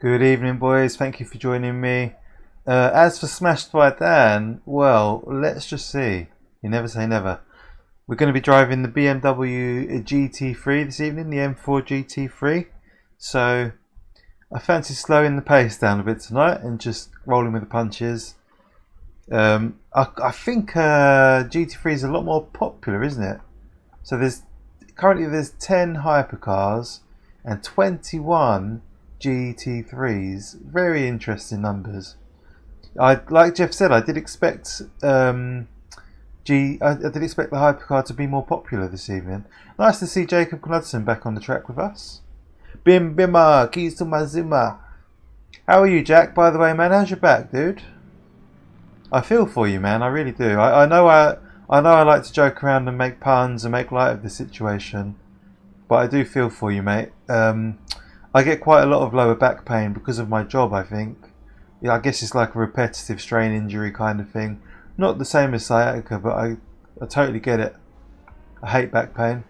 Good evening, boys. Thank you for joining me. As for Smashed by Dan, well, let's just see. You never say never. We're going to be driving the BMW GT3 this evening, the M4 GT3. So I fancy slowing the pace down a bit tonight and just rolling with the punches. I think GT3 is a lot more popular, isn't it? So currently there's 10 hypercars and 21 GT3s. Very interesting numbers. Like Jeff said, I did expect I did expect the hypercar to be more popular this evening. Nice to see Jacob Knudsen back on the track with us. Bim Bimmer, keys to my Zimmer. How are you, Jack? By the way, man, how's your back, dude? I feel for you, man. I really do. I know I like to joke around and make puns and make light of the situation, but I do feel for you, mate. I get quite a lot of lower back pain because of my job, I think. Yeah, I guess it's like a repetitive strain injury kind of thing. Not the same as sciatica, but I totally get it. I hate back pain.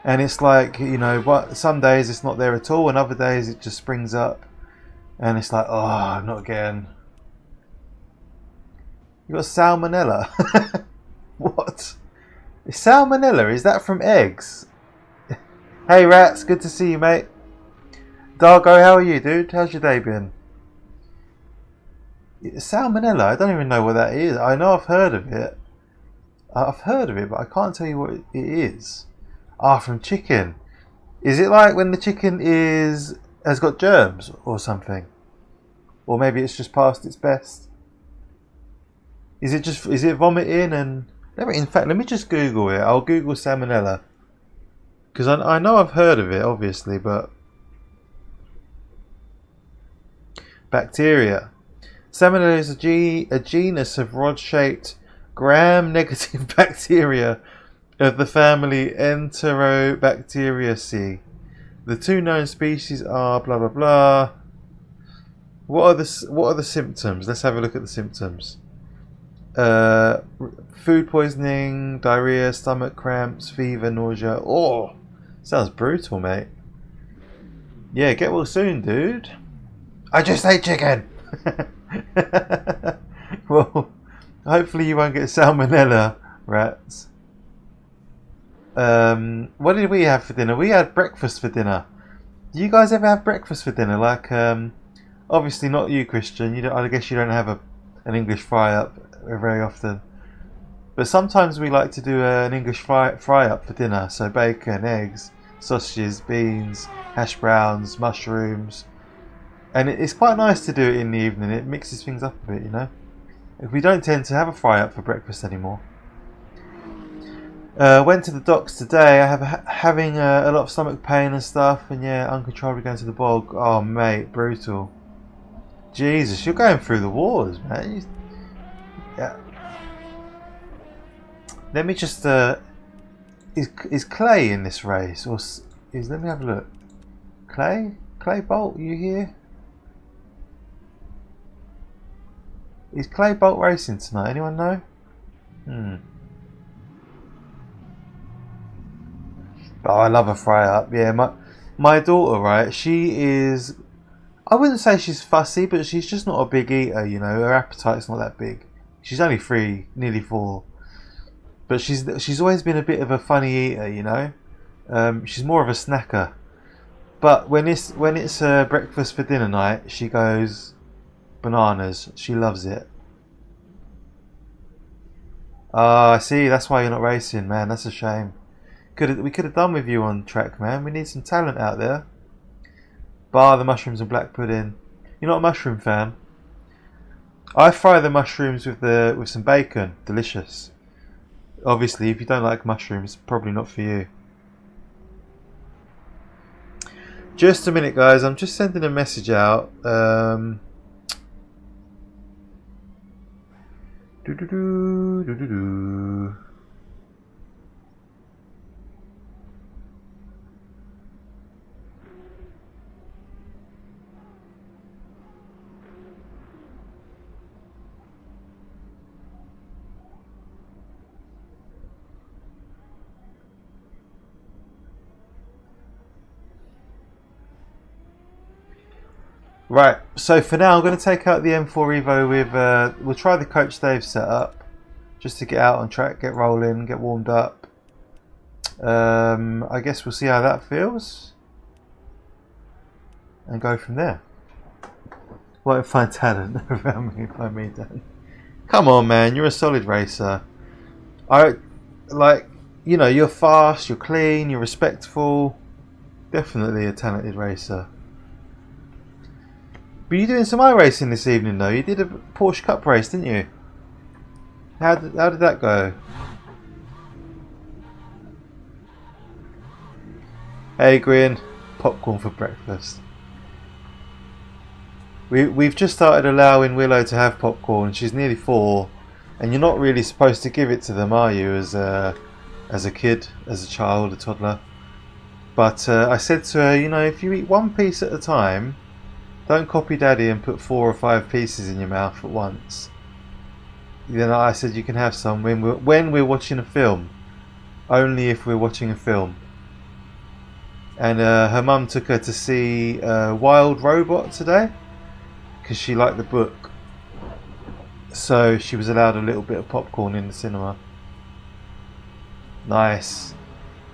And it's like, you know, some days it's not there at all, and other days it just springs up. And it's like, oh, not again. You got salmonella? What? Salmonella? Is that from eggs? Hey Rats, good to see you, mate. Dargo, how are you, dude? How's your day been? Salmonella, I don't even know what that is. I know I've heard of it. But I can't tell you what it is. From chicken. Is it like when the chicken has got germs or something? Or maybe it's just past its best? Is it vomiting and... In fact, let me just Google it. I'll Google salmonella. Because I know I've heard of it, obviously, but... Bacteria. Salmonella is a genus of rod-shaped, gram-negative bacteria of the family Enterobacteriaceae. The two known species are blah blah blah. What are the symptoms? Let's have a look at the symptoms. Food poisoning, diarrhea, stomach cramps, fever, nausea. Oh, sounds brutal, mate. Yeah, get well soon, dude. I just ate chicken. Well, hopefully you won't get salmonella, Rats. What did we have for dinner? We had breakfast for dinner. Do you guys ever have breakfast for dinner? Like, obviously not you, Christian. I guess you don't have an English fry up very often. But sometimes we like to do an English fry up for dinner. So bacon, eggs, sausages, beans, hash browns, mushrooms. And it's quite nice to do it in the evening. It mixes things up a bit, you know. We don't tend to have a fry up for breakfast anymore. Went to the docks today. I have having a lot of stomach pain and stuff, and yeah, uncontrollably going to the bog. Oh mate, brutal. Jesus, you're going through the wars, man. Yeah. Let me just. Is Clay in this race, or let me have a look. Clay Bolt, you here? Is Clay Bolt racing tonight? Anyone know? Oh, I love a fry up. Yeah, my daughter, right? She is. I wouldn't say she's fussy, but she's just not a big eater. You know, her appetite's not that big. She's only 3, nearly 4, but she's always been a bit of a funny eater. You know, she's more of a snacker. But when it's breakfast for dinner night, she goes bananas. She loves it. I see. That's why you're not racing, man. That's a shame. We could have done with you on track, man. We need some talent out there. Bar the mushrooms and black pudding. You're not a mushroom fan? I fry the mushrooms with some bacon. Delicious. Obviously, if you don't like mushrooms, probably not for you. Just a minute, guys. I'm just sending a message out. Right, so for now I'm going to take out the M4 Evo with, we'll try the Coach Dave setup, just to get out on track, get rolling, get warmed up. I guess we'll see how that feels, and go from there. Won't find talent around me by me, Dan. Come on, man, you're a solid racer. You know, you're fast, you're clean, you're respectful. Definitely a talented racer. But you're doing some iRacing this evening, though. You did a Porsche Cup race, didn't you? How did that go? Hey, Gwyn. Popcorn for breakfast. We've just started allowing Willow to have popcorn. She's nearly 4, and you're not really supposed to give it to them, are you? As a kid, as a child, a toddler. But I said to her, you know, if you eat one piece at a time, don't copy Daddy and put 4 or 5 pieces in your mouth at once. Then I said you can have some when we're watching a film, only if we're watching a film. And her mum took her to see Wild Robot today because she liked the book, so she was allowed a little bit of popcorn in the cinema. Nice.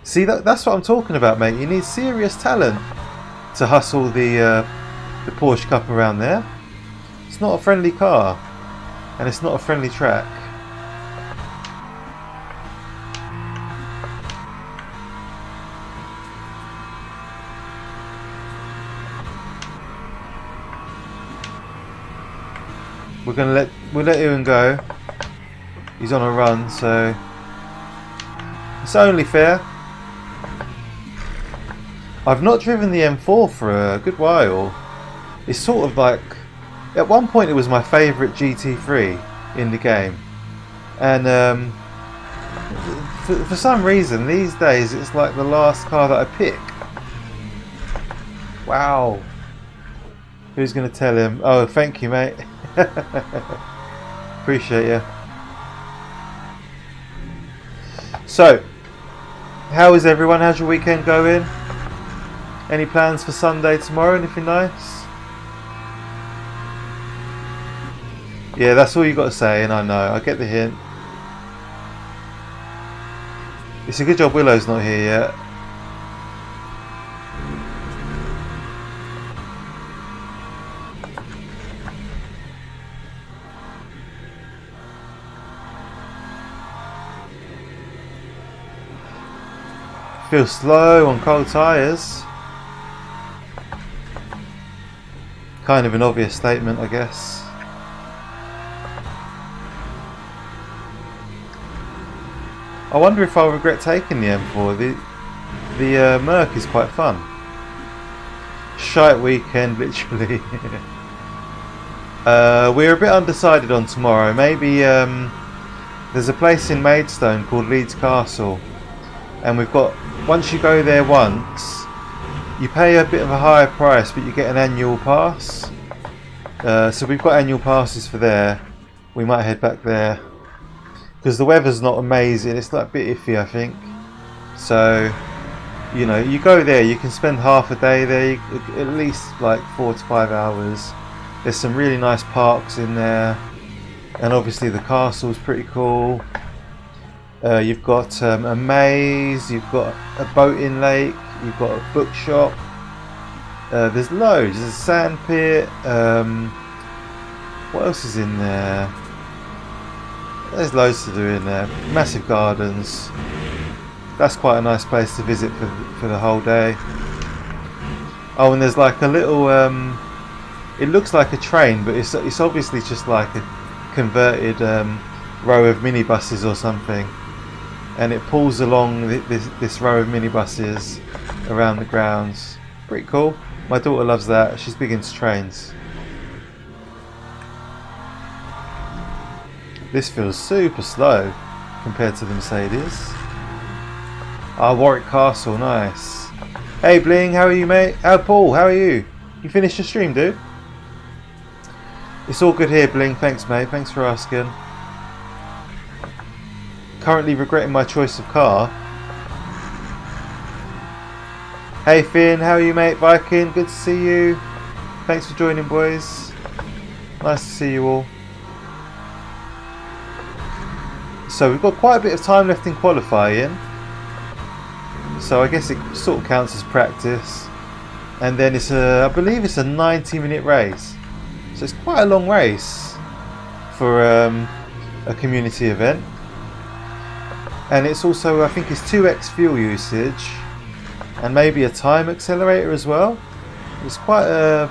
See, that's what I'm talking about, mate. You need serious talent to hustle the Porsche Cup around there. It's not a friendly car, and it's not a friendly track. We'll let Ewan go. He's on a run, so it's only fair. I've not driven the M4 for a good while. It's sort of like, at one point it was my favourite GT3 in the game, and for some reason these days it's like the last car that I pick. Wow. Who's going to tell him? Oh, thank you, mate. Appreciate you. So, how is everyone? How's your weekend going? Any plans for Sunday tomorrow? Anything nice? Yeah, that's all you got to say, and I know. I get the hint. It's a good job Willow's not here yet. Feel slow on cold tyres. Kind of an obvious statement, I guess. I wonder if I'll regret taking the M4. The Merc is quite fun. Shite weekend, literally. We're a bit undecided on tomorrow. Maybe there's a place in Maidstone called Leeds Castle, and we've got, once you go there once, you pay a bit of a higher price, but you get an annual pass. So we've got annual passes for there. We might head back there because the weather's not amazing. It's like a bit iffy, I think. So, you know, you go there, you can spend half a day there, at least like 4 to 5 hours. There's some really nice parks in there, and obviously the castle's pretty cool. You've got a maze, you've got a boating lake, you've got a bookshop. There's loads. There's a sand pit. What else is in there? There's loads to do in there. Massive gardens. That's quite a nice place to visit for the whole day. Oh, and there's like a little. It looks like a train, but it's obviously just like a converted row of minibuses or something, and it pulls along this row of minibuses around the grounds. Pretty cool. My daughter loves that. She's big into trains. This feels super slow compared to the Mercedes. Ah, Warwick Castle, nice. Hey Bling, how are you, mate? Paul, how are you? You finished your stream, dude? It's all good here, Bling. Thanks, mate. Thanks for asking. Currently regretting my choice of car. Hey Finn, how are you, mate? Viking, good to see you. Thanks for joining, boys. Nice to see you all. So we've got quite a bit of time left in qualifying. So I guess it sort of counts as practice. And then it's I believe it's a 90-minute race. So it's quite a long race for a community event. And it's also, I think it's 2x fuel usage and maybe a time accelerator as well. It's quite a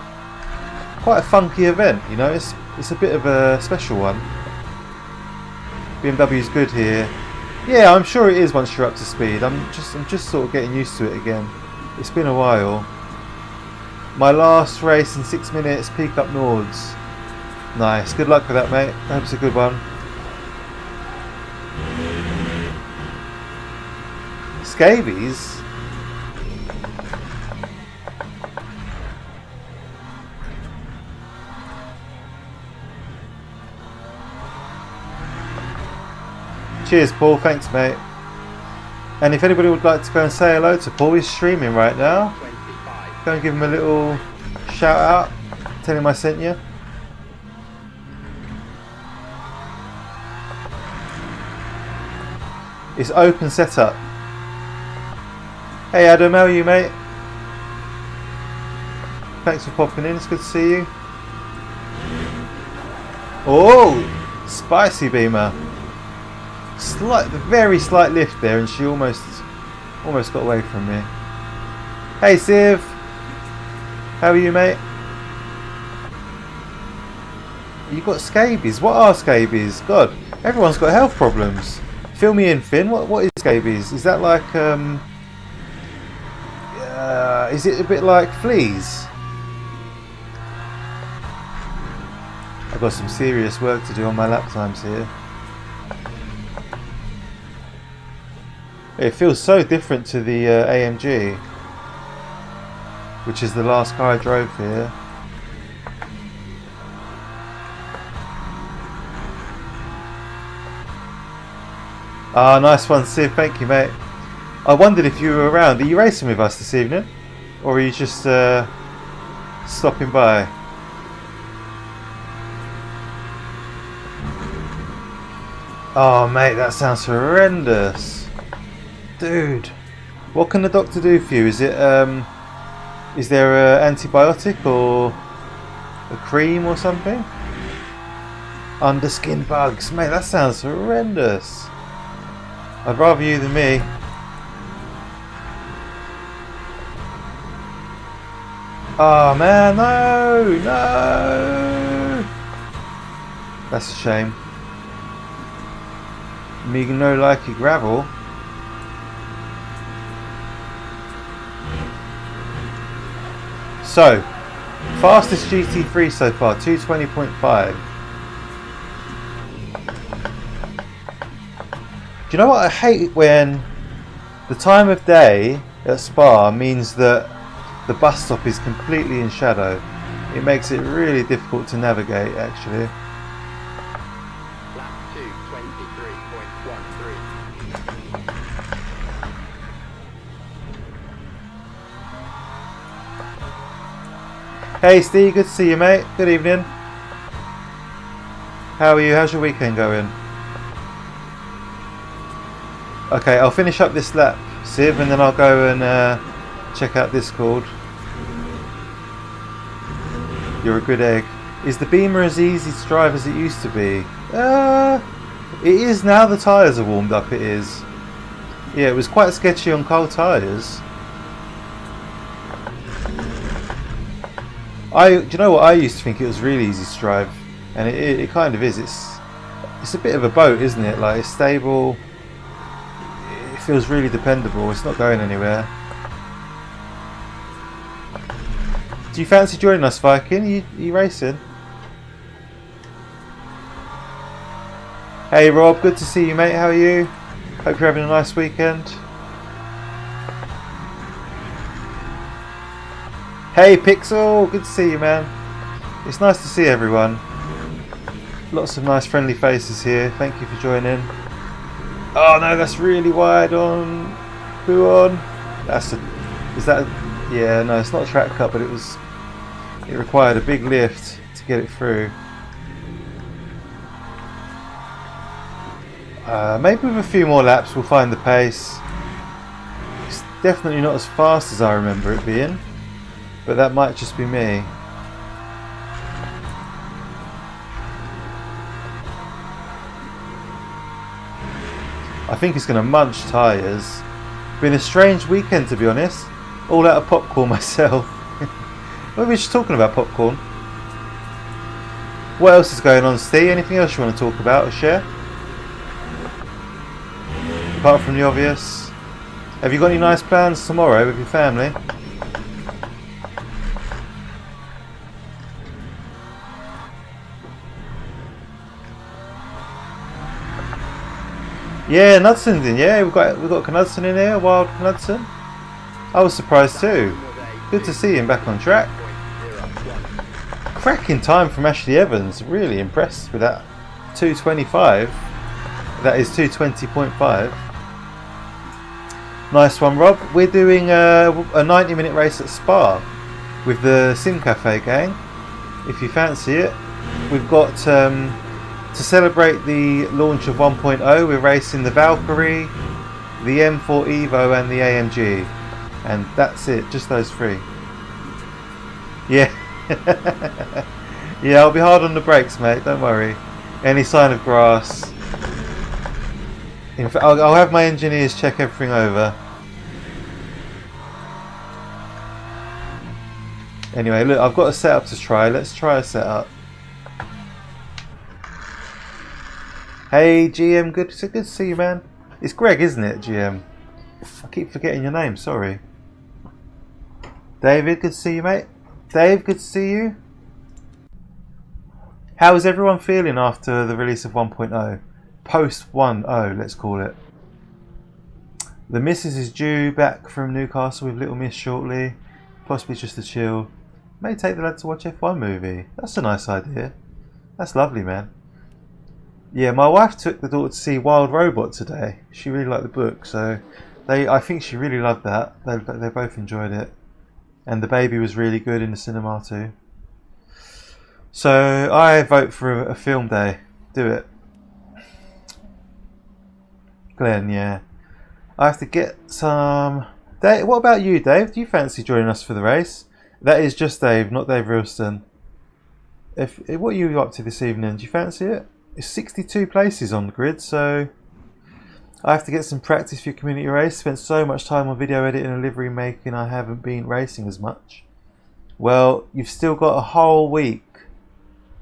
funky event, you know. It's a bit of a special one. BMW's good here. Yeah, I'm sure it is once you're up to speed. I'm just sort of getting used to it again. It's been a while. My last race in 6 minutes, peak up Nords. Nice. Good luck with that, mate. I hope it's a good one. Scabies? Cheers, Paul. Thanks, mate. And if anybody would like to go and say hello to Paul, he's streaming right now. Go and give him a little shout out. Tell him I sent you. It's open setup. Hey Adam, how are you, mate? Thanks for popping in. It's good to see you. Oh, spicy Beamer. Very slight lift there, and she almost got away from me. Hey Siv, how are you, mate? You got scabies? What are scabies? God, everyone's got health problems. Fill me in, Finn. What is scabies? Is that like is it a bit like fleas? I've got some serious work to do on my lap times here. It feels so different to the AMG, which is the last car I drove here. Ah, nice one, Siv. Thank you, mate. I wondered if you were around. Are you racing with us this evening? Or are you just stopping by? Oh, mate, that sounds horrendous. Dude, what can the doctor do for you? Is it is there an antibiotic or a cream or something? Underskin bugs, mate, that sounds horrendous. I'd rather you than me. Oh man, no! That's a shame. Me no likey gravel. So, fastest GT3 so far, 220.5. Do you know what I hate when the time of day at Spa means that the bus stop is completely in shadow? It makes it really difficult to navigate, actually. Lap 2:23.13. Hey Steve, good to see you, mate. Good evening. How are you? How's your weekend going? Okay, I'll finish up this lap, Siv, and then I'll go and check out Discord. You're a good egg. Is the Beamer as easy to drive as it used to be? It is now the tyres are warmed up, it is. Yeah, it was quite sketchy on cold tyres. Do you know what, I used to think it was really easy to drive, and it kind of is. It's a bit of a boat, isn't it? Like, it's stable, it feels really dependable, it's not going anywhere. Do you fancy joining us, Viking? Are you racing? Hey Rob, good to see you, mate. How are you? Hope you're having a nice weekend. Hey Pixel, good to see you, man. It's nice to see everyone. Lots of nice friendly faces here. Thank you for joining. Oh no, that's really wide on Buon. Is that? Yeah, no, it's not a track cut, but it was It required a big lift to get it through. Maybe with a few more laps we'll find the pace. It's definitely not as fast as I remember it being, but that might just be me. I think it's going to munch tyres. Been a strange weekend, to be honest. All out of popcorn myself. Maybe we're just talking about popcorn. What else is going on, Steve? Anything else you want to talk about or share? Apart from the obvious. Have you got any nice plans tomorrow with your family? Yeah, Knudson's in. Yeah, we've got Knudsen in here, Wild Knudsen. I was surprised too. Good to see him back on track. Cracking time from Ashley Evans. Really impressed with that 2:25. That is 2:20.5. Nice one, Rob. We're doing a 90-minute race at Spa with the Sim Cafe gang. If you fancy it, we've got. To celebrate the launch of 1.0, we're racing the Valkyrie, the M4 Evo and the AMG. And that's it, just those three. Yeah. Yeah, I'll be hard on the brakes, mate, don't worry. Any sign of grass. In fact, I'll have my engineers check everything over. Anyway, look, I've got a setup to try. Let's try a setup. Hey GM, good to see you, man. It's Greg, isn't it, GM? I keep forgetting your name, sorry. David, good to see you, mate. Dave, good to see you. How is everyone feeling after the release of 1.0? Post 1.0, let's call it. The missus is due back from Newcastle with little miss shortly. Possibly just to chill. May take the lad to watch F1 movie. That's a nice idea. That's lovely, man. Yeah, my wife took the daughter to see Wild Robot today. She really liked the book, so I think she really loved that. They both enjoyed it, and the baby was really good in the cinema too. So I vote for a film day. Do it, Glenn. Yeah, I have to get some. Dave, what about you, Dave? Do you fancy joining us for the race? That is just Dave, not Dave Ralston. What are you up to this evening? Do you fancy it? It's 62 places on the grid, so I have to get some practice for your community race. Spent so much time on video editing and livery making, I haven't been racing as much. Well, you've still got a whole week,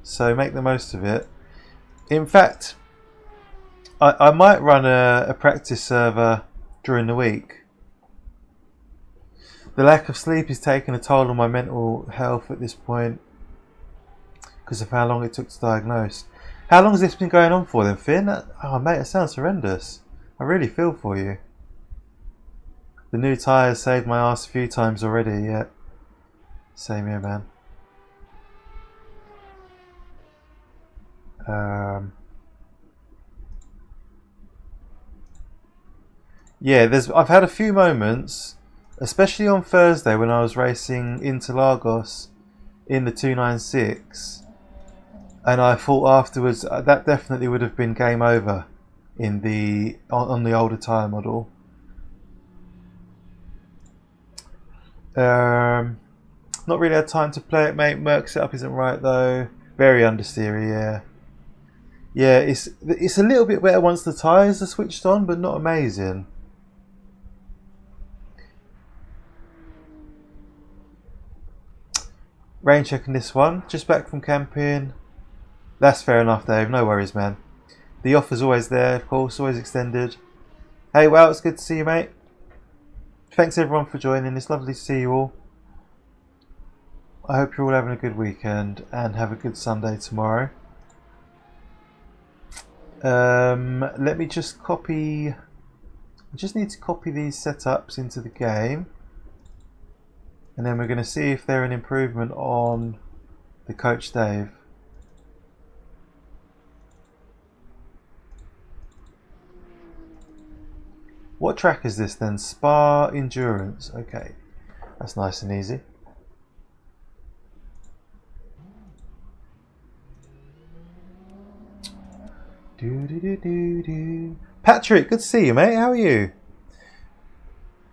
so make the most of it. In fact, I might run a practice server during the week. The lack of sleep is taking a toll on my mental health at this point because of how long it took to diagnose. How long has this been going on for then, Finn? Oh mate, it sounds horrendous. I really feel for you. The new tyres saved my ass a few times already, yeah. Same here, man. Yeah, I've had a few moments, especially on Thursday when I was racing Interlagos in the 296. And I thought afterwards that definitely would have been game over on the older tyre model. Not really had time to play it, mate. Merc setup isn't right though. Very understeery, yeah. Yeah, it's a little bit better once the tyres are switched on, but not amazing. Rain checking this one. Just back from camping. That's fair enough, Dave. No worries, man. The offer's always there, of course, always extended. Hey, well, it's good to see you, mate. Thanks, everyone, for joining. It's lovely to see you all. I hope you're all having a good weekend and have a good Sunday tomorrow. Let me just copy... I just need to copy these setups into the game. And then we're going to see if they're an improvement on the Coach Dave. What track is this then? Spa Endurance. Okay, that's nice and easy. Patrick, good to see you, mate. How are you?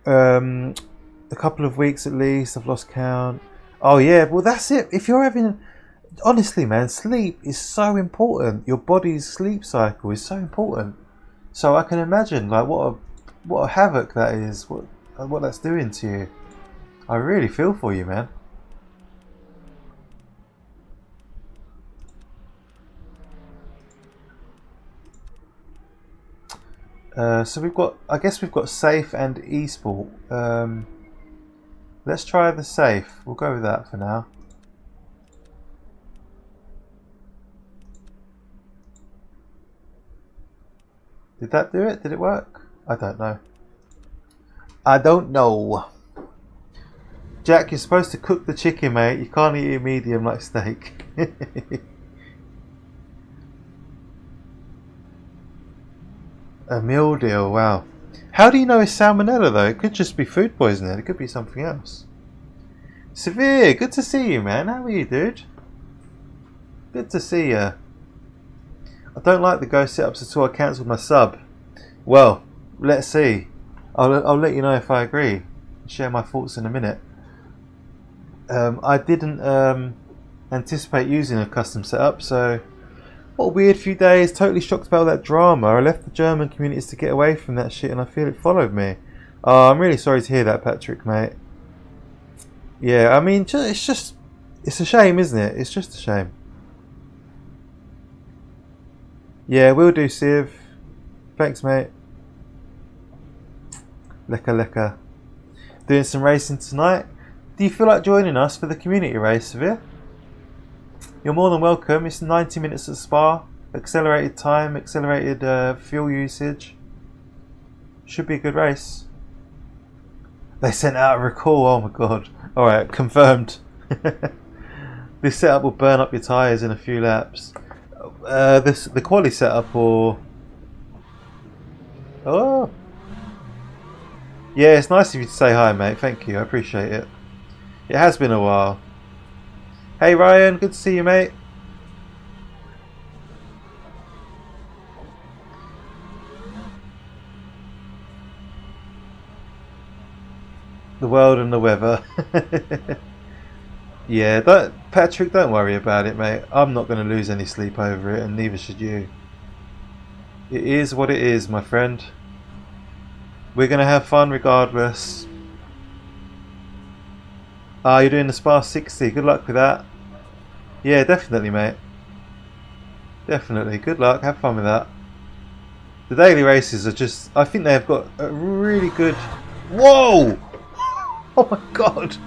A couple of weeks at least. I've lost count. Oh yeah, well that's it. If you're having, honestly, man, sleep is so important. Your body's sleep cycle is so important. So I can imagine like what a havoc that is. What that's doing to you. I really feel for you, man. So we've got, I guess we've got safe and esport. Let's try the safe. We'll go with that for now. Did that do it? Did it work? I don't know. I don't know. Jack, you're supposed to cook the chicken, mate. You can't eat it medium like steak. A meal deal, wow. How do you know it's salmonella though? It could just be food poisoning. It could be something else. Severe, good to see you, man. How are you, dude? Good to see you. I don't like the ghost setups at all. I cancelled my sub. Well, let's see. I'll let you know if I agree. Share my thoughts in a minute. I didn't anticipate using a custom setup, so what a weird few days. Totally shocked about all that drama. I left the German communities to get away from that shit and I feel it followed me. Oh, I'm really sorry to hear that, Patrick, mate. Yeah, I mean, it's a shame, isn't it? It's just a shame. Yeah, will do, Siv. Thanks, mate. Lekker. Doing some racing tonight. Do you feel like joining us for the community race, Severe? You're more than welcome. It's 90 minutes at Spa. Accelerated time, accelerated fuel usage. Should be a good race. They sent out a recall. Oh my god. Alright, confirmed. This setup will burn up your tyres in a few laps. The quali setup or... Oh! Yeah, it's nice of you to say hi, mate. Thank you. I appreciate it. It has been a while. Hey Ryan, good to see you, mate. The world and the weather. Yeah, Patrick, don't worry about it, mate. I'm not going to lose any sleep over it, and neither should you. It is what it is, my friend. We're going to have fun regardless. Ah, you're doing the Spa 60. Good luck with that. Yeah, definitely, mate. Definitely. Good luck. Have fun with that. The daily races are just... I think they've got a really good... Whoa! Oh my god.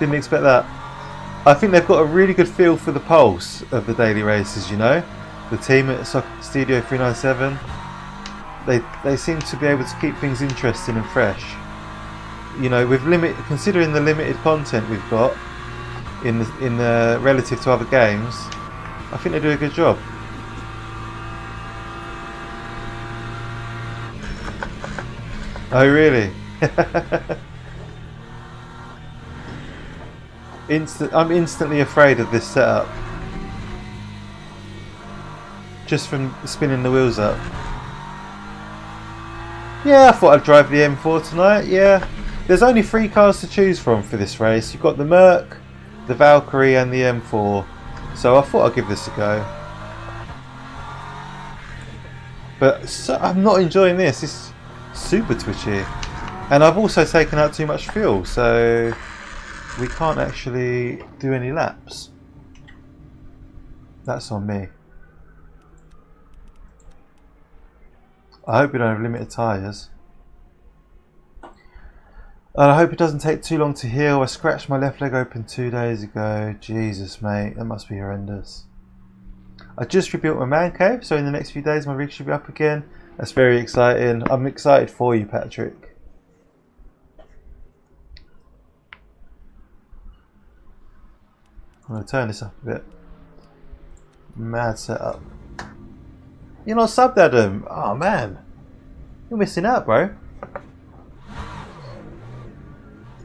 Didn't expect that. I think they've got a really good feel for the pulse of the daily races, you know? The team at Studio 397. They seem to be able to keep things interesting and fresh. You know, with considering the limited content we've got in the relative to other games, I think they do a good job. Oh really? I'm instantly afraid of this setup. Just from spinning the wheels up. Yeah, I thought I'd drive the M4 tonight, yeah. There's only 3 cars to choose from for this race. You've got the Merc, the Valkyrie and the M4. So I thought I'd give this a go. But I'm not enjoying this. It's super twitchy. And I've also taken out too much fuel, so we can't actually do any laps. That's on me. I hope we don't have limited tyres. And I hope it doesn't take too long to heal. I scratched my left leg open 2 days ago. Jesus, mate, that must be horrendous. I just rebuilt my man cave, so in the next few days my rig should be up again. That's very exciting. I'm excited for you, Patrick. I'm going to turn this up a bit. Mad setup. You're not subbed, Adam. Oh man, you're missing out, bro.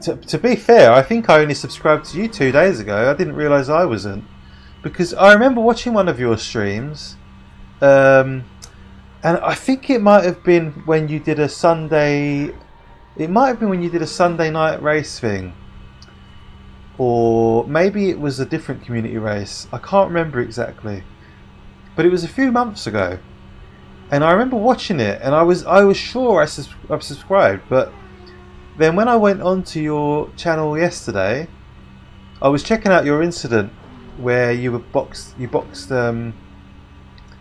To be fair, I think I only subscribed to you 2 days ago. I didn't realise I wasn't, because I remember watching one of your streams And I think it might have been when you did a Sunday. It might have been when you did a Sunday night race thing, or maybe it was a different community race. I can't remember exactly, but it was a few months ago, and I remember watching it, and I was sure I subscribed, but then when I went onto your channel yesterday, I was checking out your incident where you were boxed.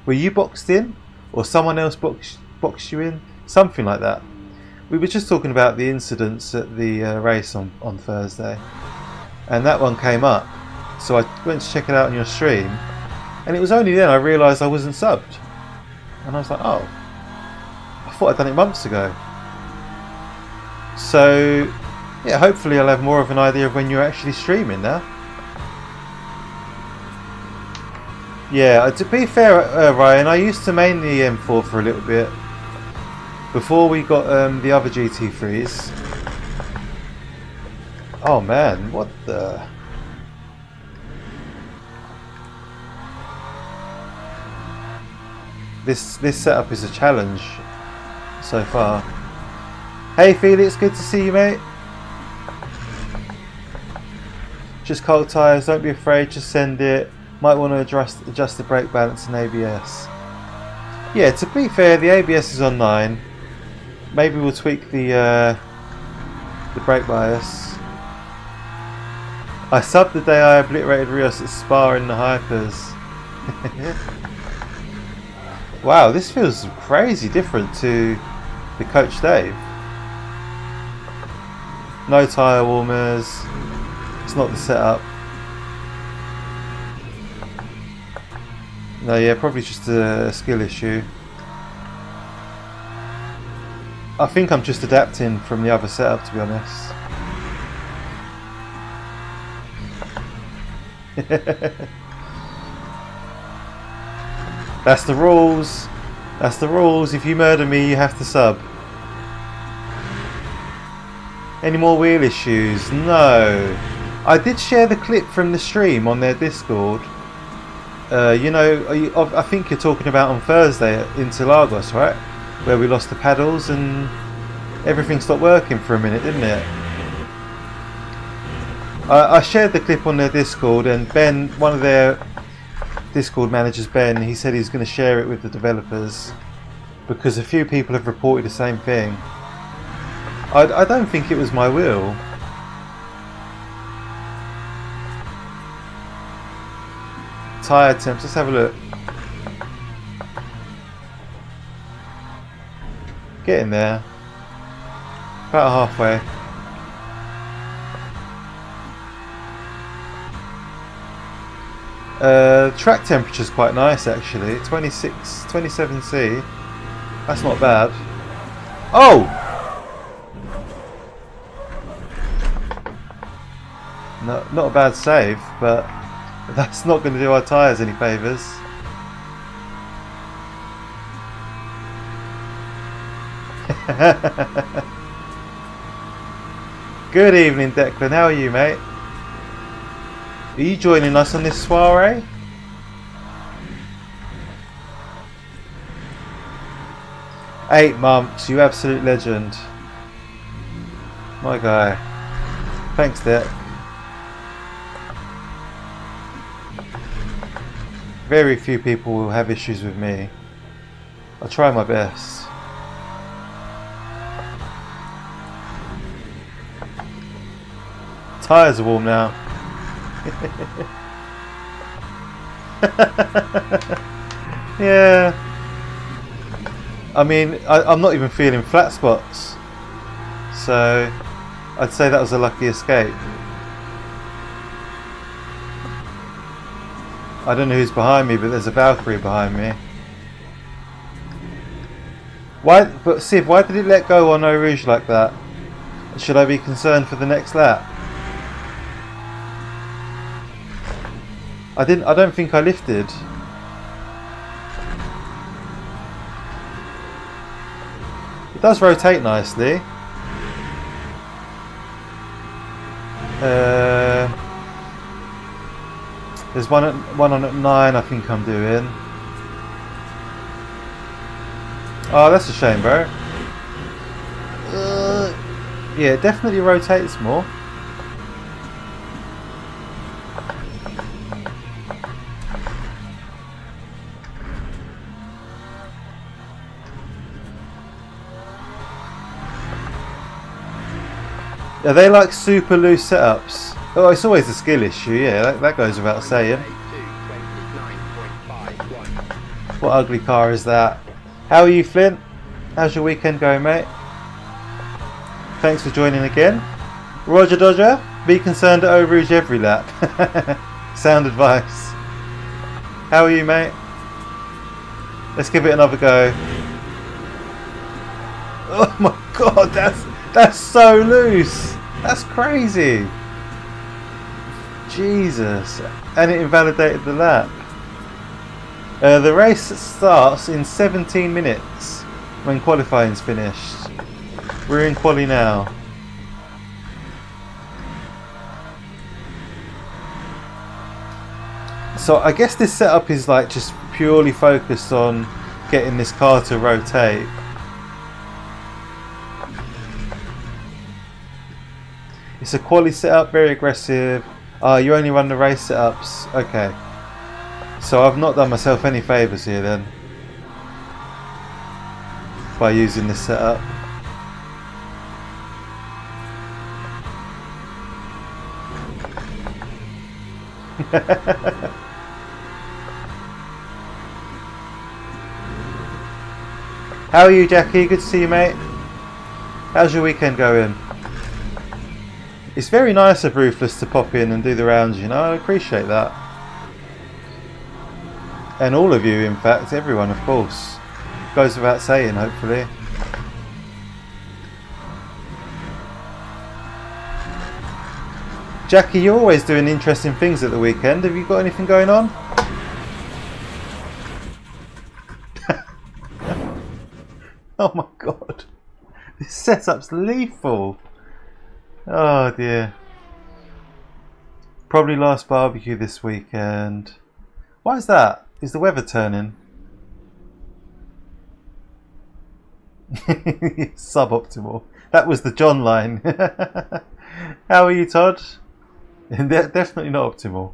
Were you boxed in, or someone else boxed you in? Something like that. We were just talking about the incidents at the race on Thursday, and that one came up. So I went to check it out on your stream, and it was only then I realised I wasn't subbed, and I was like, oh, I thought I'd done it months ago. So yeah, hopefully I'll have more of an idea of when you're actually streaming now. Yeah, to be fair, Ryan, I used to main the M4 for a little bit before we got the other GT3s. Oh man, what the... This setup is a challenge so far. Hey Felix, good to see you, mate. Just cold tyres, don't be afraid, just send it. Might want to adjust the brake balance and ABS. Yeah, to be fair, the ABS is on 9. Maybe we'll tweak the brake bias. I subbed the day I obliterated Rios at Spa in the Hypers. Wow, this feels crazy different to the Coach Dave. No tyre warmers. It's not the setup. No, yeah, probably just a skill issue. I think I'm just adapting from the other setup, to be honest. That's the rules. That's the rules. If you murder me, you have to sub. Any more wheel issues? No. I did share the clip from the stream on their Discord. You know, I think you're talking about on Thursday at Interlagos, right? Where we lost the paddles and everything stopped working for a minute, didn't it? I shared the clip on their Discord, and Ben, one of their Discord managers, Ben, he said he's going to share it with the developers because a few people have reported the same thing. I don't think it was my wheel. Tyre temps, let's have a look. Getting there. About halfway. Track temperature's quite nice actually. 27C. That's not bad. Oh! No, not a bad save, but that's not going to do our tyres any favours. Good evening, Declan. How are you, mate? Are you joining us on this soiree? Eight months, you absolute legend. My guy. Thanks, Dec. Very few people will have issues with me. I'll try my best. Tyres are warm now. Yeah. I mean, I'm not even feeling flat spots. So, I'd say that was a lucky escape. I don't know who's behind me, but there's a Valkyrie behind me. Why? But Siv, why did it let go on Eau Rouge like that? Should I be concerned for the next lap? I don't think I lifted. It does rotate nicely. There's one on at 9 I think I'm doing. Oh, that's a shame, bro. Yeah, it definitely rotates more. Are they like super loose setups? Oh, it's always a skill issue, yeah, that goes without saying. What ugly car is that? How are you, Flint? How's your weekend going, mate? Thanks for joining again. Roger Dodger, be concerned at Eau Rouge every lap. Sound advice. How are you, mate? Let's give it another go. Oh my god, that's so loose. That's crazy. Jesus. And it invalidated the lap. The race starts in 17 minutes when qualifying's finished. We're in quali now. So I guess this setup is like just purely focused on getting this car to rotate. It's a quali setup, very aggressive. You only run the race setups. Okay. So I've not done myself any favours here then by using this setup. How are you, Jackie? Good to see you, mate. How's your weekend going? It's very nice of Ruthless to pop in and do the rounds, you know, I appreciate that. And all of you, in fact, everyone, of course. Goes without saying, hopefully. Jackie, you're always doing interesting things at the weekend. Have you got anything going on? Oh my god. This setup's lethal. Oh dear. Probably last barbecue this weekend. Why is that? Is the weather turning? Suboptimal. That was the John line. How are you, Todd? Definitely not optimal.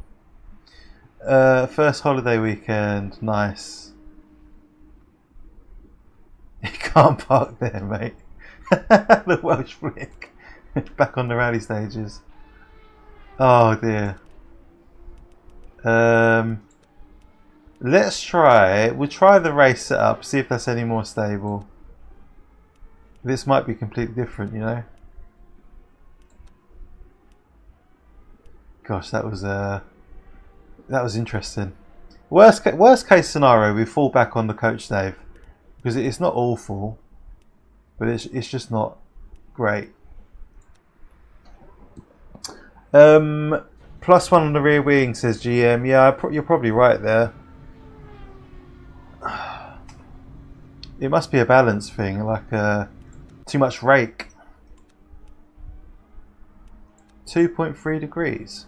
First holiday weekend. Nice. You can't park there, mate. The Welsh flick. Back on the rally stages. Oh dear. Let's try. We'll try the race setup. See if that's any more stable. This might be completely different, you know. Gosh, that was interesting. Worst case scenario, we fall back on the coach Dave because it's not awful, but it's just not great. +1 on the rear wing, says GM. Yeah, you're probably right there. It must be a balance thing, like too much rake. 2.3 degrees.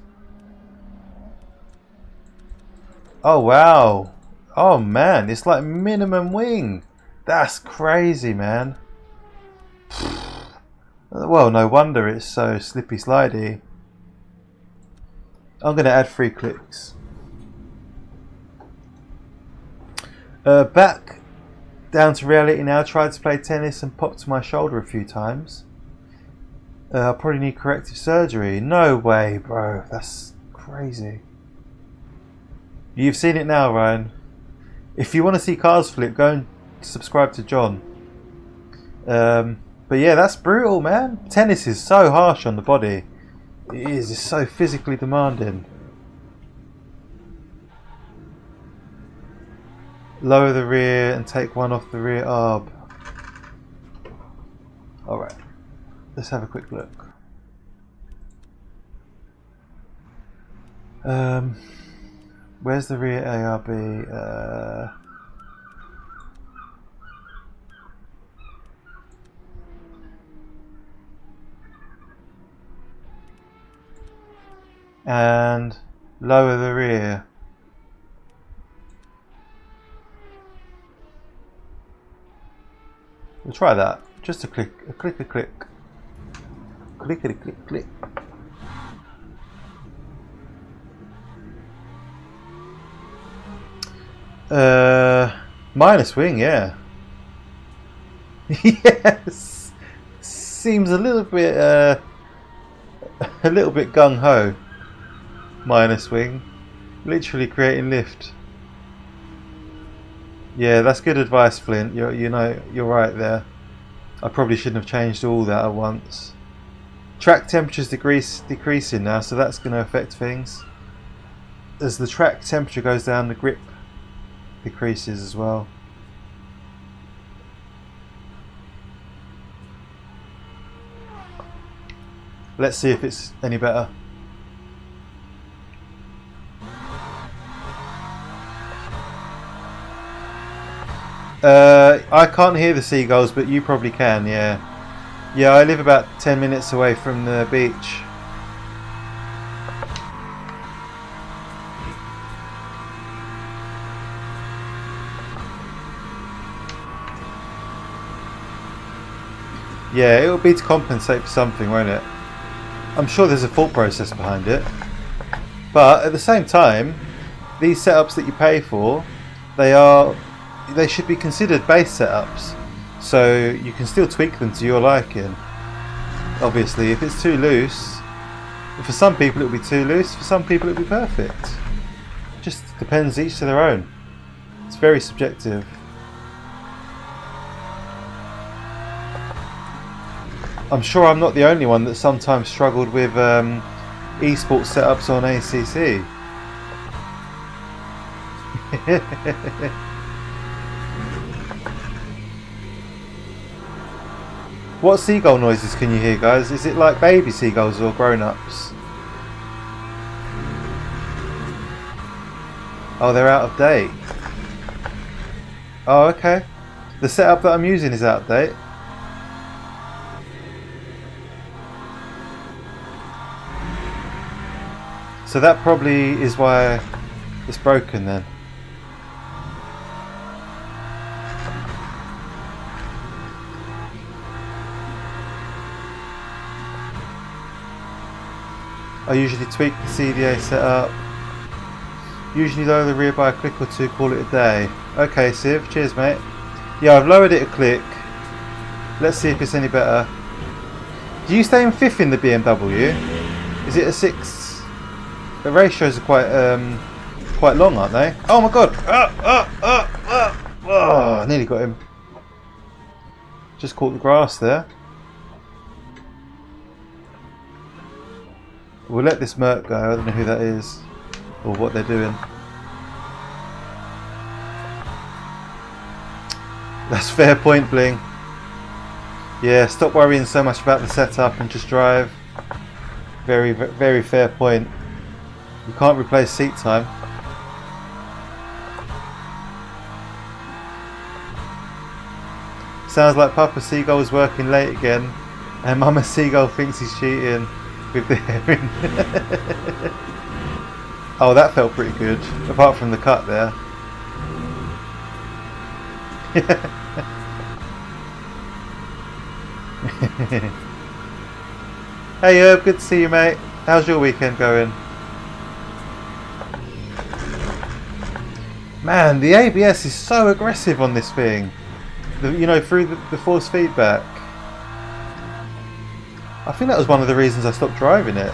Oh wow. Oh man, it's like minimum wing. That's crazy, man. Well, no wonder it's so slippy slidey. I'm going to add 3 clicks. Back down to reality now. Tried to play tennis and popped my shoulder a few times. I probably need corrective surgery. No way, bro. That's crazy. You've seen it now, Ryan. If you want to see cars flip, go and subscribe to John. But yeah, that's brutal, man. Tennis is so harsh on the body. It is. It's so physically demanding. Lower the rear and take one off the rear arb. Alright. Let's have a quick look. Where's the rear ARB? And lower the rear. We'll try that. Just a click, a click, a click. Clickety click, click. Minus wing, yeah. Yes. Seems a little bit gung ho. Minus wing. Literally creating lift. Yeah, that's good advice, Flint. You're right there. I probably shouldn't have changed all that at once. Track temperature's decreasing now, so that's going to affect things. As the track temperature goes down, the grip decreases as well. Let's see if it's any better. I can't hear the seagulls, but you probably can, yeah. Yeah, I live about 10 minutes away from the beach. Yeah, it'll be to compensate for something, won't it? I'm sure there's a thought process behind it. But at the same time, these setups that you pay for, they should be considered base setups, so you can still tweak them to your liking. Obviously, if it's too loose, for some people it'll be too loose, for some people it'll be perfect. Just depends, each to their own. It's very subjective. I'm sure I'm not the only one that sometimes struggled with esports setups on ACC. What seagull noises can you hear, guys? Is it like baby seagulls or grown-ups? Oh, they're out of date. Oh, okay. The setup that I'm using is out of date. So that probably is why it's broken then. I usually tweak the CDA setup. Usually lower the rear by a click or two, call it a day. Okay, Siv, cheers mate. Yeah, I've lowered it a click. Let's see if it's any better. Do you stay in fifth in the BMW? Is it a 6? The ratios are quite long, aren't they? Oh my god! Oh, I nearly got him. Just caught the grass there. We'll let this Merc go. I don't know who that is or what they're doing. That's fair point, Bling. Yeah, stop worrying so much about the setup and just drive. Very, very fair point. You can't replace seat time. Sounds like Papa Seagull's working late again, and Mama Seagull thinks he's cheating with the herring. Oh, that felt pretty good, apart from the cut there. Hey Herb, good to see you mate. How's your weekend going? Man, the ABS is so aggressive on this thing. You know, through the force feedback. I think that was one of the reasons I stopped driving it.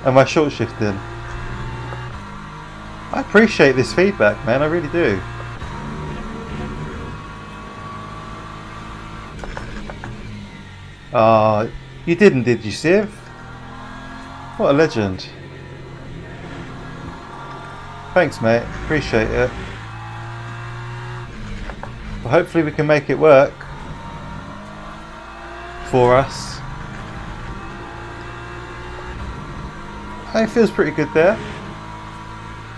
Am I short shifting? I appreciate this feedback, man, I really do. Ah, you didn't, did you, Siv? What a legend. Thanks, mate, appreciate it. But hopefully we can make it work for us. It feels pretty good there.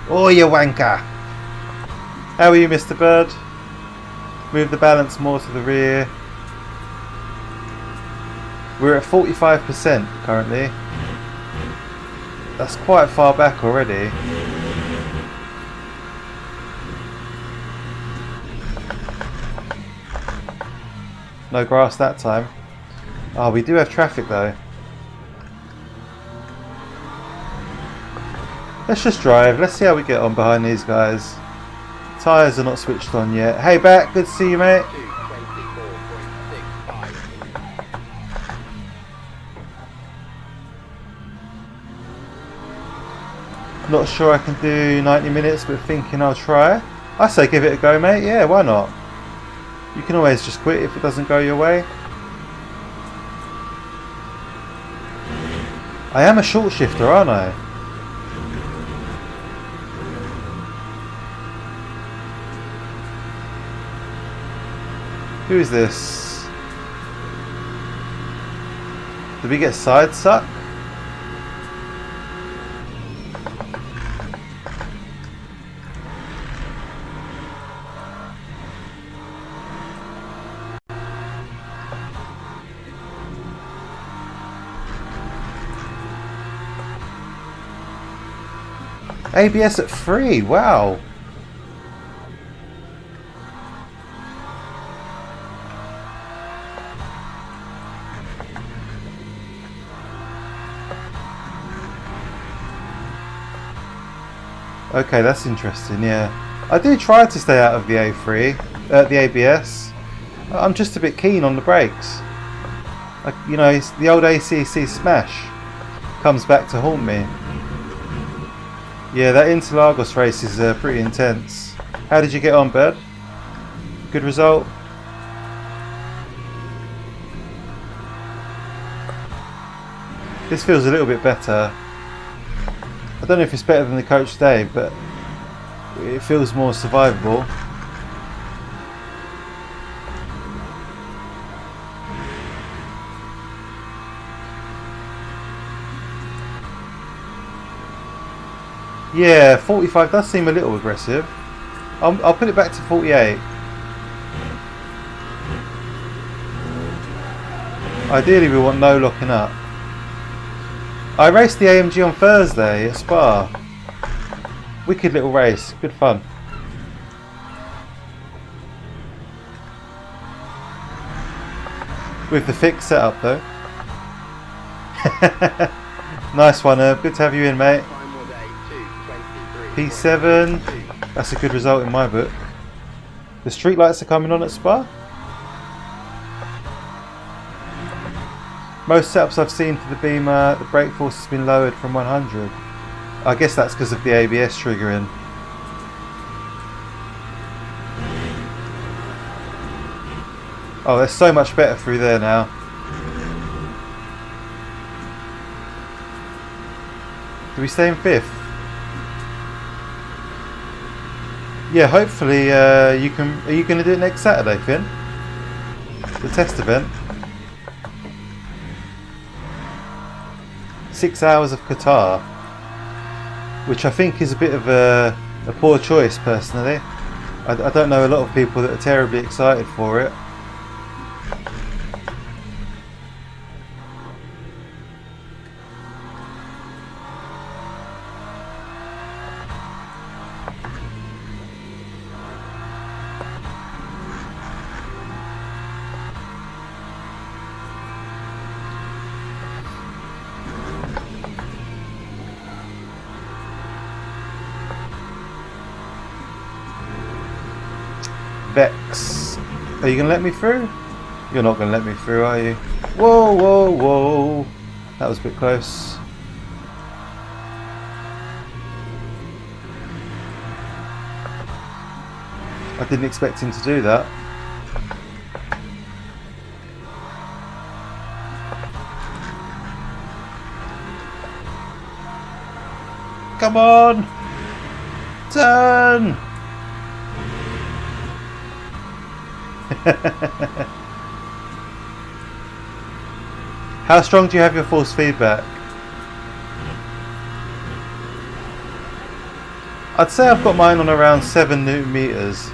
Oh, you wanker! How are you, Mr. Bird? Move the balance more to the rear. We're at 45% currently. That's quite far back already. No grass that time. Oh, we do have traffic though. Let's just drive. Let's see how we get on behind these guys. Tyres are not switched on yet. Hey, back. Good to see you, mate. Not sure I can do 90 minutes, but thinking I'll try. I say give it a go, mate. Yeah, why not? You can always just quit if it doesn't go your way. I am a short shifter, aren't I? Who is this? Did we get side suck? ABS at 3, wow. Okay, that's interesting, yeah. I do try to stay out of the the ABS. I'm just a bit keen on the brakes. Like, you know, the old ACC smash comes back to haunt me. Yeah, that Interlagos race is pretty intense. How did you get on, Bird? Good result? This feels a little bit better. I don't know if it's better than the Coach Dave, but it feels more survivable. Yeah, 45 does seem a little aggressive. I'll put it back to 48. Ideally we want no locking up. I raced the AMG on Thursday at Spa. Wicked little race, good fun. With the fixed setup though. Nice one, Herb. Good to have you in, mate. P7. That's a good result in my book. The street lights are coming on at Spa. Most setups I've seen for the Beamer, the brake force has been lowered from 100. I guess that's because of the ABS triggering. Oh, they're so much better through there now. Do we stay in 5th? Yeah, hopefully you can. Are you going to do it next Saturday, Finn? The test event. 6 hours of Qatar, which I think is a bit of a poor choice personally. I don't know a lot of people that are terribly excited for it. Vex, are you going to let me through? You're not going to let me through, are you? Whoa, whoa, whoa. That was a bit close. I didn't expect him to do that. Come on! Turn! How strong do you have your force feedback? I'd say I've got mine on around 7 Newton meters.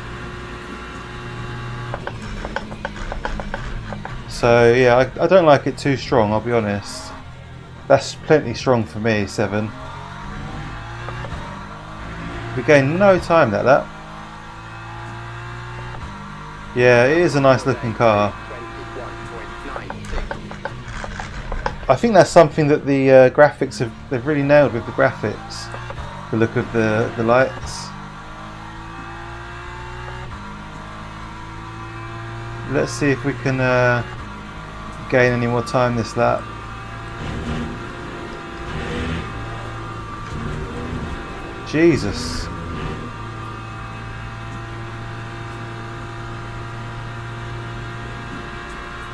So yeah, I don't like it too strong, I'll be honest. That's plenty strong for me, 7. We gain no time at that. Yeah, it is a nice looking car. I think that's something that the graphics they've really nailed with the graphics. The look of the lights. Let's see if we can gain any more time this lap. Jesus.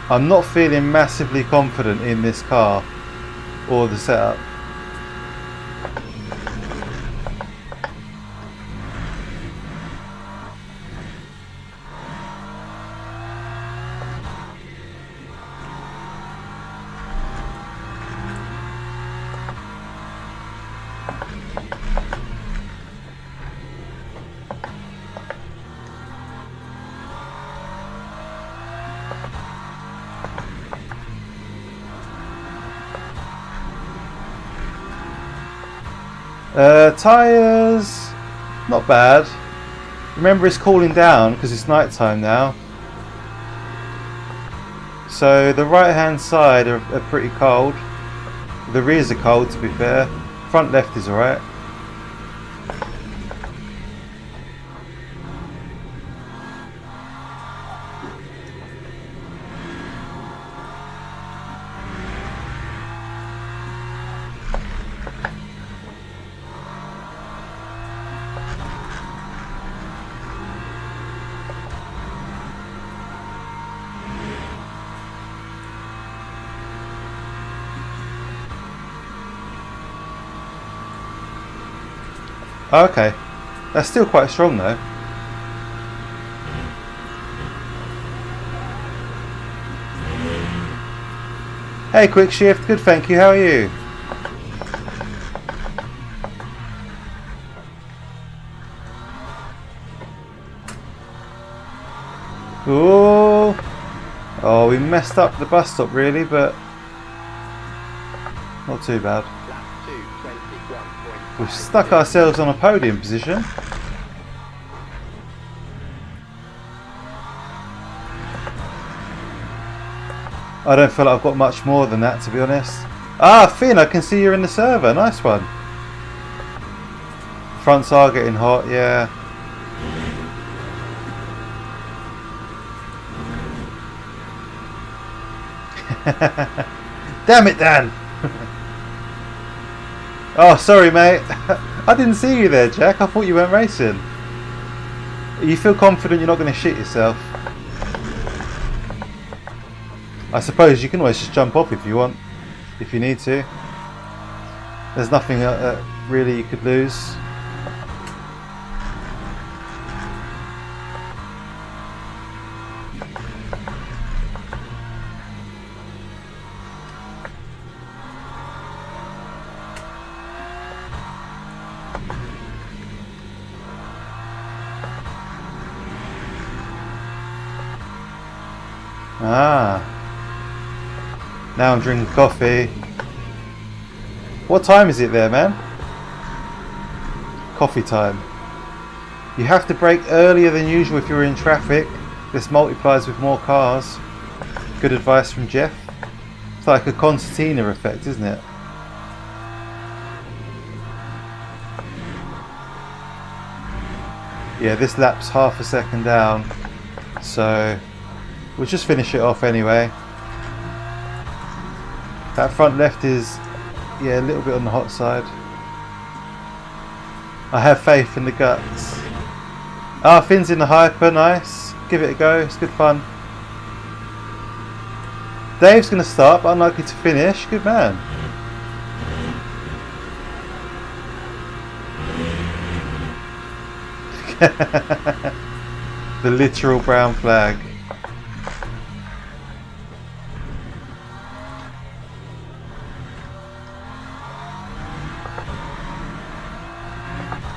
I'm not feeling massively confident in this car or the setup. Tyres, not bad. Remember, it's cooling down because it's night time now. So the right hand side are pretty cold. The rears are cold, to be fair. Front left is alright. Okay, that's still quite strong though. Hey Quick Shift, good thank you, how are you? Ooh. Oh, we messed up the bus stop really, but not too bad. We've stuck ourselves on a podium position. I don't feel like I've got much more than that, to be honest. Ah, Finn, I can see you're in the server. Nice one. Fronts are getting hot, yeah. Damn it, Dan. Oh, sorry, mate. I didn't see you there, Jack. I thought you went racing. You feel confident you're not going to shit yourself? I suppose you can always just jump off if you want, if you need to. There's nothing really you could lose. Ah, now I'm drinking coffee. What time is it there, man? Coffee time. You have to brake earlier than usual if you're in traffic. This multiplies with more cars. Good advice from Jeff. It's like a concertina effect, isn't it? Yeah, this lap's half a second down, so we'll just finish it off anyway. That front left is, yeah, a little bit on the hot side. I have faith in the guts. Ah, Finn's in the hyper, nice. Give it a go, it's good fun. Dave's going to start, but unlikely to finish. Good man. The literal brown flag.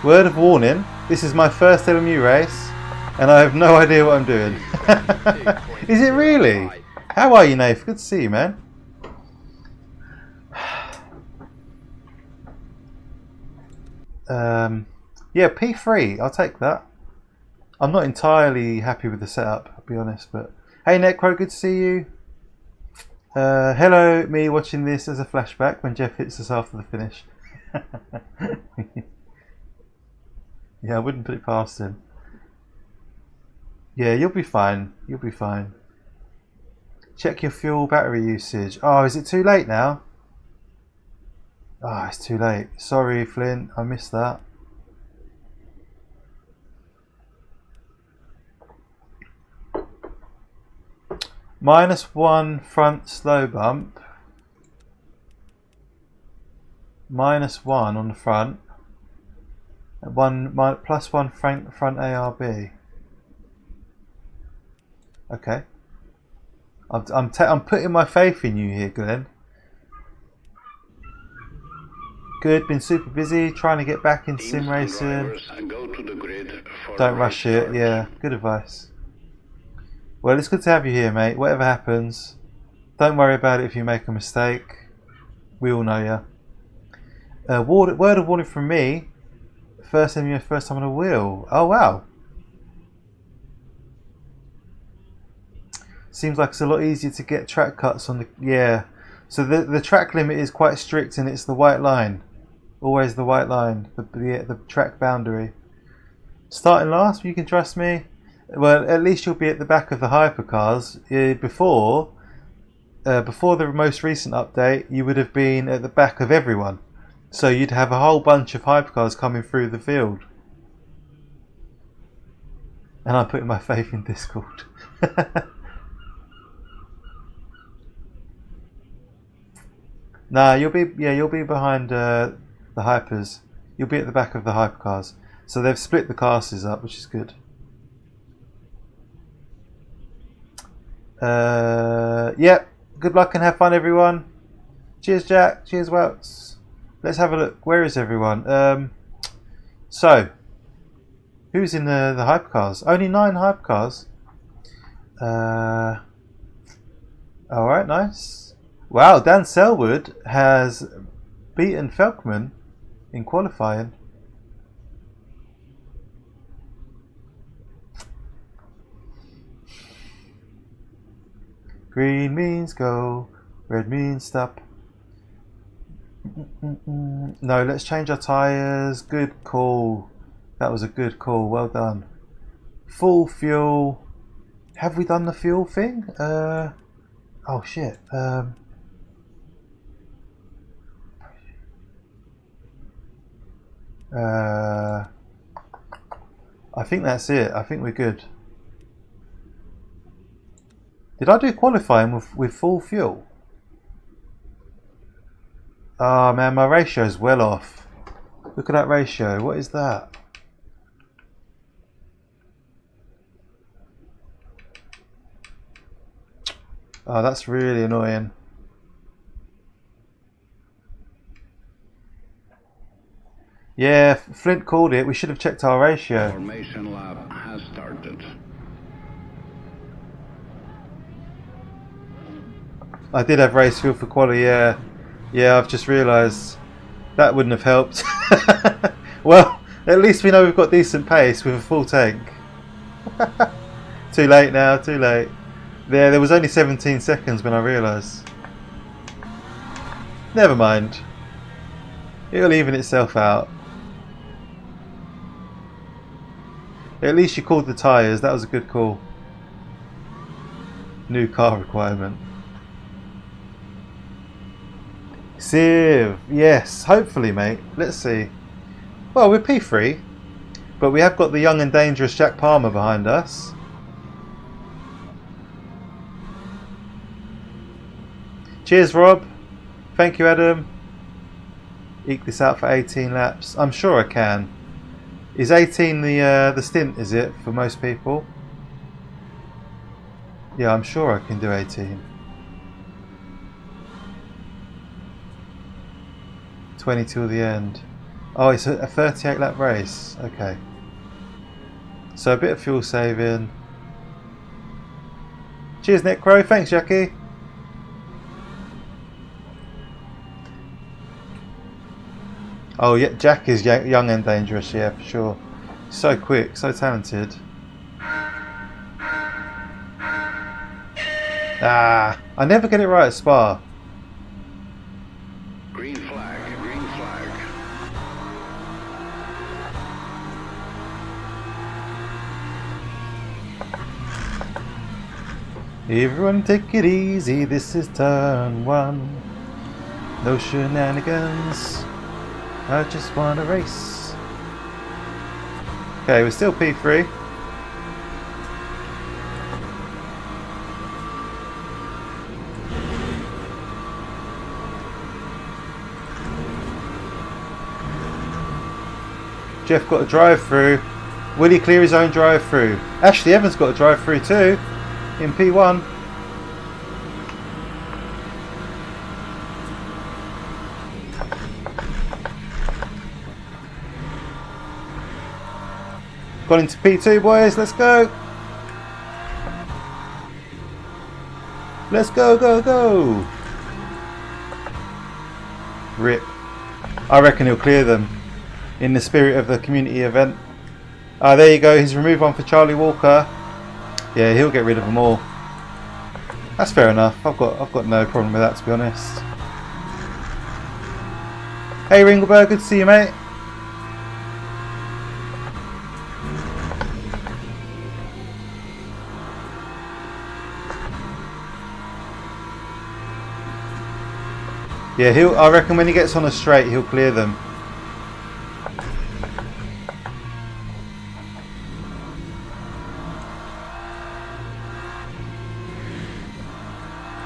Word of warning, this is my first LMU race and I have no idea what I'm doing. Is it really? How are you, Nath? Good to see you, man. Yeah, P3, I'll take that. I'm not entirely happy with the setup, I'll be honest, but hey Necro, good to see you. Hello, me watching this as a flashback when Jeff hits us after the finish. Yeah, I wouldn't put it past him. Yeah, you'll be fine. You'll be fine. Check your fuel battery usage. Oh, is it too late now? Oh, it's too late. Sorry, Flint. I missed that. -1 front slow bump. -1 on the front. +1 front ARB. Okay. I'm putting my faith in you here, Glenn. Good, been super busy trying to get back into sim racing. Don't rush it, yeah, good advice. Well, it's good to have you here, mate. Whatever happens, don't worry about it if you make a mistake. We all know ya. Word of warning from me. First time on a wheel. Oh wow. Seems like it's a lot easier to get track cuts on the... Yeah. So the track limit is quite strict and it's the white line. Always the white line. The track boundary. Starting last, you can trust me. Well, at least you'll be at the back of the hypercars. Before the most recent update, you would have been at the back of everyone. So you'd have a whole bunch of hypercars coming through the field. And I'm putting my faith in Discord. Nah, you'll be behind the hypers. You'll be at the back of the hypercars. So they've split the classes up, which is good. Yep. Good luck and have fun, everyone. Cheers, Jack. Cheers, Welts. Let's have a look. Where is everyone? So, who's in the hypercars? Only 9 hypercars. Alright, nice. Wow, Dan Selwood has beaten Felkman in qualifying. Green means go, red means stop. No, let's change our tyres. Good call. That was a good call. Well done. Full fuel. Have we done the fuel thing? Oh shit. I think that's it. I think we're good. Did I do qualifying with full fuel? Oh man, my ratio's well off. Look at that ratio. What is that? Oh, that's really annoying. Yeah, Flint called it. We should have checked our ratio. Formation lap has started. I did have race fuel for quali, yeah. Yeah, I've just realised that wouldn't have helped. Well, at least we know we've got decent pace with a full tank. Too late now, too late. There was only 17 seconds when I realised. Never mind. It'll even itself out. At least you called the tyres, that was a good call. New car requirement. Civ, yes, hopefully mate, let's see. Well, we're P3, but we have got the young and dangerous Jack Palmer behind us. Cheers Rob, thank you Adam. Eke this out for 18 laps, I'm sure I can. Is 18 the stint, is it, for most people? Yeah, I'm sure I can do 18. 20 till the end. Oh, it's a 38 lap race. Okay. So a bit of fuel saving. Cheers, Nick Crow. Thanks, Jackie. Oh, yeah, Jack is young and dangerous, yeah, for sure. So quick, so talented. Ah, I never get it right at Spa. Green flag, green flag. Everyone take it easy, this is turn 1. No shenanigans, I just want to race. Okay, we're still P3. Jeff got a drive-through. Will he clear his own drive-through? Ashley Evans got a drive-through too in P1. Got into P2, boys. Let's go. Let's go, go, go. Rip. I reckon he'll clear them in the spirit of the community event. Ah, there you go. He's removed one for Charlie Walker. Yeah, he'll get rid of them all. That's fair enough. I've got no problem with that, to be honest. Hey Ringleberg, good to see you, mate. Yeah, I reckon when he gets on a straight, he'll clear them.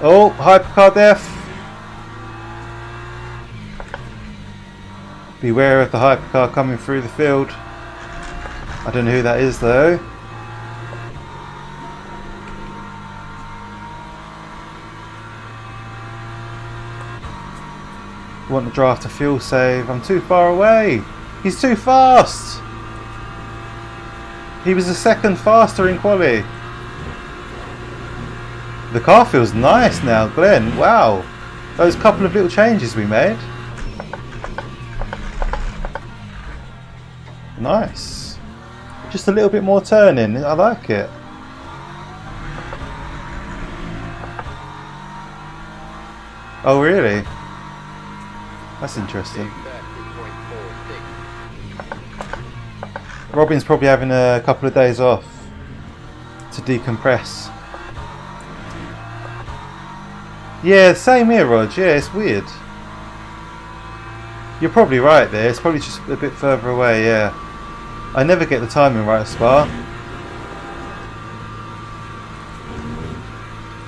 Oh, hypercar death. Beware of the hypercar coming through the field. I don't know who that is though. Want to draft a fuel save. I'm too far away. He's too fast. He was a second faster in quali. The car feels nice now, Glenn. Wow. Those couple of little changes we made. Nice. Just a little bit more turning. I like it. Oh, really? That's interesting. Robin's probably having a couple of days off to decompress. Yeah, same here, Rog. Yeah, it's weird. You're probably right there. It's probably just a bit further away, yeah. I never get the timing right at Spa.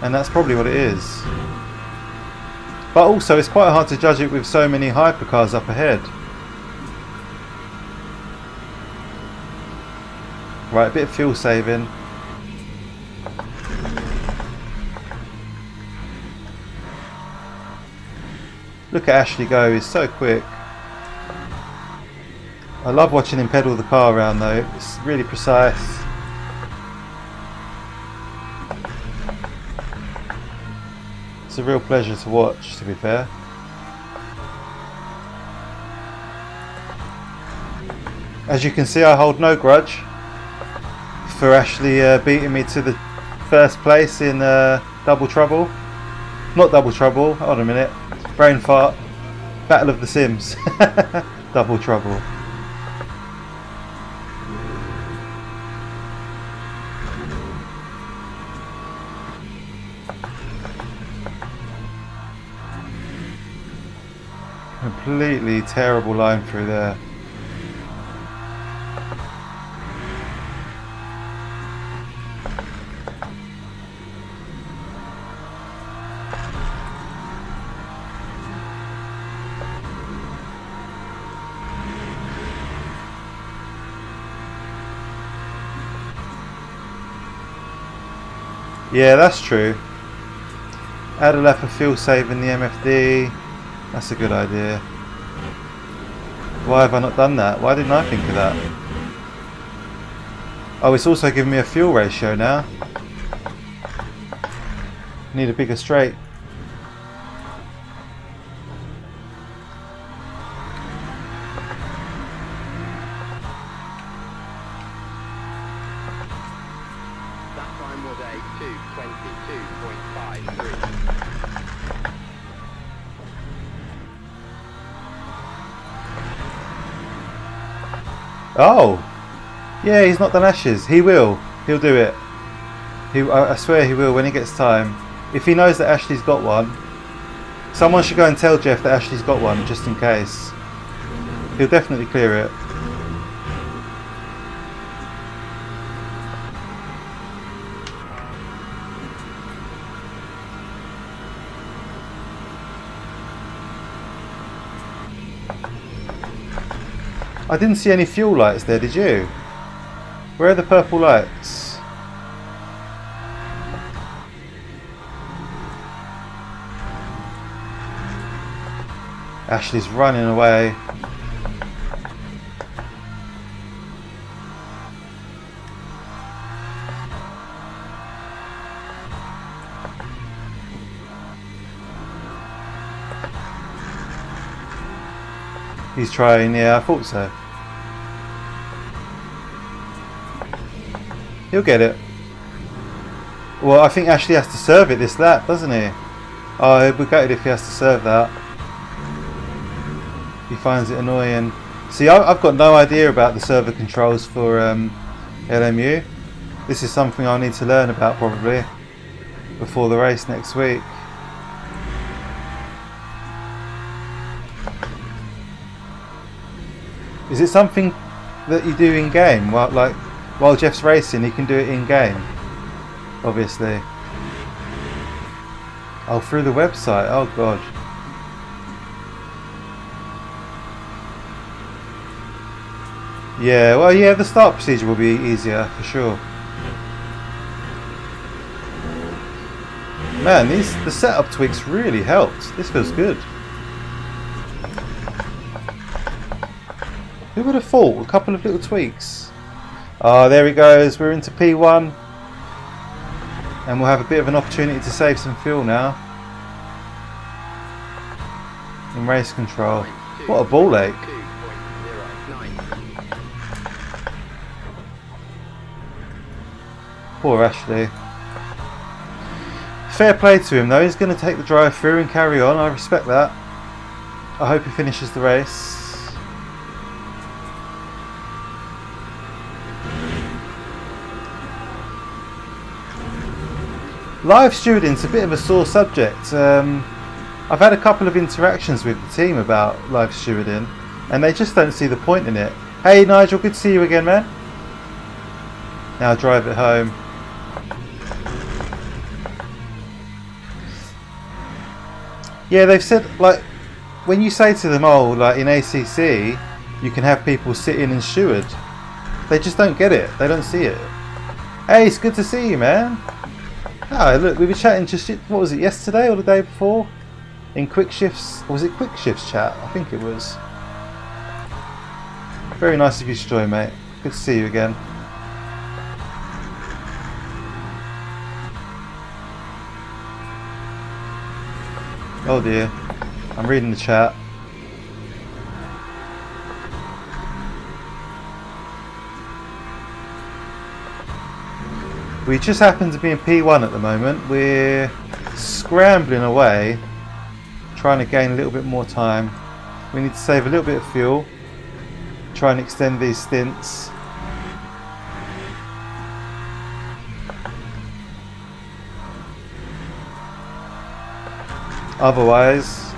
And that's probably what it is. But also, it's quite hard to judge it with so many hypercars up ahead. Right, a bit of fuel saving. Look at Ashley go, he's so quick. I love watching him pedal the car around though, it's really precise. It's a real pleasure to watch, to be fair. As you can see, I hold no grudge for Ashley beating me to the first place in Double Trouble. Not Double Trouble, hold on a minute. Brain fart. Battle of the Sims. Double Trouble. Completely terrible line through there. Yeah, that's true. Add a lap of fuel save in the MFD. That's a good idea. Why have I not done that? Why didn't I think of that? Oh, it's also giving me a fuel ratio now. Need a bigger straight. That time was a 2:22.53. Oh! Yeah, he's not done Ashes. He will. He'll do it. I swear he will when he gets time. If he knows that Ashley's got one, someone should go and tell Jeff that Ashley's got one, just in case. He'll definitely clear it. I didn't see any fuel lights there, did you? Where are the purple lights? Ashley's running away. He's trying, yeah, I thought so. He'll get it. Well, I think Ashley has to serve it this lap, doesn't he? Oh, he'll be gutted if he has to serve that. He finds it annoying. See, I've got no idea about the server controls for LMU. This is something I'll need to learn about probably before the race next week. Is it something that you do in game? While Jeff's racing, he can do it in game, obviously. Oh, through the website. Oh god. Yeah, well, yeah, the start procedure will be easier for sure. Man, the setup tweaks really helped. This feels good. Who would have thought? A couple of little tweaks. Oh, there he goes. We're into P1. And we'll have a bit of an opportunity to save some fuel now. In race control. What a ball ache. Poor Ashley. Fair play to him though. He's going to take the drive through and carry on. I respect that. I hope he finishes the race. Live stewarding's a bit of a sore subject. I've had a couple of interactions with the team about live stewarding and they just don't see the point in it. Hey Nigel, good to see you again, man. Now drive it home. Yeah, they've said, like, when you say to them, oh, like in ACC you can have people sit in and steward, they just don't get it. They don't see it. Hey, it's good to see you, man. Oh, look, we were chatting just, what was it, yesterday or the day before? In Quick Shifts, or was it Quick Shifts chat? I think it was. Very nice of you to join, mate. Good to see you again. Oh dear, I'm reading the chat. We just happen to be in P1 at the moment. We're scrambling away, trying to gain a little bit more time. We need to save a little bit of fuel, try and extend these stints. Otherwise,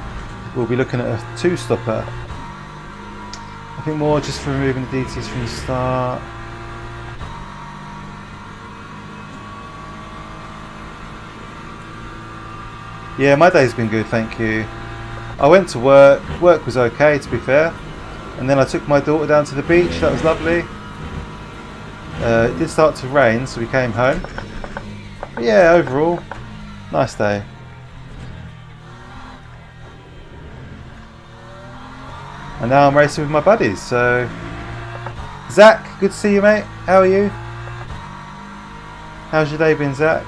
we'll be looking at a two-stopper. I think more just for removing the DTs from the start. Yeah, my day's been good, thank you. I went to work. Work was okay, to be fair. And then I took my daughter down to the beach. That was lovely. It did start to rain, so we came home. But yeah, overall, nice day. And now I'm racing with my buddies. So, Zach, good to see you, mate. How are you? How's your day been, Zach?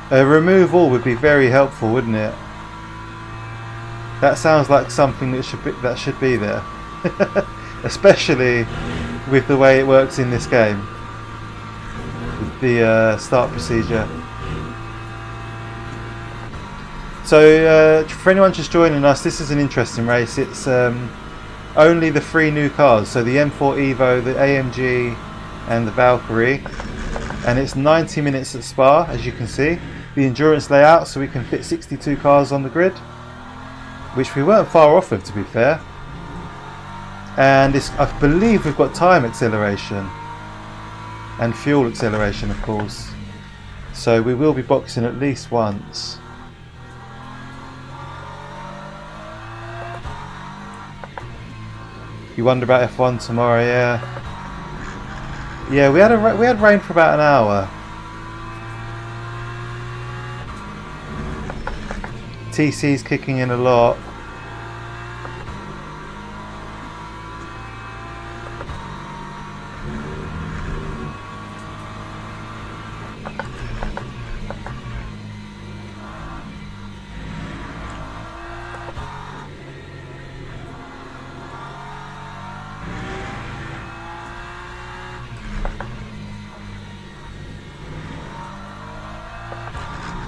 Remove all would be very helpful, wouldn't it? That sounds like something that should be there, especially with the way it works in this game. With the start procedure. So, for anyone just joining us, this is an interesting race. It's only the 3 new cars, so the M4 Evo, the AMG, and the Valkyrie, and it's 90 minutes at Spa, as you can see. The endurance layout, so we can fit 62 cars on the grid, which we weren't far off of, to be fair. And I believe we've got time acceleration and fuel acceleration, of course, so we will be boxing at least once. You wonder about F1 tomorrow? Yeah, we had rain for about an hour. TC's kicking in a lot.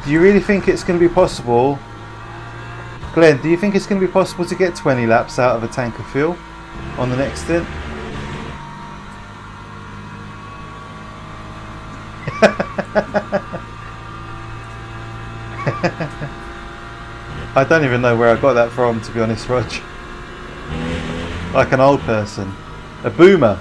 Do you really think it's going to be possible? Glenn, do you think it's going to be possible to get 20 laps out of a tank of fuel on the next stint? I don't even know where I got that from, to be honest, Rog. Like an old person. A boomer.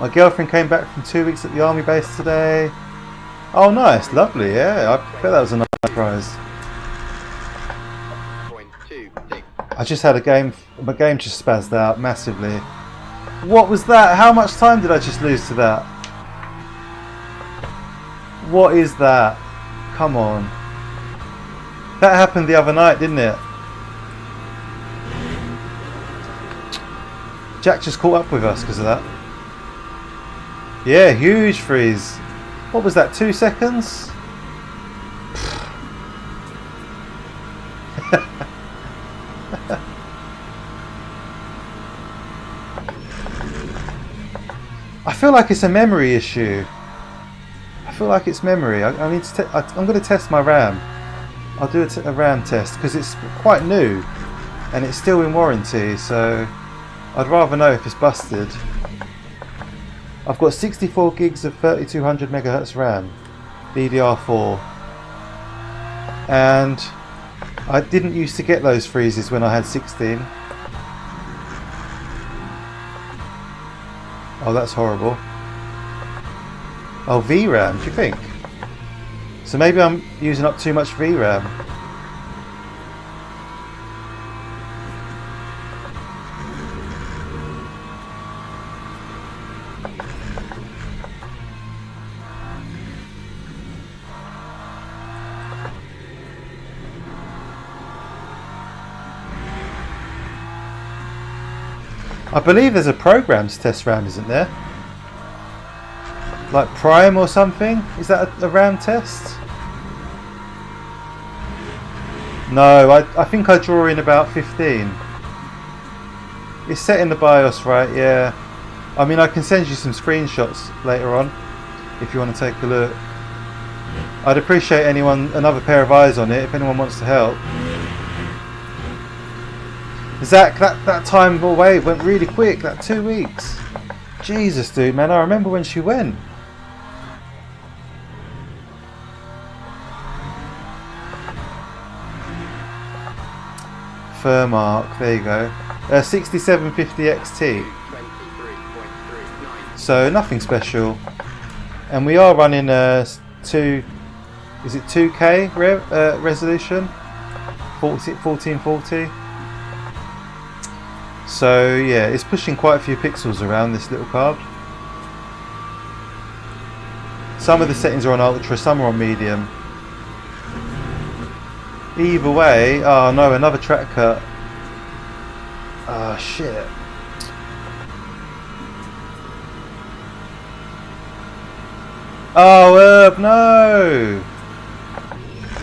My girlfriend came back from 2 weeks at the army base today. Oh nice, lovely, yeah, I bet that was a nice surprise. I just had a game, my game just spazzed out massively. What was that? How much time did I just lose to that? What is that? Come on. That happened the other night, didn't it? Jack just caught up with us because of that. Yeah, huge freeze. What was that, 2 seconds? I feel like it's a memory issue. I feel like it's memory. I need to. I'm going to test my RAM. I'll do a RAM test because it's quite new and it's still in warranty. So I'd rather know if it's busted. I've got 64 gigs of 3200 megahertz RAM, DDR4, and I didn't used to get those freezes when I had 16. Oh, that's horrible. Oh, VRAM, do you think? So maybe I'm using up too much VRAM. I believe there's a program to test RAM, isn't there? Like Prime or something? Is that a RAM test? No, I think I draw in about 15. It's set in the BIOS, right? Yeah. I mean, I can send you some screenshots later on if you want to take a look. I'd appreciate another pair of eyes on it if anyone wants to help. Zach, that time away went really quick, that 2 weeks. Jesus, dude, man, I remember when she went. Furmark, there you go. 6750 XT. So nothing special. And we are running 2 is it 2K resolution? 1440. So yeah, it's pushing quite a few pixels around this little card. Some of the settings are on ultra, some are on medium. Either way, oh no, another track cut. Ah, shit. Oh, Herb, no!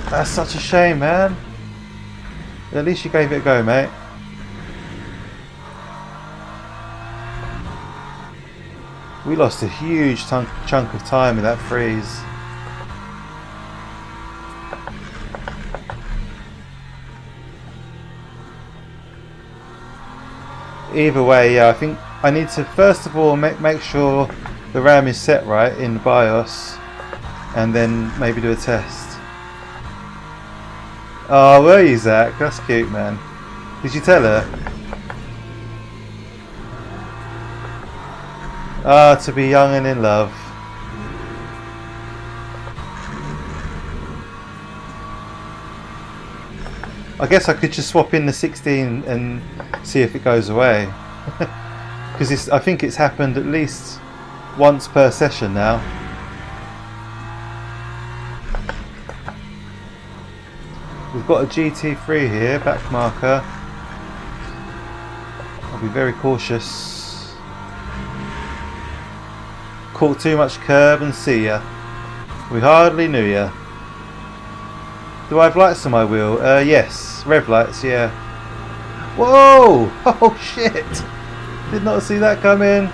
That's such a shame, man. At least you gave it a go, mate. We lost a huge chunk of time with that freeze. Either way, yeah, I think I need to first of all make sure the RAM is set right in the BIOS, and then maybe do a test. Oh, were you, Zach? That's cute, man. Did you tell her? Ah, to be young and in love. I guess I could just swap in the 16 and see if it goes away. Because I think it's happened at least once per session now. We've got a GT3 here, back marker. I'll be very cautious. Caught too much curb and see ya. We hardly knew ya. Do I have lights on my wheel? Yes, rev lights, yeah. Whoa! Oh shit! Did not see that coming.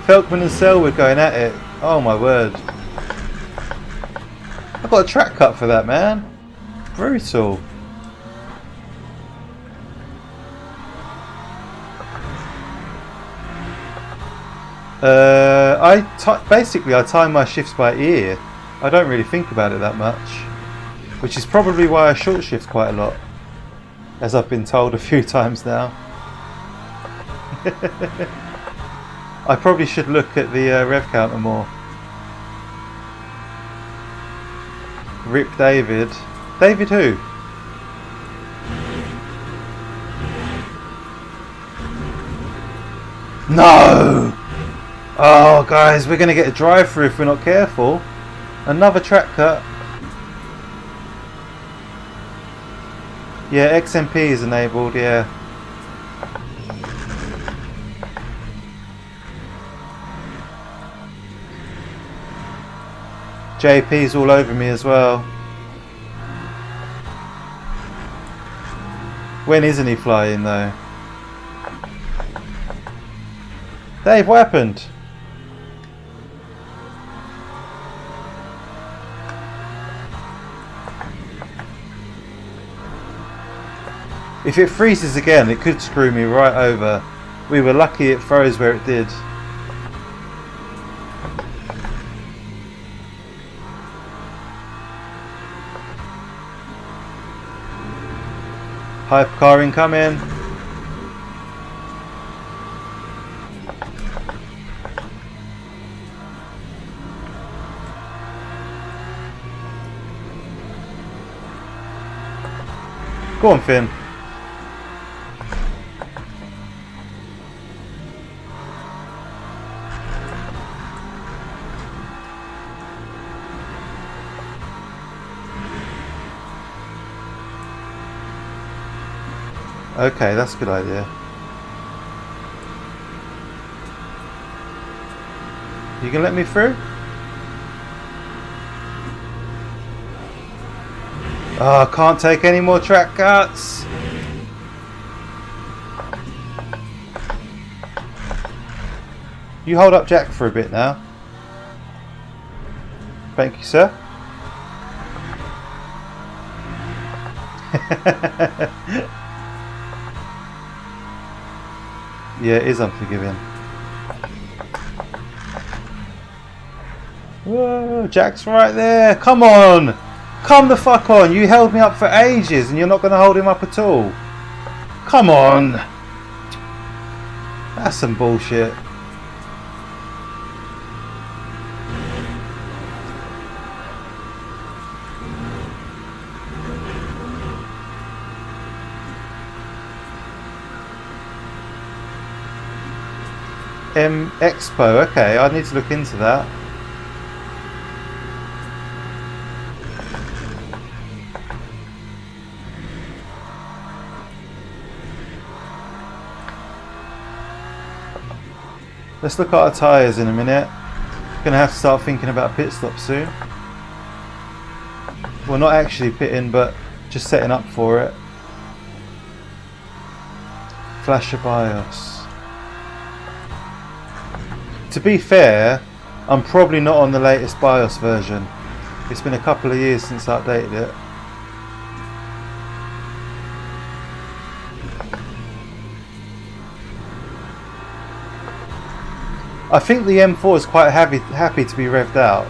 Felkman and Selwood going at it. Oh my word. I got a track cut for that, man. Brutal. Basically I time my shifts by ear. I don't really think about it that much, which is probably why I short shift quite a lot, as I've been told a few times now. I probably should look at the rev counter more. Rip David. David who? No! Oh guys, we're going to get a drive-through if we're not careful. Another track cut. Yeah, XMP is enabled, yeah. JP's all over me as well. When isn't he flying though? Dave, what happened? If it freezes again, it could screw me right over. We were lucky it froze where it did. Hypercar incoming. Go on, Finn. Okay, that's a good idea. You can let me through? Oh, I can't take any more track cuts. You hold up Jack for a bit now. Thank you, sir. Yeah, it is unforgiving. Whoa, Jack's right there. Come on. Come the fuck on. You held me up for ages and you're not going to hold him up at all. Come on. That's some bullshit. M Expo. Okay, I need to look into that. Let's look at our tyres in a minute. Gonna have to start thinking about a pit stop soon. Well, not actually pitting, but just setting up for it. Flasher BIOS. To be fair, I'm probably not on the latest BIOS version. It's been a couple of years since I updated it. I think the M4 is quite happy to be revved out.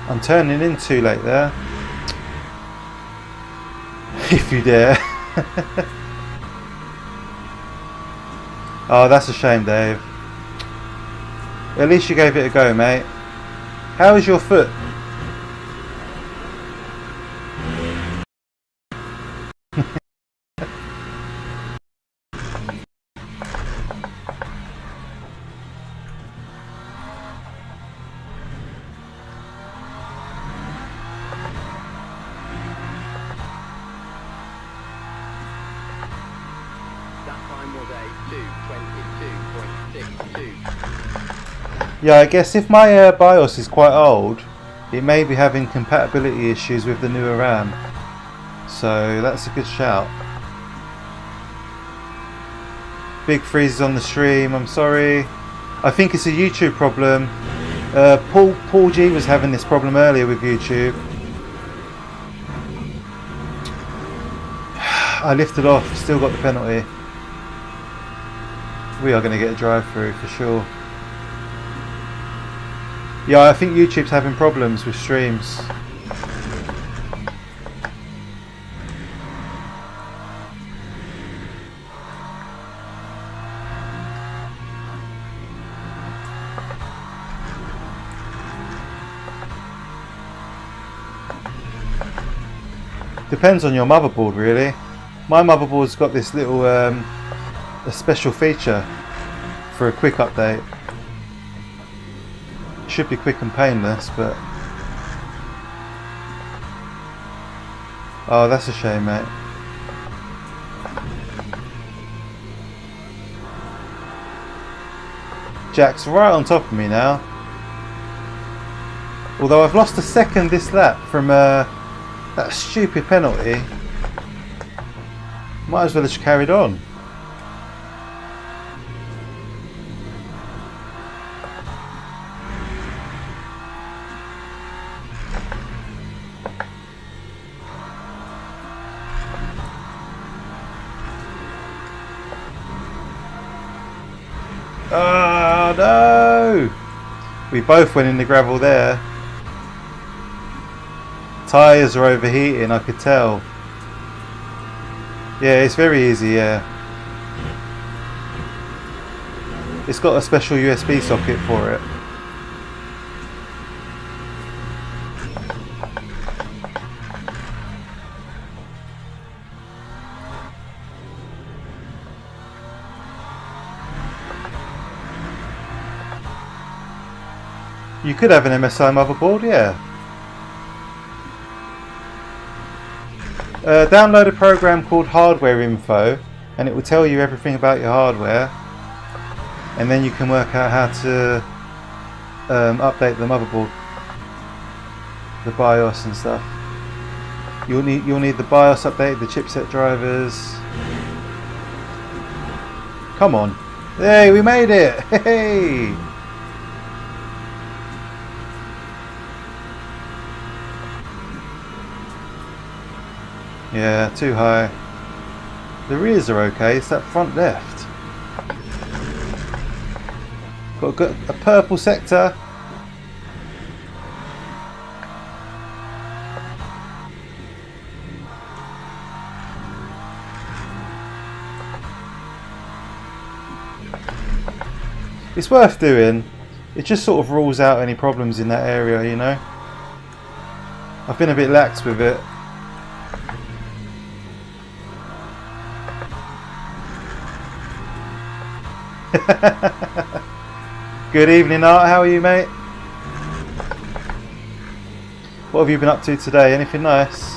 I'm turning in too late there. If you dare. Oh, that's a shame, Dave. At least you gave it a go, mate. How is your foot? Yeah, I guess if my BIOS is quite old, it may be having compatibility issues with the newer RAM. So that's a good shout. Big freezes on the stream, I'm sorry. I think it's a YouTube problem. Paul G was having this problem earlier with YouTube. I lifted off, still got the penalty. We are going to get a drive-through for sure. Yeah, I think YouTube's having problems with streams. Depends on your motherboard, really. My motherboard's got this little a special feature for a quick update. Should be quick and painless, but oh, that's a shame, mate. Jack's right on top of me now. Although I've lost a second this lap from that stupid penalty. Might as well have just carried on. Oh no! We both went in the gravel there. Tyres are overheating, I could tell. Yeah, it's very easy, yeah. It's got a special USB socket for it. You could have an MSI motherboard, yeah. Download a program called Hardware Info and it will tell you everything about your hardware, and then you can work out how to update the motherboard, the BIOS and stuff. You'll need the BIOS updated, the chipset drivers. Come on. Hey, we made it! Hey! Yeah, too high. The rears are okay, it's that front left. Got a purple sector. It's worth doing. It just sort of rules out any problems in that area, you know. I've been a bit lax with it. Good evening, Art. How are you, mate? What have you been up to today? Anything nice?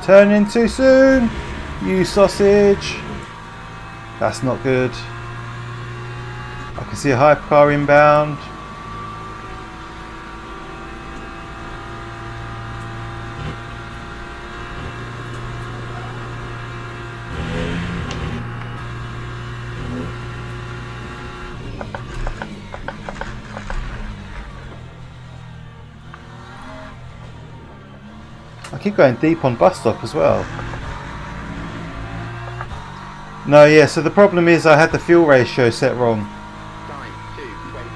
Turning too soon, you sausage. That's not good. I can see a hypercar inbound. I keep going deep on bus stop as well. No, yeah, so the problem is I had the fuel ratio set wrong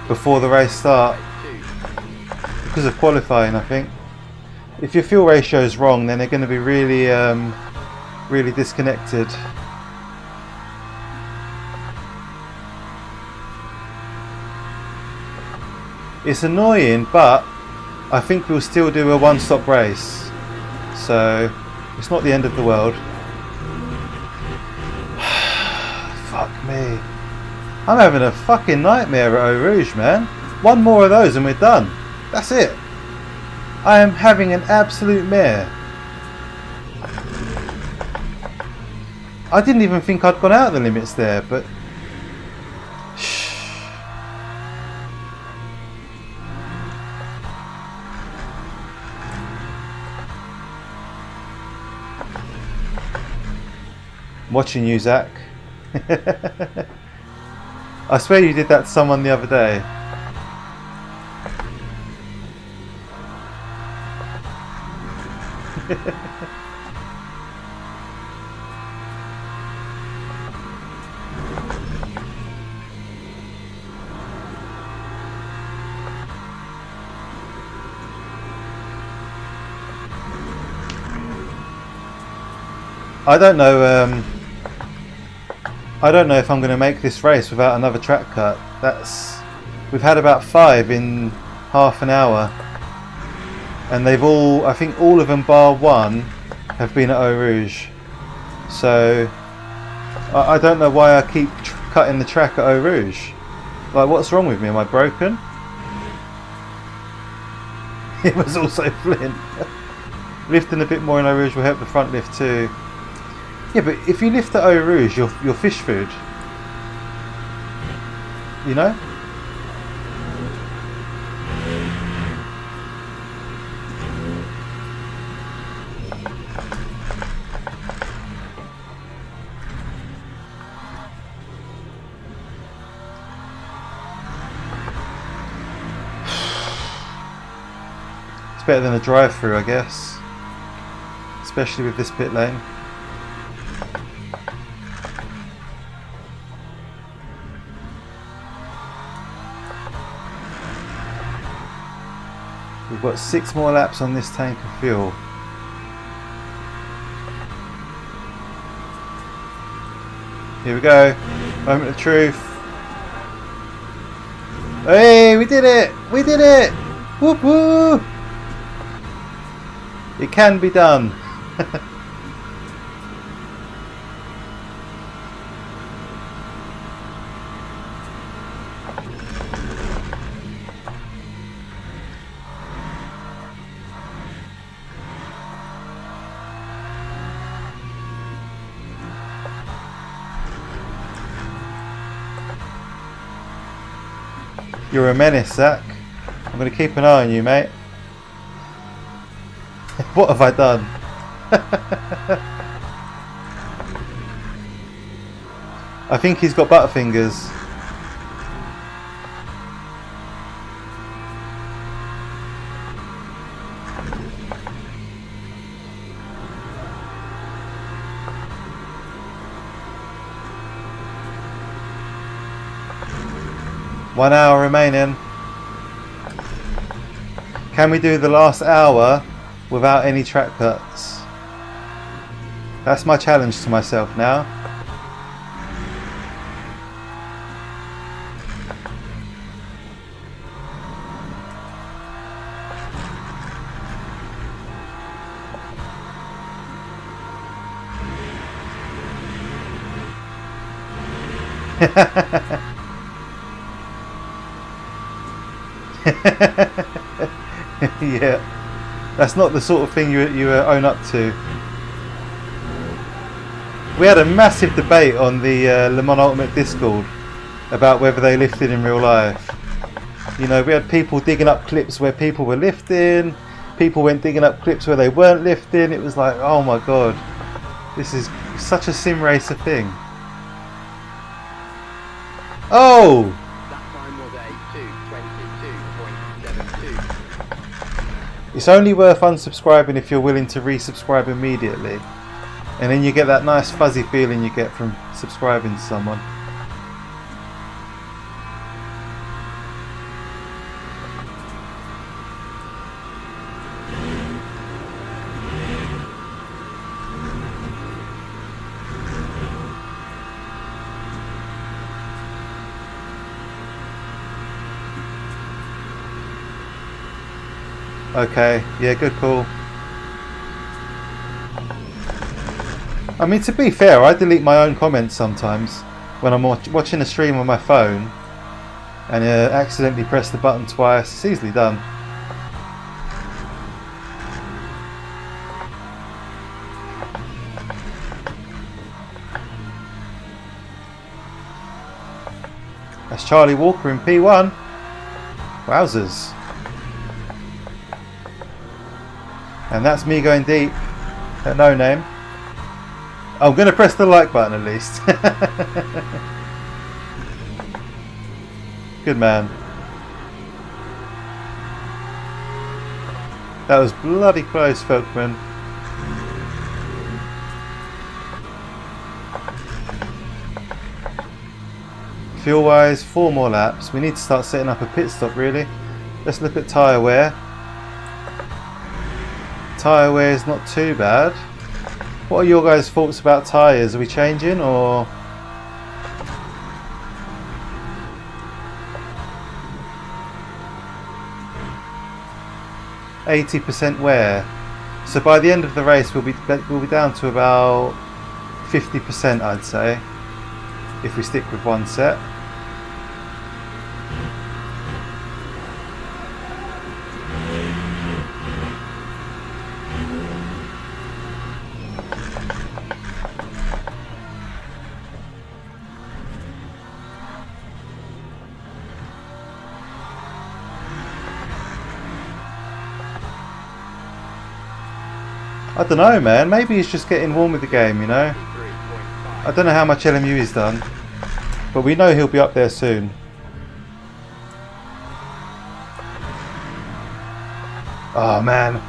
before the race start because of qualifying, I think. If your fuel ratio is wrong, then they're going to be really, really disconnected. It's annoying, but I think we'll still do a one-stop race. So, it's not the end of the world. Fuck me. I'm having a fucking nightmare at Eau Rouge, man. One more of those and we're done. That's it. I am having an absolute mare. I didn't even think I'd gone out of the limits there, but... Watching you, Zach. I swear you did that to someone the other day. I don't know. I don't know if I'm going to make this race without another track cut. We've had about 5 in half an hour, and they've all, I think all of them bar one, have been at Eau Rouge. So I don't know why I keep cutting the track at Eau Rouge. Like, what's wrong with me? Am I broken? It was also Flint. Lifting a bit more in Eau Rouge will help the front lift too. Yeah, but if you lift at Eau Rouge, you're fish food. You know? It's better than a drive-through, I guess. Especially with this pit lane. We've got 6 more laps on this tank of fuel. Here we go. Moment of truth. Hey, we did it! We did it! Whoop whoop! It can be done. You're a menace, Zach. I'm going to keep an eye on you, mate. What have I done? I think he's got butterfingers. 1 hour remaining. Can we do the last hour without any track cuts? That's my challenge to myself now. Yeah, that's not the sort of thing you own up to. We had a massive debate on the Le Mans Ultimate Discord about whether they lifted in real life. You know, we had people digging up clips where people were lifting, people went digging up clips where they weren't lifting. It was like, oh my god, this is such a sim racer thing. Oh! That time was a 2:22.72. It's only worth unsubscribing if you're willing to resubscribe immediately. And then you get that nice fuzzy feeling you get from subscribing to someone. Okay, yeah, good call. I mean, to be fair, I delete my own comments sometimes when I'm watching a stream on my phone and accidentally press the button twice. It's easily done. That's Charlie Walker in P1. Wowzers. And that's me going deep at no name. I'm going to press the like button at least. Good man. That was bloody close, Folkman. Fuel wise, 4 more laps. We need to start setting up a pit stop really. Let's look at tyre wear. Tyre wear is not too bad. What are your guys' thoughts about tyres? Are we changing or? %80 wear. So by the end of the race we'll be down to about 50%, I'd say, if we stick with one set. I don't know, man. Maybe he's just getting warm with the game, you know. I don't know how much LMU he's done, but we know he'll be up there soon. Oh man,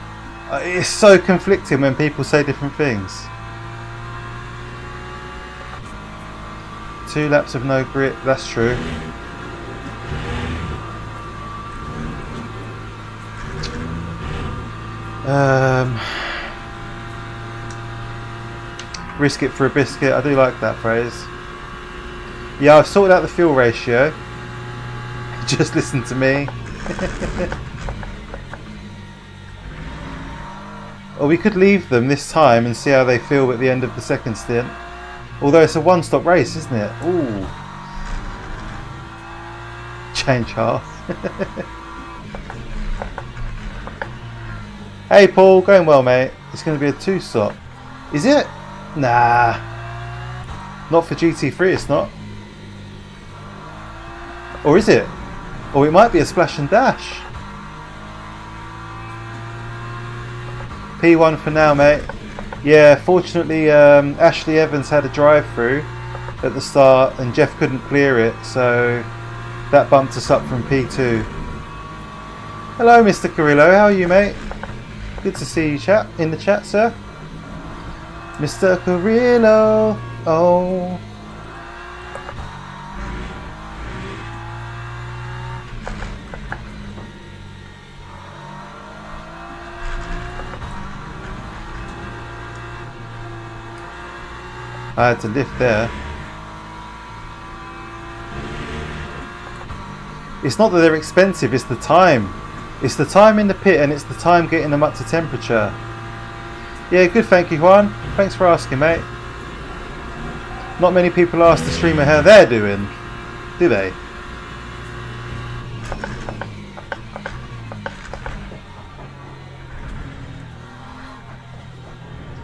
it's so conflicting when people say different things. 2 laps of no grip, that's true. Risk it for a biscuit, I do like that phrase. Yeah, I've sorted out the fuel ratio. Just listen to me. Or we could leave them this time and see how they feel at the end of the second stint. Although it's a one-stop race, isn't it? Ooh. Change half. Hey Paul, going well mate. It's going to be a 2-stop. Is it? Nah. Not for GT3 it's not. Or is it? Or it might be a splash and dash. P1 for now mate. Yeah, fortunately Ashley Evans had a drive-through at the start and Jeff couldn't clear it, so that bumped us up from P2. Hello Mr. Carrillo, how are you mate? Good to see you in the chat sir. Mr. Carrillo, oh. I had to lift there. It's not that they're expensive, it's the time. It's the time in the pit and it's the time getting them up to temperature. Yeah, good, thank you, Juan. Thanks for asking, mate. Not many people ask the streamer how they're doing, do they?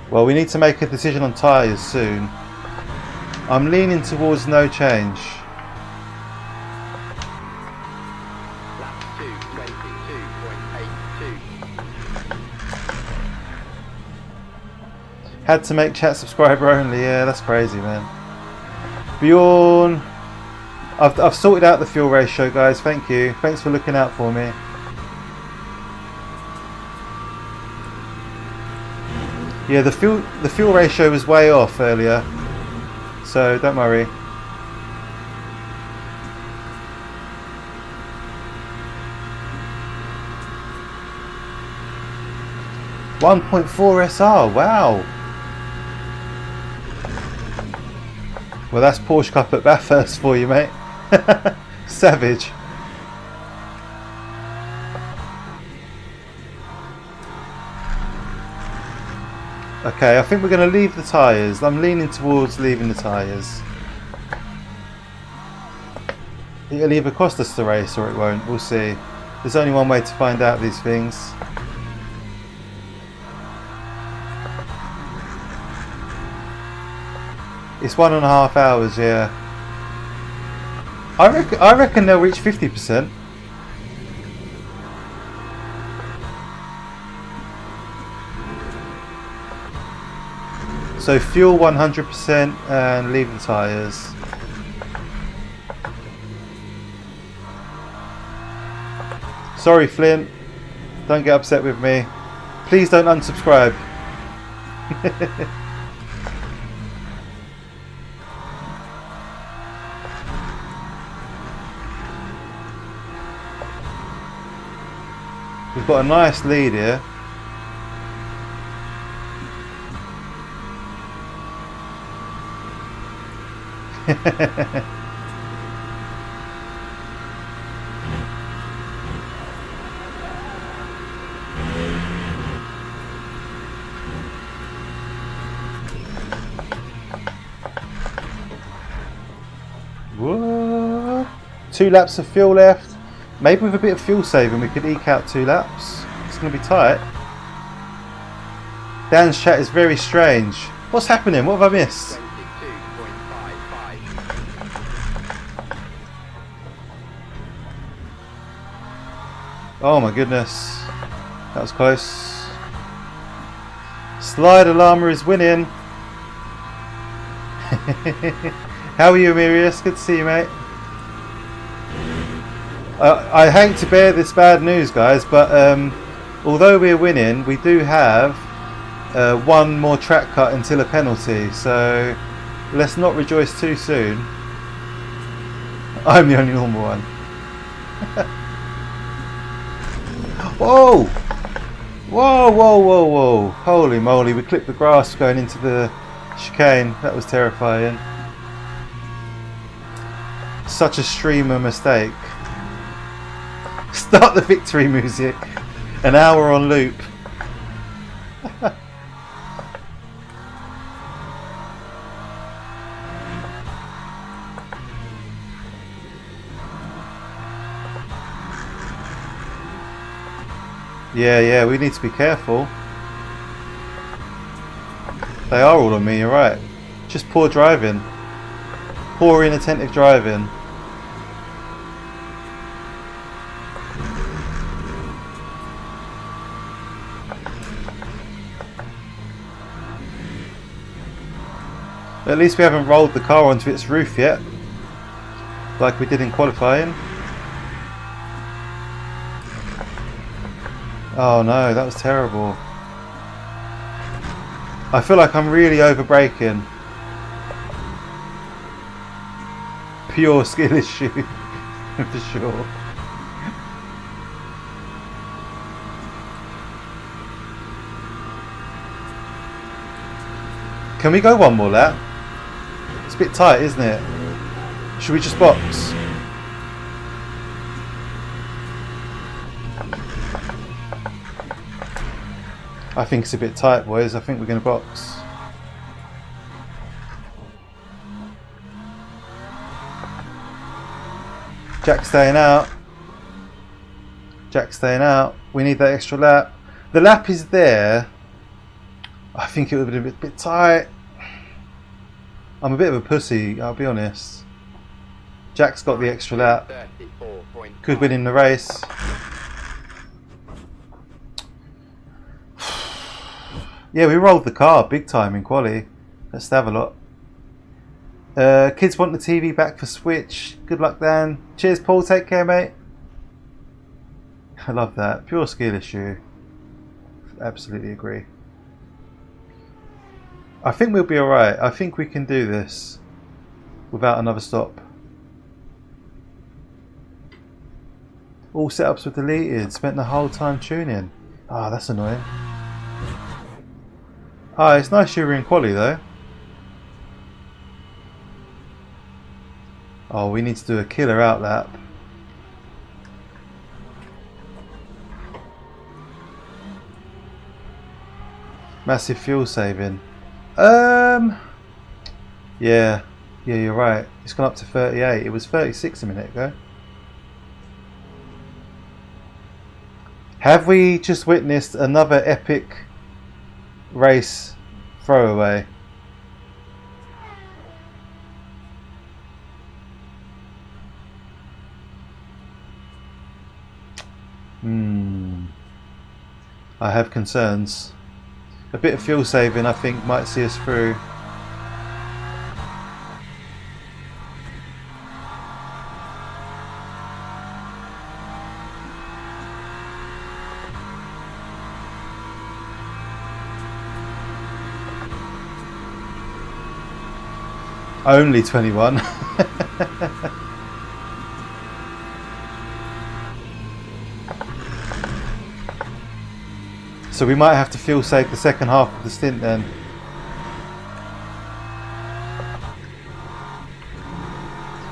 Well, we need to make a decision on tyres soon. I'm leaning towards no change. Lap 2:22.82. Had to make chat subscriber only. Yeah, that's crazy, man. Bjorn, I've sorted out the fuel ratio, guys. Thank you. Thanks for looking out for me. Yeah, the fuel ratio was way off earlier, so don't worry. .4 SR, wow. Well, that's Porsche Cup at Bathurst for you, mate. Savage. Okay, I think we're going to leave the tyres. I'm leaning towards leaving the tyres. It'll either cost us the race or it won't. We'll see. There's only one way to find out these things. It's 1.5 hours, yeah. I reckon they'll reach 50%. So fuel 100% and leave the tyres. Sorry, Flint. Don't get upset with me. Please don't unsubscribe. We've got a nice lead here. What? 2 laps of fuel left. Maybe with a bit of fuel saving we could eke out 2 laps. It's going to be tight. Dan's chat is very strange. What's happening? What have I missed? 22.55. Oh my goodness. That was close. Slide Alarmer is winning. How are you, Amirius? Good to see you, mate. I hate to bear this bad news, guys, but although we're winning, we do have 1 more track cut until a penalty, so let's not rejoice too soon. I'm the only normal one. Whoa! Whoa, whoa, whoa, whoa. Holy moly, we clipped the grass going into the chicane. That was terrifying. Such a streamer mistake. Start the victory music. An hour on loop. Yeah, we need to be careful. They are all on me, you're right. Just poor driving. Poor inattentive driving. At least we haven't rolled the car onto its roof yet, like we did in qualifying. Oh no, that was terrible. I feel like I'm really over braking. Pure skill issue, for sure. Can we go one more lap? a bit tight, isn't it? Should we just box? I think it's a bit tight, boys. I think we're going to box. Jack staying out. Jack staying out. We need that extra lap. The lap is there. I think it would have been a bit tight. I'm a bit of a pussy, I'll be honest. Jack's got the extra lap. Could win him the race. Yeah, we rolled the car big time in quali. Let's have a look. Kids want the TV back for Switch. Good luck, Dan. Cheers, Paul. Take care, mate. I love that. Pure skill issue. Absolutely agree. I think we'll be alright. I think we can do this without another stop. All setups were deleted. Spent the whole time tuning. Ah, that's annoying. Ah, it's nice you were in quali though. Oh, we need to do a killer out lap. Massive fuel saving. Yeah, you're right. It's gone up to 38. It was 36 a minute ago. Have we just witnessed another epic race throwaway? I have concerns. A bit of fuel saving, I think, might see us through. Only 21. So we might have to fuel save the second half of the stint then.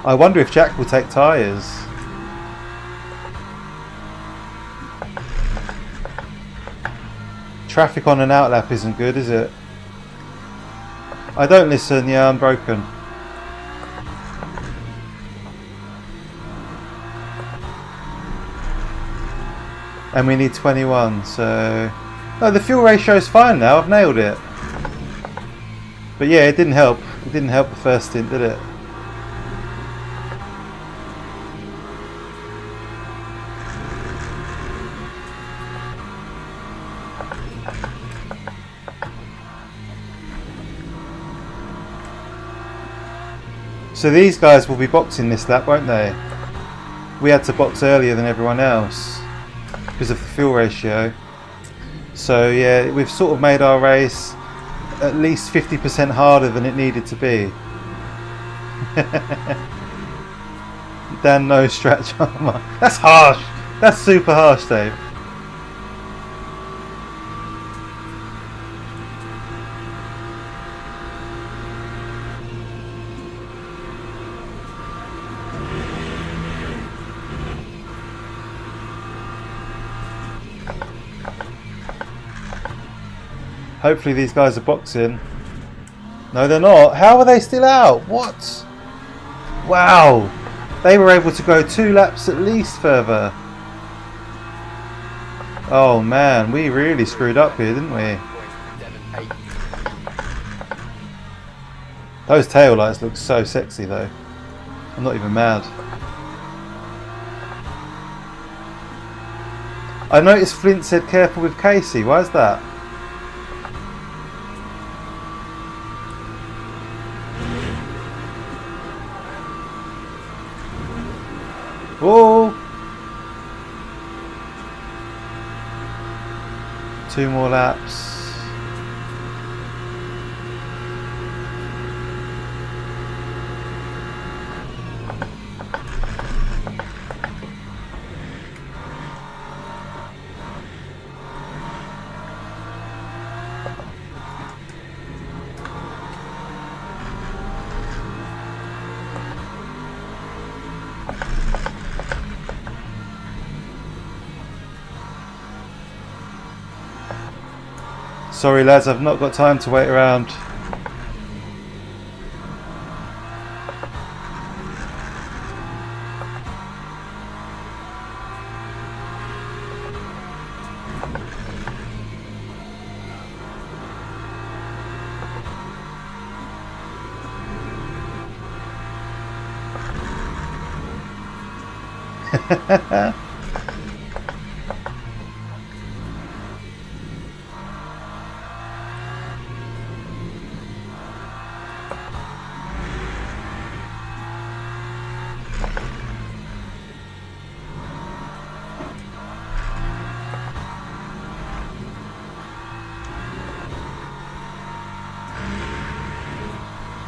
I wonder if Jack will take tyres. Traffic on an outlap isn't good, is it? I don't listen, yeah, I'm broken. And we need 21, so... No, the fuel ratio is fine now, I've nailed it. But yeah, it didn't help. It didn't help the first stint, did it? So these guys will be boxing this lap, won't they? We had to box earlier than everyone else because of the fuel ratio. So yeah, we've sort of made our race at least 50% harder than it needed to be. Dan, no stretch armor. That's harsh. That's super harsh, Dave. Hopefully these guys are boxing. No, they're not. How are they still out? What? Wow. They were able to go 2 laps at least further. Oh man, we really screwed up here, didn't we? Those tail lights look so sexy though. I'm not even mad. I noticed Flint said careful with Casey. Why is that? Whoa! 2 more laps. Sorry lads, I've not got time to wait around.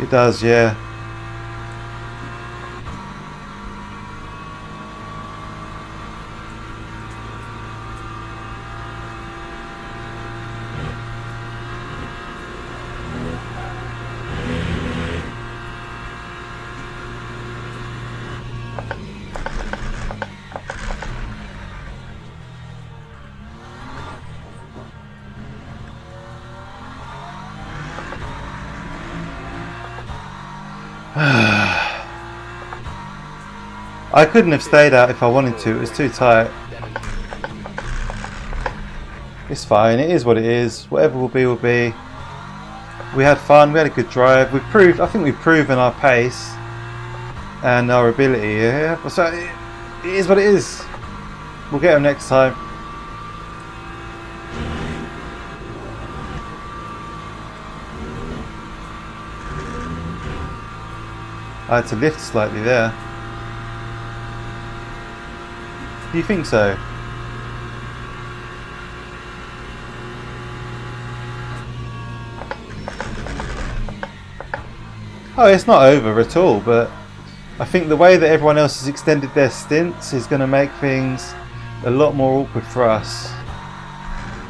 It does, yeah. I couldn't have stayed out if I wanted to, it was too tight. It's fine, it is what it is. Whatever will be will be. We had fun, we had a good drive. I think we've proven our pace and our ability, yeah. So it is what it is. We'll get them next time. I had to lift slightly there. Do you think so? Oh, it's not over at all, but I think the way that everyone else has extended their stints is going to make things a lot more awkward for us.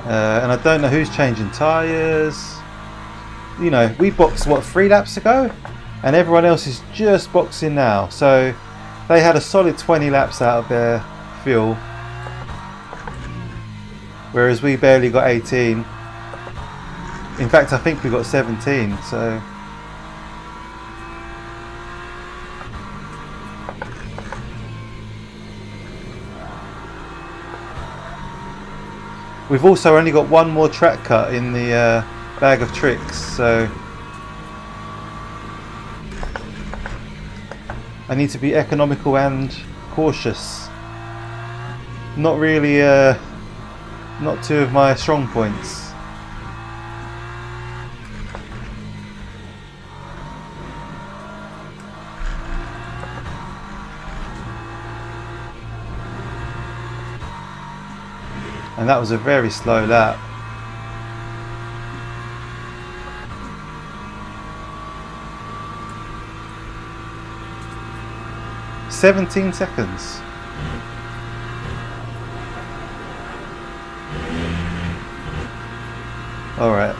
And I don't know who's changing tyres. You know, we boxed, what, 3 laps ago? And everyone else is just boxing now. So they had a solid 20 laps out of their fuel, whereas we barely got 18. In fact, I think we got 17. So we've also only got one more track cut in the bag of tricks, so I need to be economical and cautious. Not really, not two of my strong points. And that was a very slow lap. "17 seconds. Alright,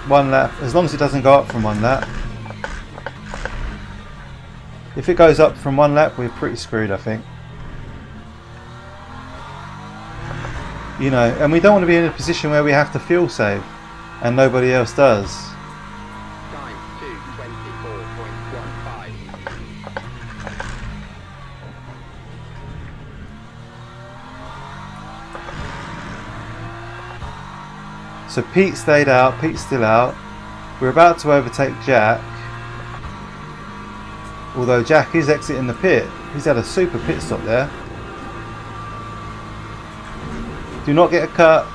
1 lap, as long as it doesn't go up from 1 lap. If it goes up from 1 lap, we're pretty screwed, I think. You know, and we don't want to be in a position where we have to fuel save, and nobody else does. Time 2:24.15. So Pete stayed out, Pete's still out. We're about to overtake Jack. Although Jack is exiting the pit. He's had a super pit stop there. Do not get a cut.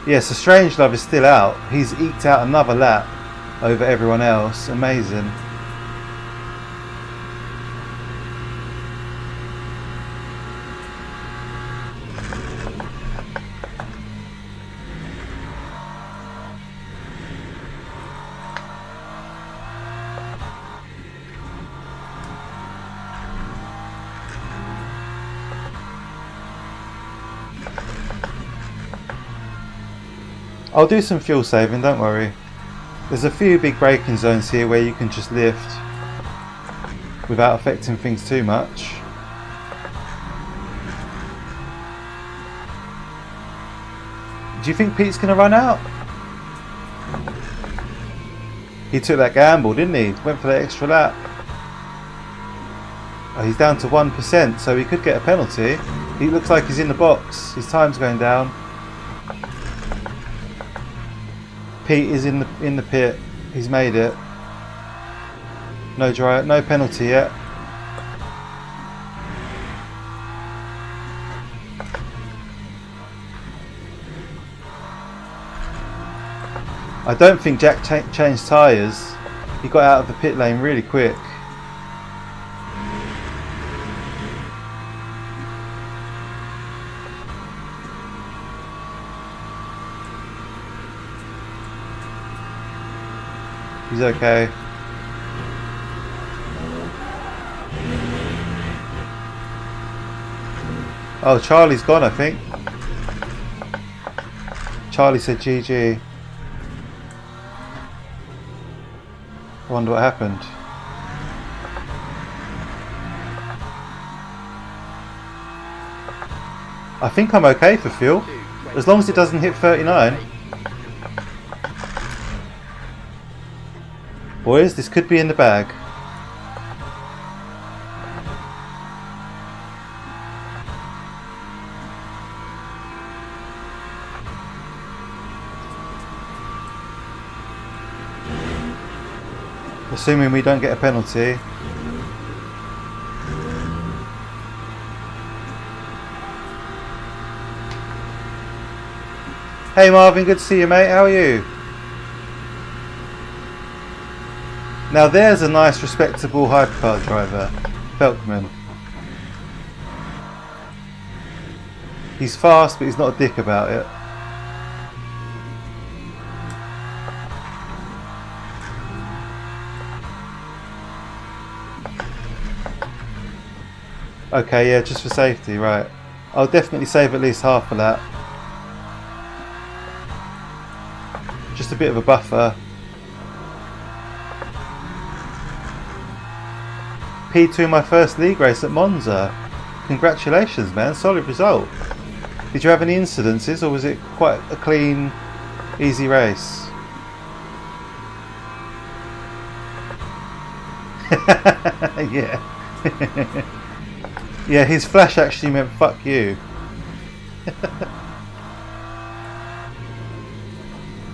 Yes, so Strangelove is still out. He's eked out another lap over everyone else. Amazing. I'll do some fuel saving, don't worry. There's a few big braking zones here where you can just lift without affecting things too much. Do you think Pete's going to run out? He took that gamble, didn't he? Went for that extra lap. Oh, he's down to 1%, so he could get a penalty. He looks like he's in the box. His time's going down. Pete is in the pit. He's made it. No penalty yet. I don't think Jack changed tyres. He got out of the pit lane really quick. He's okay. Oh, Charlie's gone, I think. Charlie said GG. I wonder what happened. I think I'm okay for fuel, as long as it doesn't hit 39. Boys, this could be in the bag. Assuming we don't get a penalty. Hey Marvin, good to see you, mate. How are you? Now there's a nice respectable hypercar driver, Felkman. He's fast, but he's not a dick about it. Okay, yeah, just for safety, right. I'll definitely save at least half of that. Just a bit of a buffer. P2 my first league race at Monza. Congratulations, man, solid result. Did you have any incidences, or was it quite a clean, easy race? Yeah. Yeah, his flash actually meant fuck you.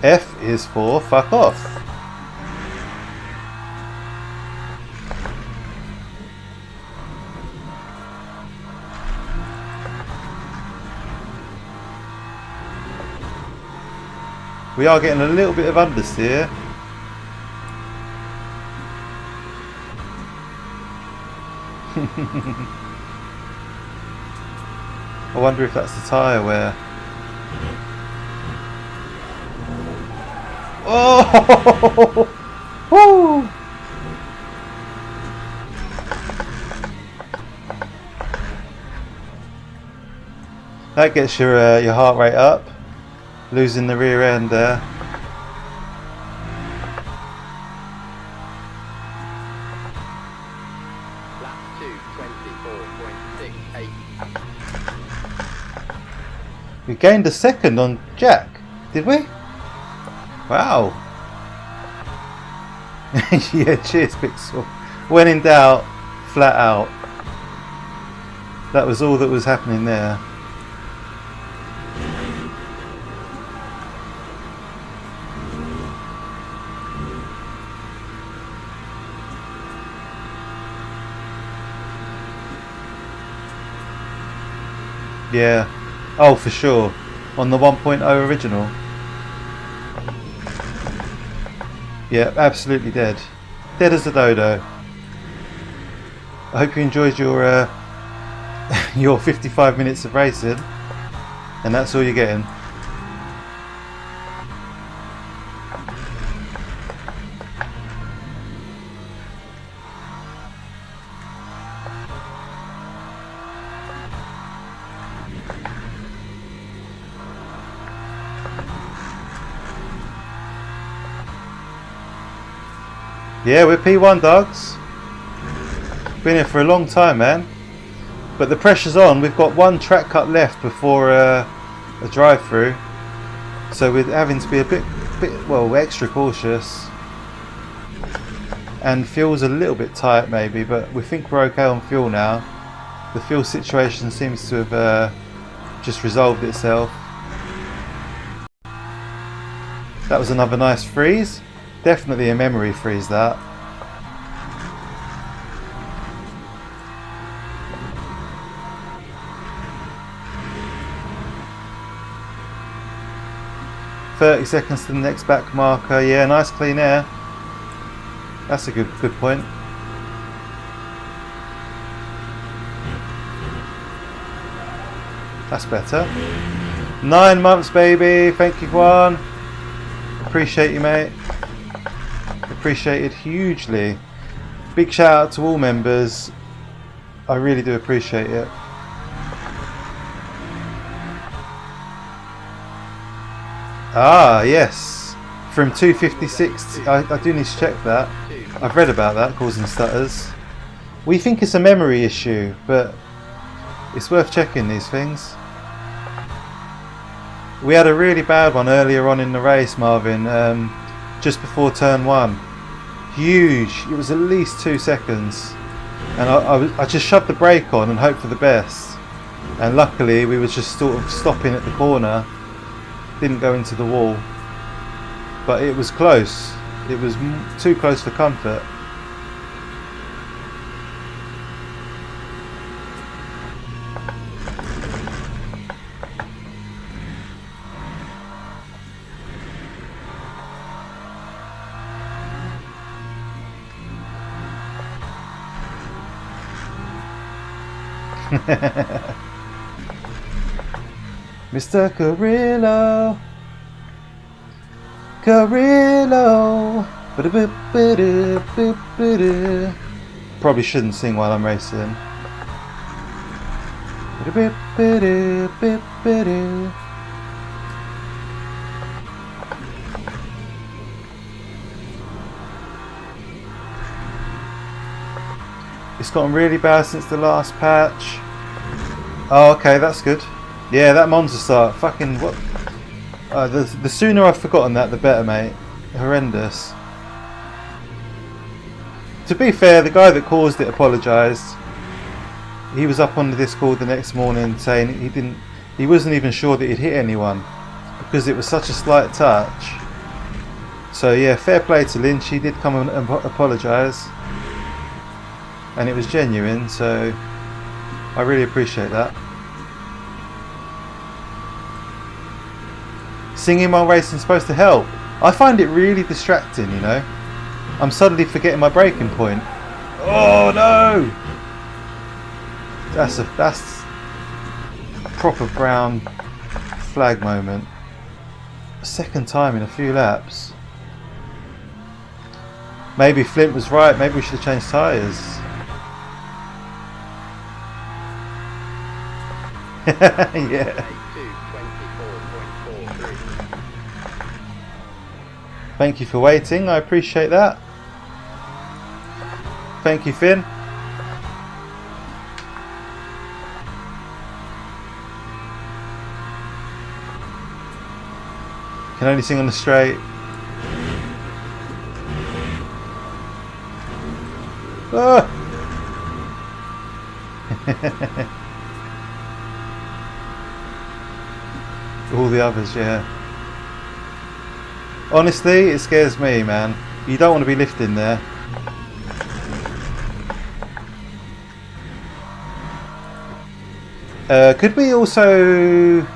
F is for fuck off. We are getting a little bit of understeer. I wonder if that's the tyre wear. Oh! Woo! That gets your heart rate up. Losing the rear end there. Lap 2, 24.68. We gained a second on Jack, did we? Wow. Yeah, cheers Pixel. When in doubt, flat out. That was all that was happening there. Yeah, oh for sure, on the 1.0 original. Yeah, absolutely dead. Dead as a dodo. I hope you enjoyed your your 55 minutes of racing, and that's all you're getting. Yeah, we're P1 dogs. Been here for a long time, man. But the pressure's on. We've got one track cut left before a drive-through, so we're having to be a bit, well, extra cautious. and fuel's a little bit tight maybe, but we think we're okay on fuel now. The fuel situation seems to have just resolved itself. That was another nice freeze. Definitely a memory freeze, that. "30 seconds to the next back marker." Yeah, nice clean air. That's a good point. That's better. 9 months, baby. Thank you, Juan. Appreciate you, mate. Appreciated hugely. Big shout out to all members. I really do appreciate it. Ah, yes. From 256, I do need to check that. I've read about that, causing stutters. We think it's a memory issue, but it's worth checking these things. We had a really bad one earlier on in the race, Marvin, just before turn 1. Huge. It was at least 2 seconds. And I just shoved the brake on and hoped for the best. And luckily we were just sort of stopping at the corner. Didn't go into the wall. But it was close. It was too close for comfort. Mr. Carrillo, Carrillo. Probably shouldn't sing while I'm racing. It's gotten really bad since the last patch. Oh, okay, that's good. Yeah, that Monza start, fucking what? The sooner I've forgotten that, the better, mate. Horrendous. To be fair, the guy that caused it apologised. He was up on the Discord the next morning saying he wasn't even sure that he'd hit anyone because it was such a slight touch. So yeah, fair play to Lynch. He did come and apologise, and it was genuine. So I really appreciate that. Singing while racing is supposed to help. I find it really distracting, you know. I'm suddenly forgetting my braking point. Oh no! That's a proper brown flag moment. Second time in a few laps. Maybe Flint was right. Maybe we should have changed tyres. Yeah. Thank you for waiting, I appreciate that. Thank you, Finn. Can only sing on the straight. Ah! All the others, yeah. Honestly, it scares me, man. You don't want to be lifting there. Could we also...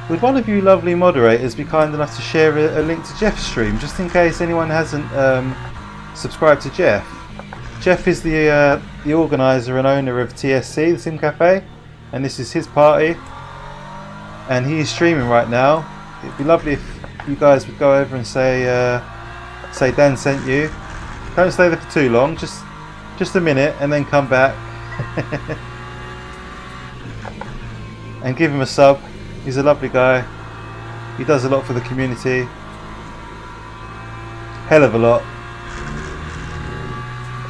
Would one of you lovely moderators be kind enough to share a link to Jeff's stream, just in case anyone hasn't subscribed to Jeff? Jeff is the organiser and owner of TSC, the Sim Cafe, and this is his party. And he's streaming right now. It'd be lovely if you guys would go over and say Dan sent you. Don't stay there for too long, just a minute, and then come back and give him a sub. He's a lovely guy. He does a lot for the community. Hell of a lot.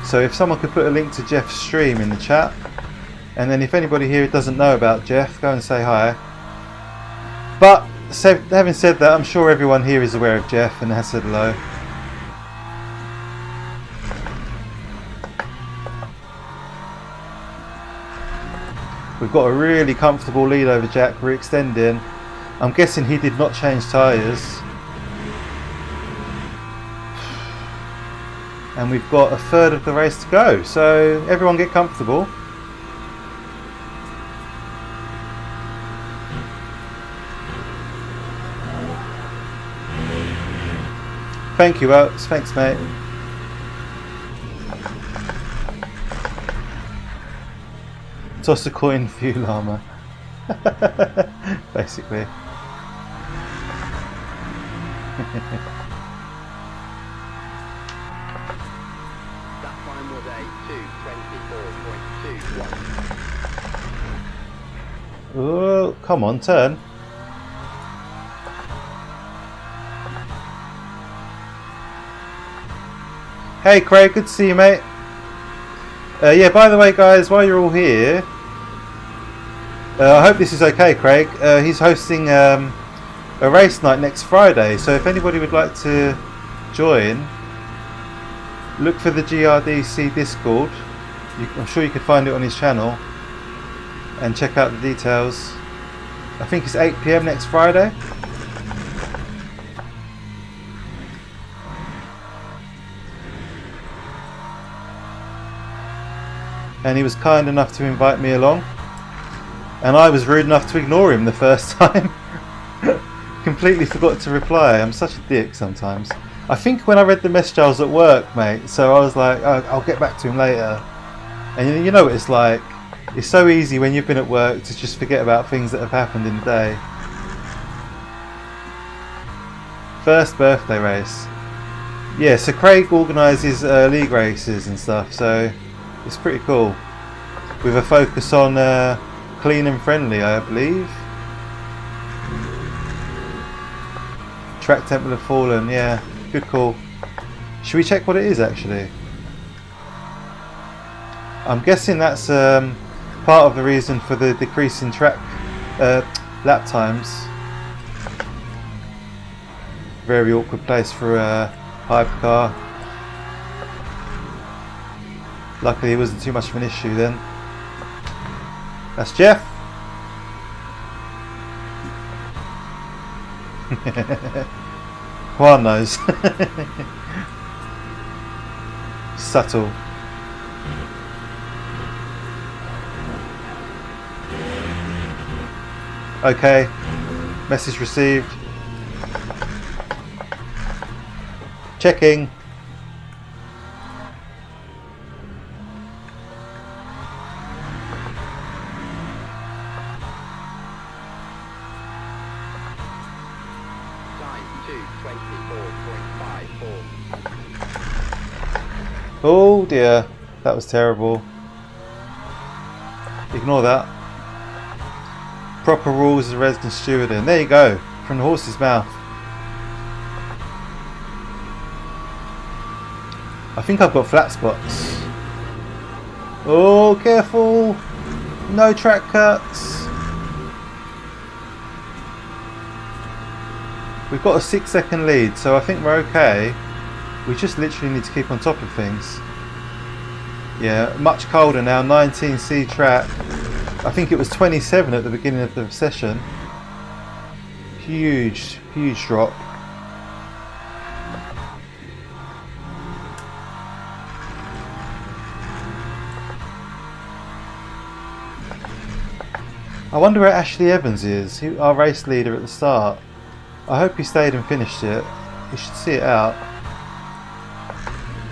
So if someone could put a link to Jeff's stream in the chat, and then if anybody here doesn't know about Jeff, go and say hi. But having said that, I'm sure everyone here is aware of Jeff and has said hello. We've got a really comfortable lead over Jack. We're extending. I'm guessing he did not change tyres. And we've got a third of the race to go. So everyone get comfortable. Thank you, Oates. Thanks, mate. Toss a coin for you, llama. Basically. That time was a 2:24.21. Oh, come on, turn. Hey Craig, good to see you, mate. Yeah, by the way guys, while you're all here, I hope this is okay, Craig. He's hosting a race night next Friday, so if anybody would like to join, look for the GRDC Discord. I'm sure you could find it on his channel and check out the details. I think it's 8 PM next Friday. And he was kind enough to invite me along, and I was rude enough to ignore him the first time. Completely forgot to reply. I'm such a dick sometimes. I think when I read the message I was at work, mate, so I was like, oh, I'll get back to him later. And you know what it's like, it's so easy when you've been at work to just forget about things that have happened in the day. First birthday race. Yeah, so Craig organises league races and stuff, so it's pretty cool, with a focus on clean and friendly, I believe. Track Temple of Fallen, yeah, good call. Should we check what it is actually? I'm guessing that's part of the reason for the decrease in track lap times. Very awkward place for a hypercar. Luckily it wasn't too much of an issue then. That's Jeff. Juan knows. Subtle. Okay. Message received. Checking. Oh dear, that was terrible. Ignore that. Proper rules as a resident steward, and there you go, from the horse's mouth. I think I've got flat spots. Oh, careful! No track cuts. We've got a 6-second lead, so I think we're okay. We just literally need to keep on top of things. Yeah, much colder now, 19C track. I think it was 27 at the beginning of the session. Huge, huge drop. I wonder where Ashley Evans is, our race leader at the start. I hope he stayed and finished it. He should see it out.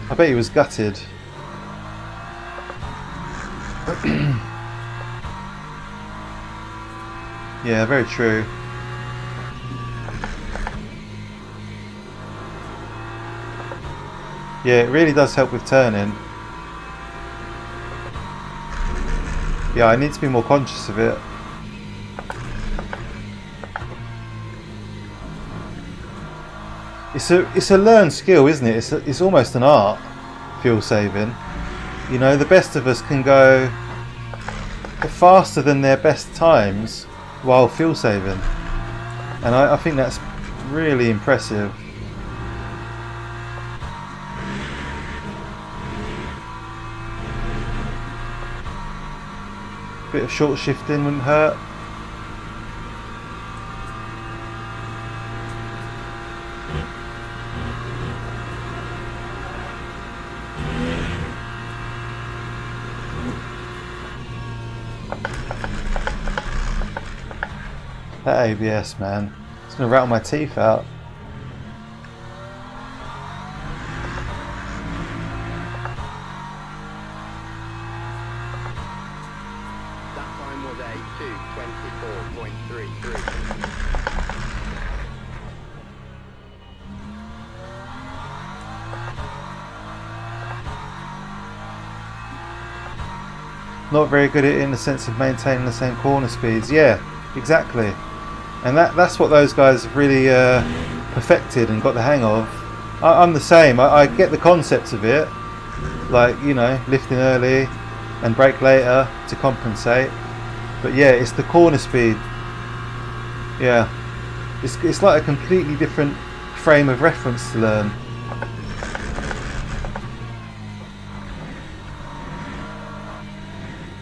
I bet he was gutted. Yeah, very true. Yeah, it really does help with turning. Yeah, I need to be more conscious of it. It's a learned skill, isn't it? It's almost an art, fuel saving. You know, the best of us can go faster than their best times while fuel saving, and I think that's really impressive. bit of short shifting wouldn't hurt. That ABS, man, it's gonna rattle my teeth out. That time was a 2:24.33. Not very good at it in the sense of maintaining the same corner speeds. Yeah, exactly. And that's what those guys have really perfected and got the hang of. I'm the same. I get the concept of it, like, you know, lifting early and brake later to compensate. But yeah, it's the corner speed. Yeah, it's like a completely different frame of reference to learn.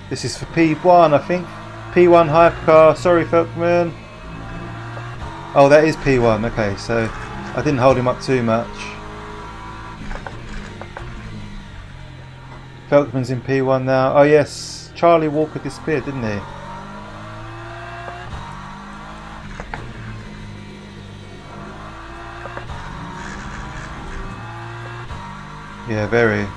This is for P1, I think. P1 hypercar. Sorry, Felkman. Oh, that is P1. Okay, so I didn't hold him up too much. Felkman's in P1 now. Oh yes, Charlie Walker disappeared, didn't he? Yeah, very.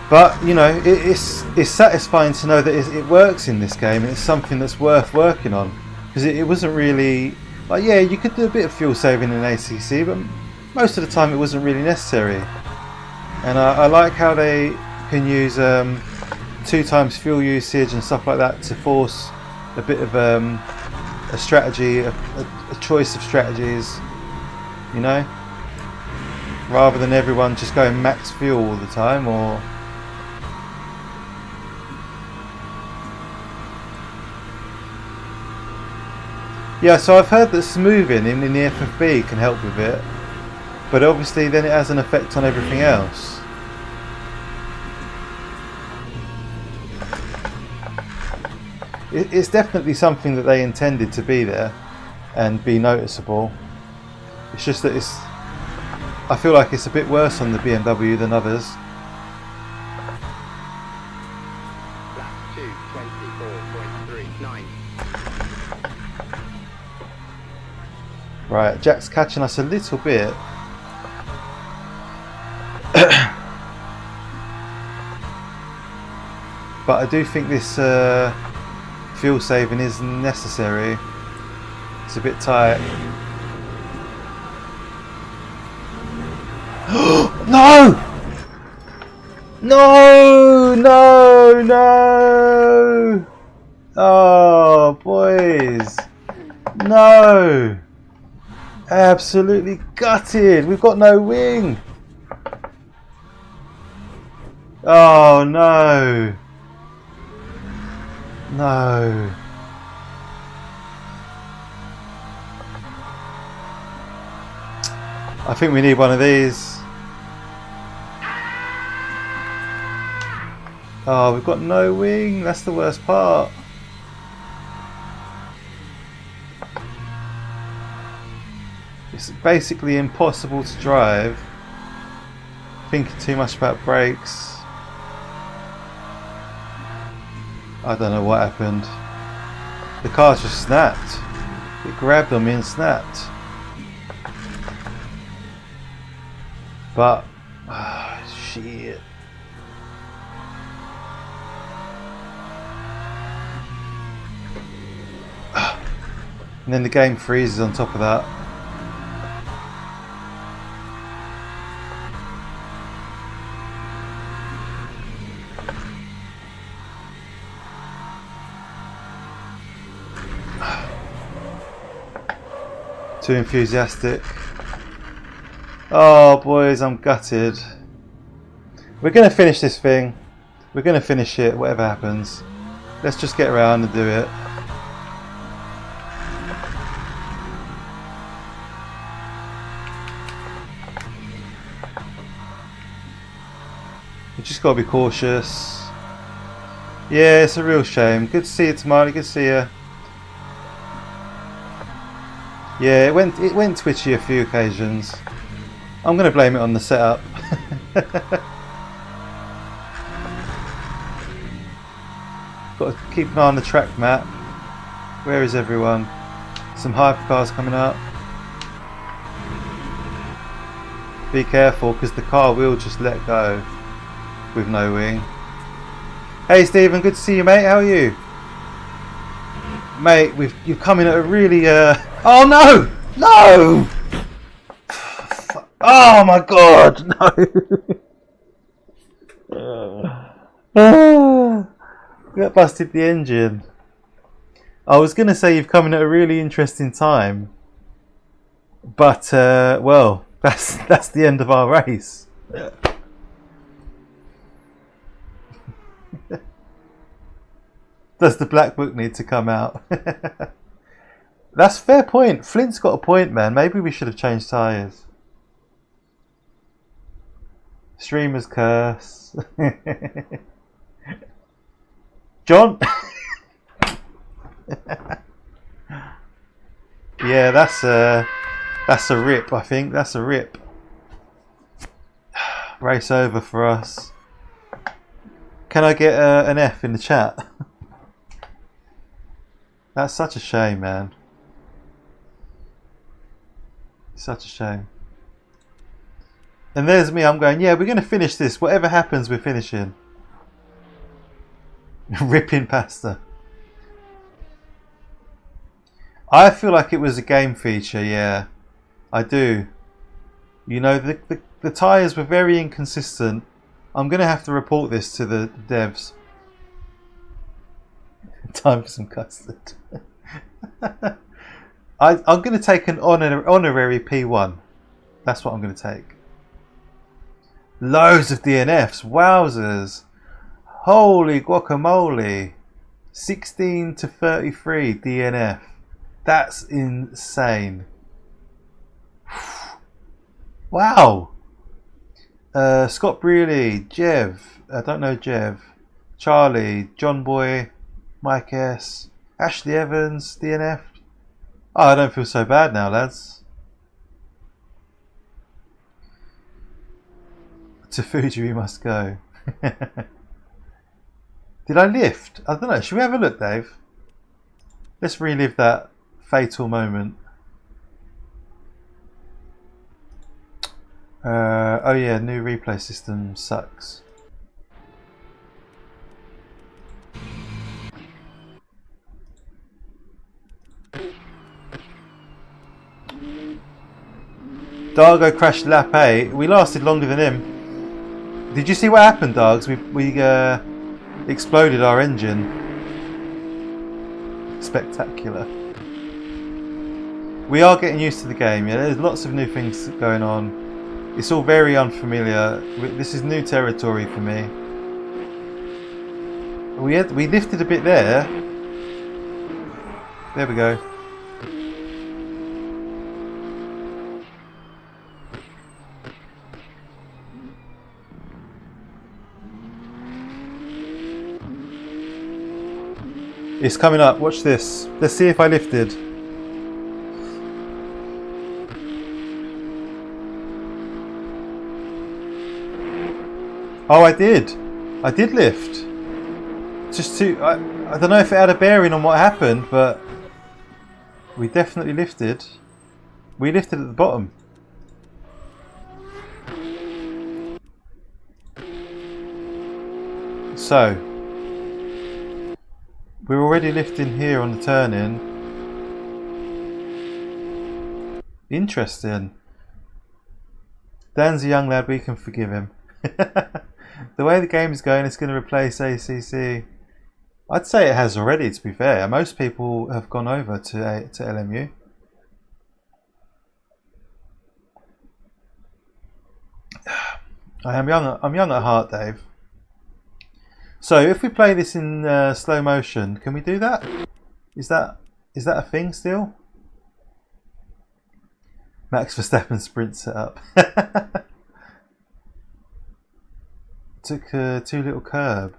But you know, it's satisfying to know that it works in this game, and it's something that's worth working on. Because it wasn't really like, yeah, you could do a bit of fuel saving in ACC, but most of the time it wasn't really necessary. And I like how they can use 2 times fuel usage and stuff like that to force a bit of a strategy, a choice of strategies, you know, rather than everyone just going max fuel all the time. Or yeah, so I've heard that smoothing in the FFB can help with it, but obviously then it has an effect on everything else. It's definitely something that they intended to be there and be noticeable. It's just that I feel like it's a bit worse on the BMW than others. Lap 2:24.39. Right, Jack's catching us a little bit. But I do think this fuel saving is necessary. It's a bit tight. No! No! No! No! Oh, boys. No! Absolutely gutted. We've got no wing. Oh, no. No. I think we need one of these. Oh, we've got no wing. That's the worst part. It's basically impossible to drive. Thinking too much about brakes. I don't know what happened. The car's just snapped. It grabbed on me and snapped. But, shit. And then the game freezes on top of that. Too enthusiastic. Oh boys, I'm gutted. We're going to finish this thing. We're going to finish it, whatever happens. Let's just get around and do it. You just got to be cautious. Yeah, it's a real shame. Good to see you, Tamale. Good to see you. Yeah, it went twitchy a few occasions. I'm going to blame it on the setup. Got to keep an eye on the track map. Where is everyone? Some hypercars coming up. Be careful because the car will just let go with no wing. Hey Stephen, good to see you, mate. How are you? Mate, you're coming at a really oh no! No! Oh my god, no! That busted the engine. I was gonna say you've come in at a really interesting time. But well, that's the end of our race. Does the black book need to come out? That's a fair point. Flint's got a point, man. Maybe we should have changed tyres. Streamer's curse. John? Yeah, that's a rip, I think. That's a rip. Race over for us. Can I get an F in the chat? That's such a shame, man. Such a shame. And there's me, I'm going, yeah, we're going to finish this. Whatever happens, we're finishing. Ripping pasta. I feel like it was a game feature, yeah. I do. You know, the tyres were very inconsistent. I'm going to have to report this to the devs. Time for some custard. I'm going to take an honorary P1. That's what I'm going to take. Loads of DNFs. Wowzers. Holy guacamole. 16 to 33 DNF. That's insane. Wow. Scott Brealey, Jev. I don't know Jev. Charlie, John Boy, Mike S, Ashley Evans, DNF. Oh, I don't feel so bad now, lads. To Fuji we must go. Did I lift? I don't know. Should we have a look, Dave? Let's relive that fatal moment. Oh yeah, new replay system sucks. Dargo crashed lap 8. We lasted longer than him. Did you see what happened, Dargs? We exploded our engine. Spectacular. We are getting used to the game. Yeah, there's lots of new things going on. It's all very unfamiliar. This is new territory for me. We lifted a bit there. There we go. It's coming up. Watch this. Let's see if I lifted. Oh, I did. I did lift. Just to... I don't know if it had a bearing on what happened, but we definitely lifted. We lifted at the bottom. So we're already lifting here on the turn-in. Interesting. Dan's a young lad, we can forgive him. The way the game is going, it's going to replace ACC. I'd say it has already, to be fair. Most people have gone over to LMU. I'm young at heart, Dave. So if we play this in slow motion, can we do that? Is that a thing still? Max Verstappen sprint setup. Took a too little curb.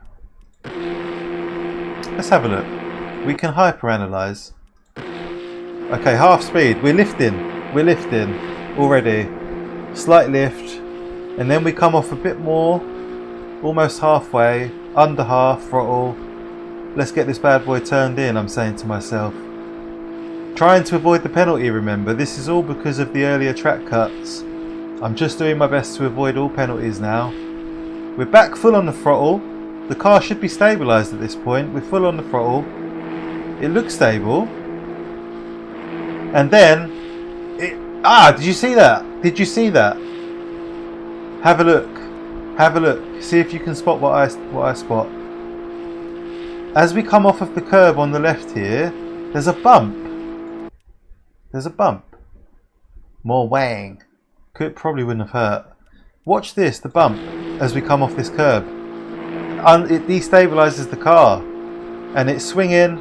Let's have a look. We can hyper-analyze. Okay, half speed. We're lifting. We're lifting already. Slight lift. And then we come off a bit more. Almost halfway. Under half throttle. Let's get this bad boy turned in, I'm saying to myself. Trying to avoid the penalty, remember. This is all because of the earlier track cuts. I'm just doing my best to avoid all penalties now. We're back full on the throttle. The car should be stabilised at this point. We're full on the throttle. It looks stable. And then... did you see that? Did you see that? Have a look. Have a look. See if you can spot what I spot. As we come off of the curb on the left here, there's a bump. There's a bump. More wang. Probably wouldn't have hurt. Watch this, the bump, as we come off this curb. It destabilises the car. And it's swinging.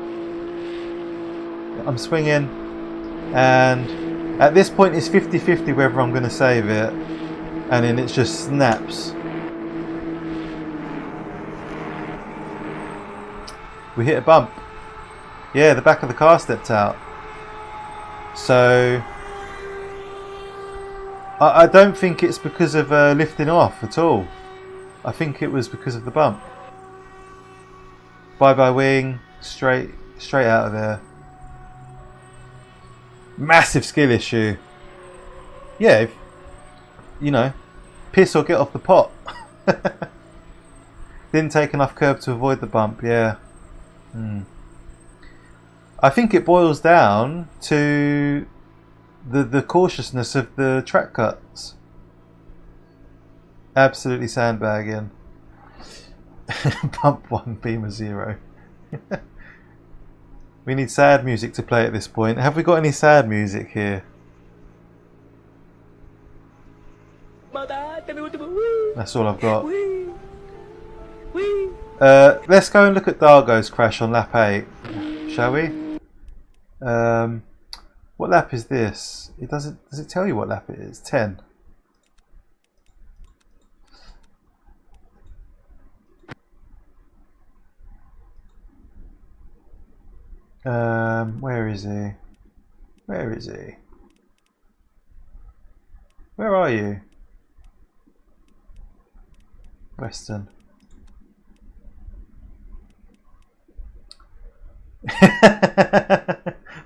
I'm swinging. And at this point it's 50-50 whether I'm going to save it. And then it just snaps. We hit a bump. Yeah, the back of the car stepped out. So I don't think it's because of lifting off at all. I think it was because of the bump. Bye bye wing, straight out of there. Massive skill issue. Yeah, if, you know, piss or get off the pot. Didn't take enough curb to avoid the bump. Yeah. I think it boils down to the cautiousness of the track cuts. Absolutely sandbagging. Bump 1, Beamer 0. We need sad music to play at this point. Have we got any sad music here? That's all I've got. Let's go and look at Dargo's crash on lap 8, shall we? What lap is this? Does it tell you what lap it is? 10. Where is he? Where is he? Where are you? Western.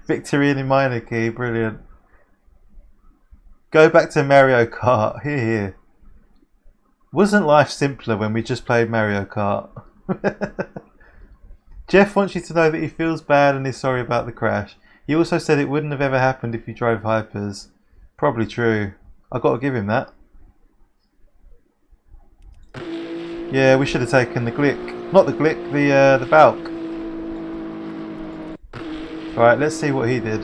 Victory in minor key, brilliant. Go back to Mario Kart. Here. Wasn't life simpler when we just played Mario Kart? Jeff wants you to know that he feels bad and is sorry about the crash. He also said it wouldn't have ever happened if you drove hypers. Probably true. I've got to give him that. Yeah, we should have taken the glick. Not the glick, the Valk. Alright, let's see what he did.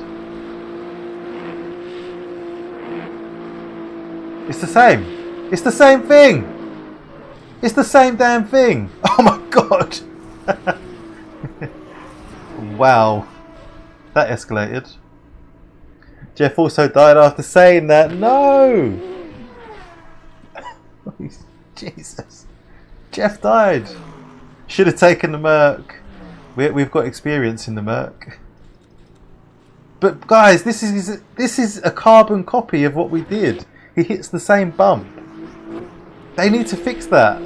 It's the same. It's the same thing. It's the same damn thing. Oh my god. Wow. That escalated. Jeff also died after saying that. No. Jesus. Jeff died. Should have taken the Merc. We've got experience in the Merc. But guys, this is a carbon copy of what we did. He hits the same bump. They need to fix that.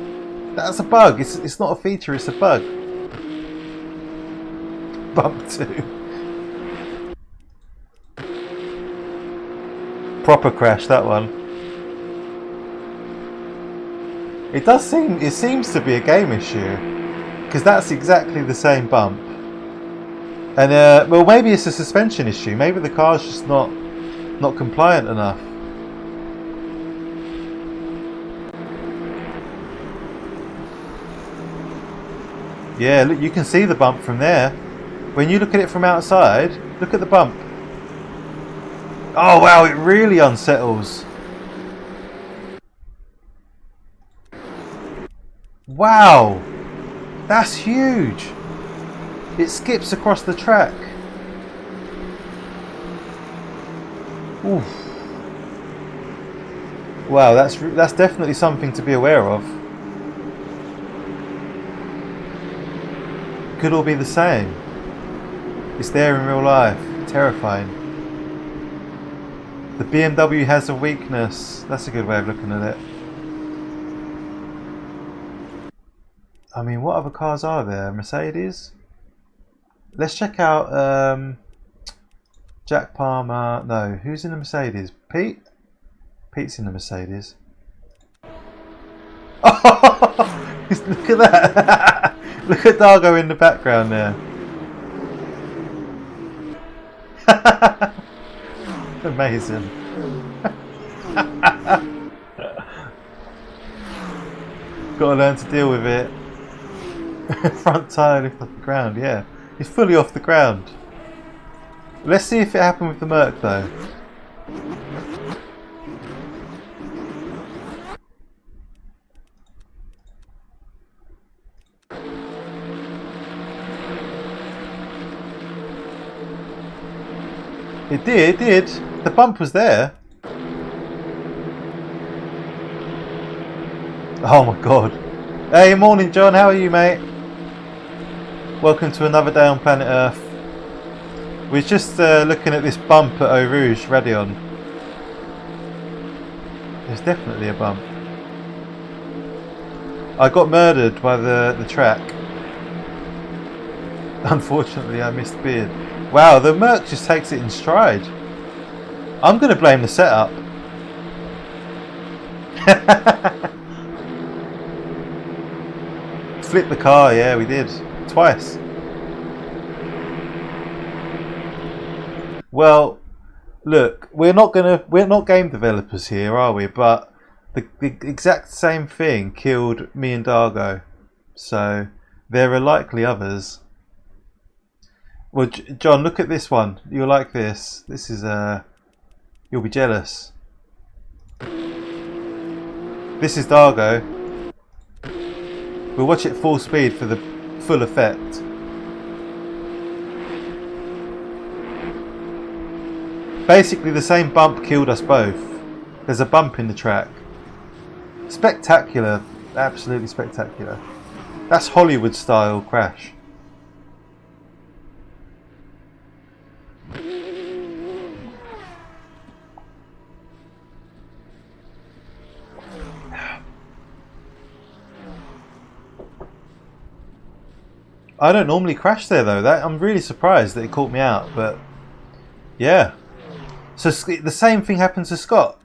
That's a bug. It's not a feature, it's a bug. Bump 2. Proper crash, that one. It seems to be a game issue. Because that's exactly the same bump. And well, maybe it's a suspension issue. Maybe the car's just not compliant enough. Yeah, look, you can see the bump from there. When you look at it from outside, look at the bump. Oh wow, it really unsettles. Wow, that's huge. It skips across the track. Oof. Wow, that's definitely something to be aware of. could all be the same. It's there in real life. Terrifying. The BMW has a weakness. That's a good way of looking at it. I mean, what other cars are there? Mercedes? Let's check out Jack Palmer. No, who's in the Mercedes? Pete? Pete's in the Mercedes. Oh, look at that. Look at Dargo in the background there. Amazing. Gotta learn to deal with it. Front tyre lift off the ground, yeah. It's fully off the ground. Let's see if it happened with the Merc though. It did. The bump was there. Oh my god. Hey, morning John, how are you mate? Welcome to another day on planet Earth. We're just looking at this bump at Eau Rouge, Radion. There's definitely a bump. I got murdered by the track. Unfortunately I missed Beard. Wow, the Merc just takes it in stride. I'm going to blame the setup. Flip the car, yeah, we did. Twice. Well, look, we're not game developers here, are we? But the exact same thing killed me and Dargo. So there are likely others. Well, John, look at this one. You'll like this. This is you'll be jealous. This is Dargo. We'll watch it full speed for the full effect. Basically the same bump killed us both. There's a bump in the track. Spectacular. Absolutely spectacular. That's Hollywood style crash. I don't normally crash there though. I'm really surprised that it caught me out, but yeah. So the same thing happens to Scott.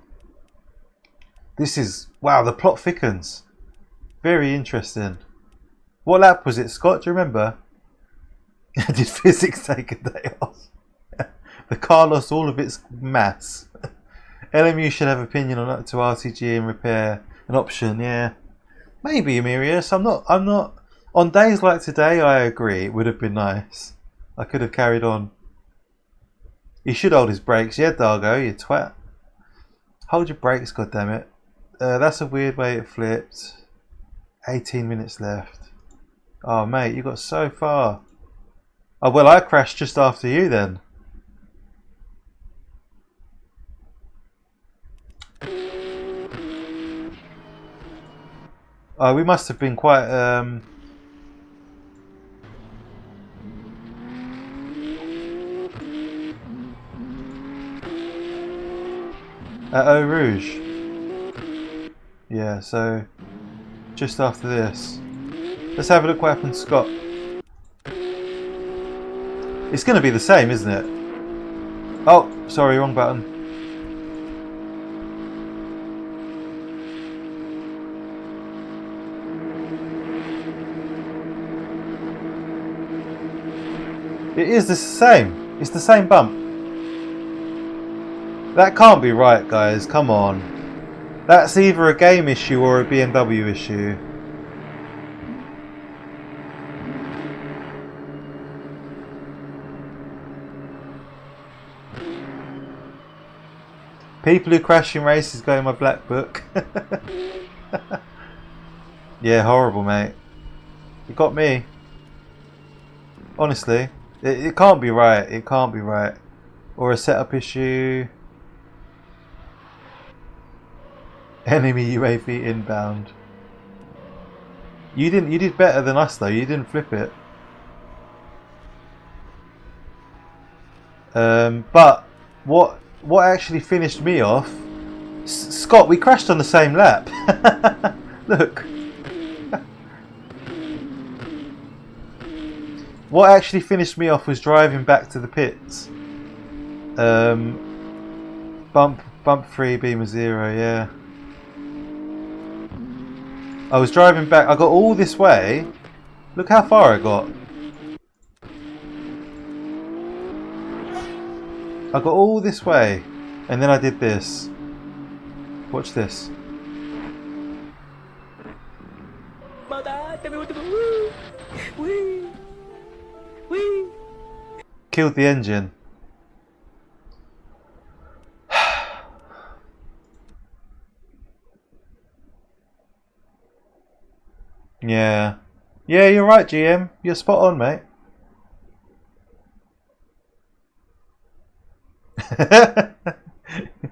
This is, wow, the plot thickens. Very interesting. What lap was it, Scott? Do you remember? Did physics take a day off? The car lost all of its mass. LMU should have opinion on up to RTG and repair an option, yeah. Maybe, Emirius. I'm not. On days like today, I agree, it would have been nice. I could have carried on. He should hold his brakes. Yeah, Dargo, you twat. Hold your brakes, goddammit. That's a weird way it flipped. 18 minutes left. Oh, mate, you got so far. Oh, well, I crashed just after you then. Oh, we must have been quite... At Eau Rouge. Yeah, so just after this. Let's have a look what happened to Scott. It's going to be the same, isn't it? Oh, sorry, wrong button. It is the same. It's the same bump. That can't be right, guys. Come on. That's either a game issue or a BMW issue. People who crash in races go in my black book. Yeah, horrible, mate. You got me. Honestly. It can't be right. It can't be right. Or a setup issue. Enemy UAV inbound. You did better than us though. You didn't flip it. But what actually finished me off, Scott, we crashed on the same lap. Look. What actually finished me off was driving back to the pits. Bump 3, beamer 0, yeah. I was driving back, I got all this way. Look how far I got. I got all this way, and then I did this. Watch this. Killed the engine. Yeah. Yeah, you're right, GM. You're spot on, mate.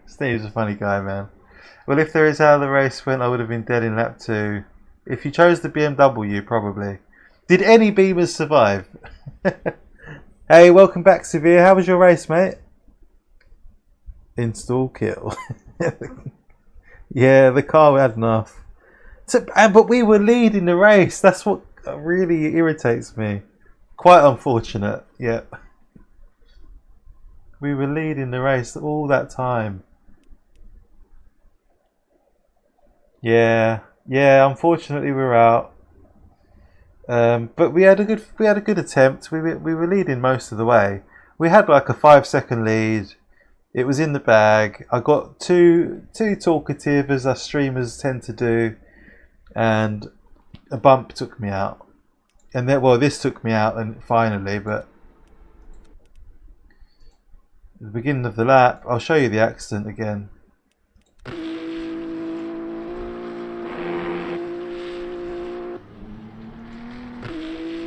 Steve's a funny guy, man. Well, if there is how the race went, I would have been dead in lap 2. If you chose the BMW, probably. Did any Beamers survive? Hey, welcome back, Severe. How was your race, mate? Install kill. Yeah, the car had enough. So, but we were leading the race. That's what really irritates me. Quite unfortunate, yeah. We were leading the race all that time. Yeah, unfortunately we're out. But we had a good attempt. We were leading most of the way. We had like a 5-second lead. It was in the bag. I got too talkative, as us streamers tend to do, and a bump took me out. And then, well, this took me out, and finally, but at the beginning of the lap, I'll show you the accident again.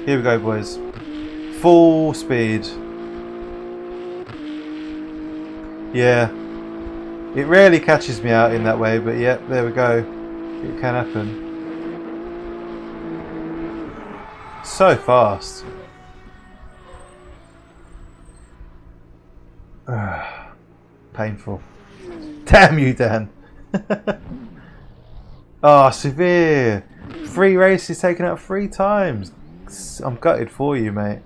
Here we go, boys. Full speed. Yeah. It rarely catches me out in that way, but yeah, there we go. It can happen. So fast. Painful. Damn you, Dan. Oh, Severe. 3 races taken out 3 times. I'm gutted for you, mate.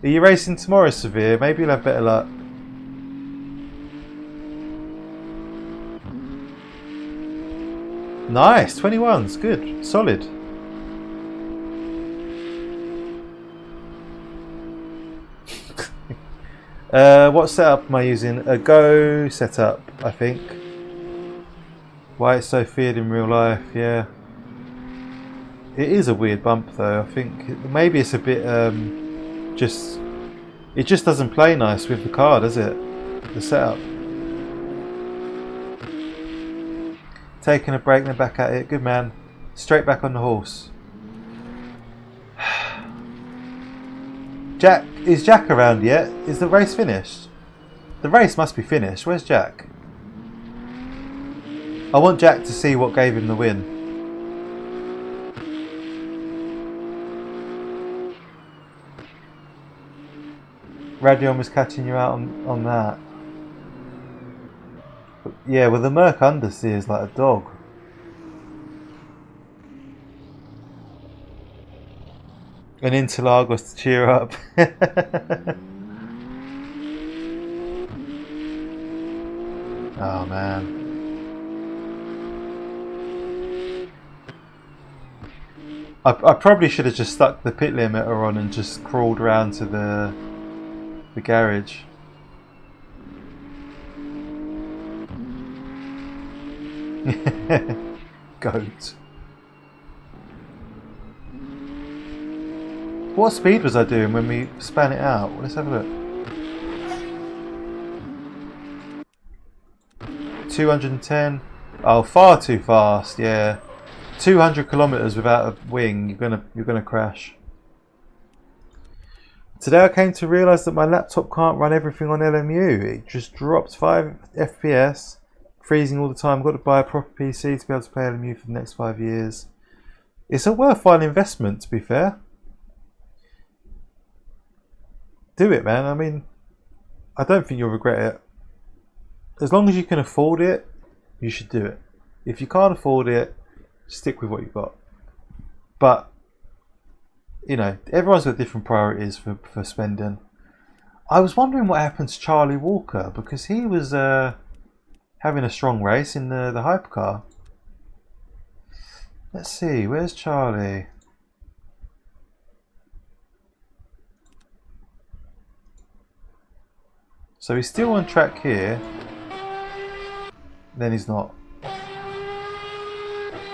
Are you racing tomorrow, Severe? Maybe you'll have better luck. Nice, 21's good, solid. What setup am I using? A Go setup, I think. Why it's so feared in real life, yeah. It is a weird bump though. I think maybe it's a bit it just doesn't play nice with the car, does it? The setup. Taking a break, then back at it. Good man. Straight back on the horse. Jack, is Jack around yet? Is the race finished? The race must be finished. Where's Jack? I want Jack to see what gave him the win. Radion was catching you out on that. But yeah, well the Merc understeer is like a dog. And Interlagos to cheer up. Oh man. I probably should have just stuck the pit limiter on and just crawled around to the garage. Goat. What speed was I doing when we span it out? Let's have a look. 210. Oh, far too fast. Yeah, 200 kilometers without a wing. You're gonna crash. Today I came to realise that my laptop can't run everything on LMU. It just dropped 5 FPS, freezing all the time. I've got to buy a proper PC to be able to play LMU for the next 5 years. It's a worthwhile investment, to be fair. Do it, man. I mean, I don't think you'll regret it. As long as you can afford it, you should do it. If you can't afford it, stick with what you've got. But, you know, everyone's got different priorities for spending. I was wondering what happened to Charlie Walker, because he was having a strong race in the hypercar. Let's see, where's Charlie? So he's still on track here. Then he's not.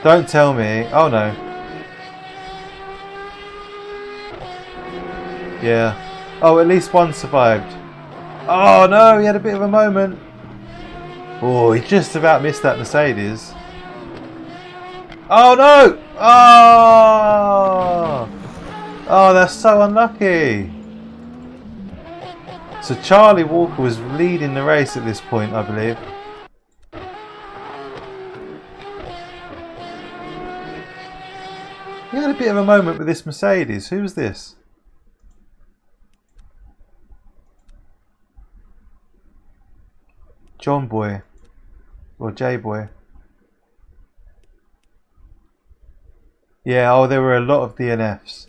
Don't tell me. Oh no. Yeah. Oh, at least one survived. Oh no, he had a bit of a moment. Oh, he just about missed that Mercedes. Oh no! Oh! Oh, that's so unlucky. So Charlie Walker was leading the race at this point, I believe. He had a bit of a moment with this Mercedes. Who was this? John Boy. Or J Boy. Yeah, oh, there were a lot of DNFs.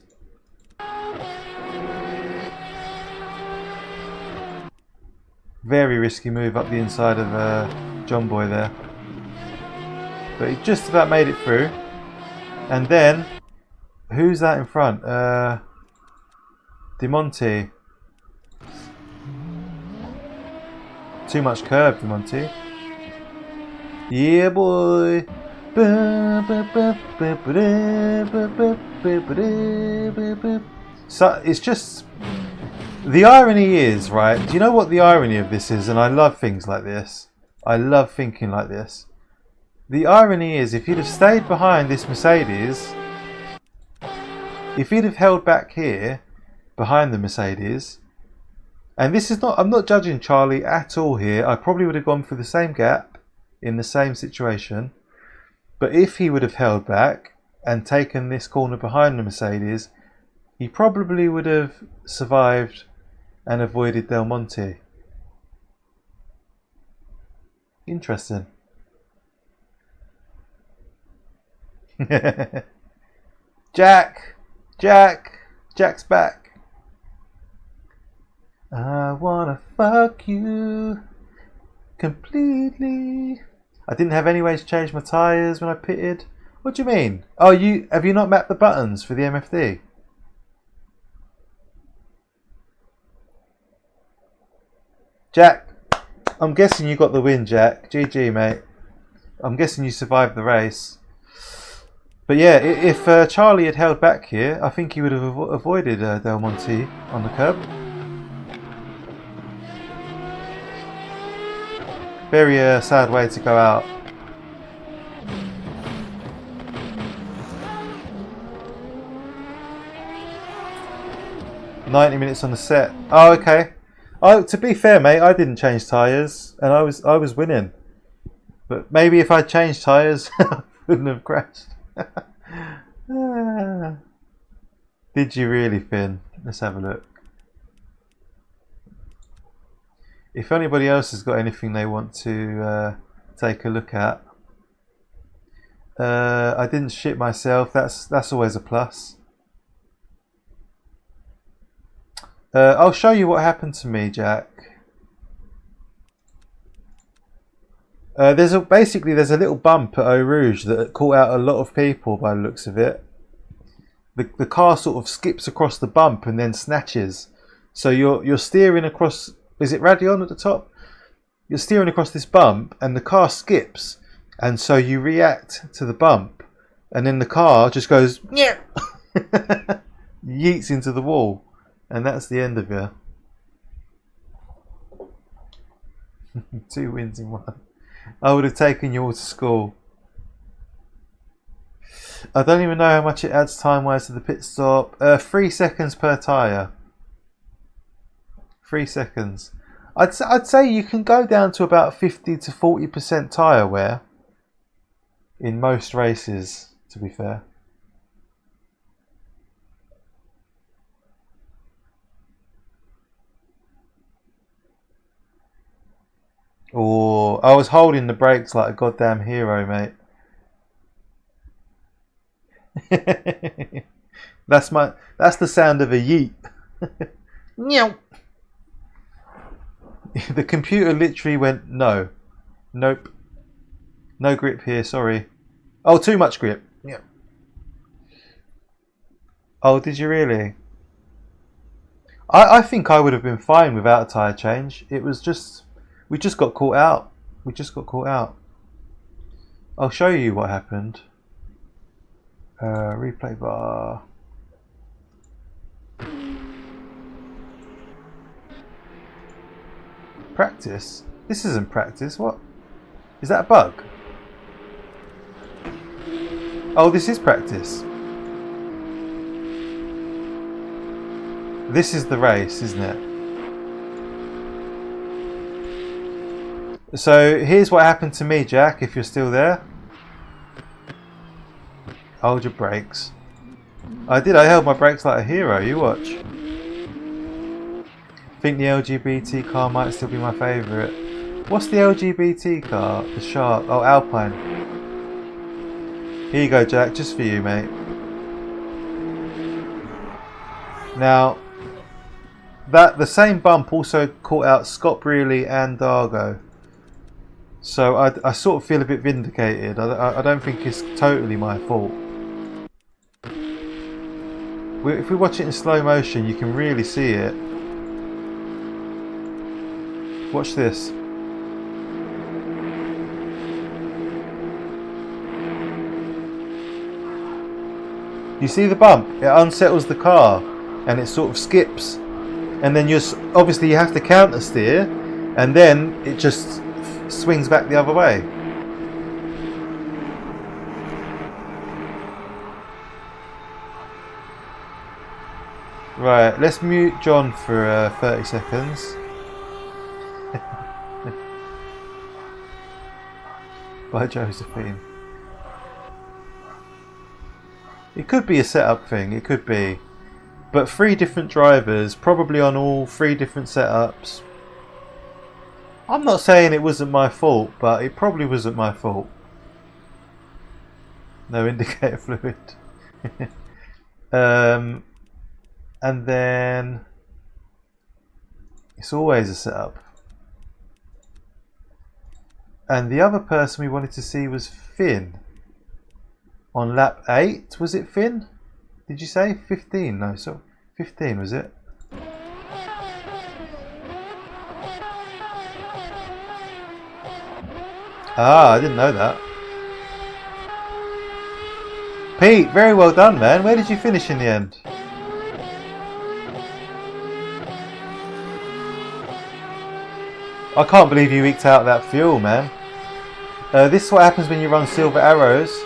Very risky move up the inside of John Boy there. But he just about made it through. And then, who's that in front? DeMonte. Too much curb, DeMonte. Yeah, boy. So it's just, the irony is, right? Do you know what the irony of this is? And I love things like this. I love thinking like this. The irony is, if he'd have stayed behind this Mercedes, if he'd have held back here behind the Mercedes, and this is not, I'm not judging Charlie at all here. I probably would have gone for the same gap in the same situation. But if he would have held back and taken this corner behind the Mercedes, he probably would have survived and avoided Del Monte. Interesting. Jack's back. I wanna fuck you completely. I didn't have any way to change my tyres when I pitted. What do you mean? Oh, have you not mapped the buttons for the MFD? Jack, I'm guessing you got the win, Jack. GG, mate. I'm guessing you survived the race. But yeah, if Charlie had held back here, I think he would have avoided Del Monte on the curb. Very sad way to go out. $90 on the set. Oh, okay. Oh, to be fair, mate, I didn't change tyres, and I was winning. But maybe if I changed tyres, I wouldn't have crashed. Did you really, Finn? Let's have a look. If anybody else has got anything they want to take a look at, I didn't shit myself. That's always a plus. I'll show you what happened to me, Jack. There's a little bump at Eau Rouge that caught out a lot of people by the looks of it. The car sort of skips across the bump and then snatches. So you're steering across. Is it Radeon at the top? You're steering across this bump and the car skips, and so you react to the bump, and then the car just goes yeah, yeets into the wall, and that's the end of you. 2 wins in 1. I would have taken you all to school. I don't even know how much it adds time-wise to the pit stop. 3 seconds per tyre. 3 seconds. I'd say you can go down to about 50 to 40% tyre wear in most races, to be fair. Or I was holding the brakes like a goddamn hero, mate. That's the sound of a yeet. Meow. The computer literally went no. Nope. No grip here, sorry. Oh, too much grip. Yeah. Oh, did you really? I think I would have been fine without a tyre change. It was just, we just got caught out. We just got caught out. I'll show you what happened. Replay bar. Practice? This isn't practice. What? Is that a bug? Oh, this is practice. This is the race, isn't it? So here's what happened to me, Jack, if you're still there. Hold your brakes. I did, I held my brakes like a hero, you watch. I think the LGBT car might still be my favourite. What's the LGBT car? The Shark. Oh, Alpine. Here you go, Jack, just for you, mate. Now, the same bump also caught out Scott Brearley and Dargo. So I sort of feel a bit vindicated. I don't think it's totally my fault. If we watch it in slow motion, you can really see it. Watch this. You see the bump? It unsettles the car and it sort of skips. And then obviously you have to counter steer, and then it just swings back the other way. Right, let's mute John for 30 seconds. By Josephine. It could be a setup thing, it could be. But 3 different drivers, probably on all 3 different setups. I'm not saying it wasn't my fault, but it probably wasn't my fault. No indicator fluid. And then it's always a setup. And the other person we wanted to see was Finn. On lap 8, was it Finn? Did you say 15? No, so 15 was it? Ah, I didn't know that. Pete, very well done, man. Where did you finish in the end? I can't believe you eked out that fuel, man. This is what happens when you run silver arrows.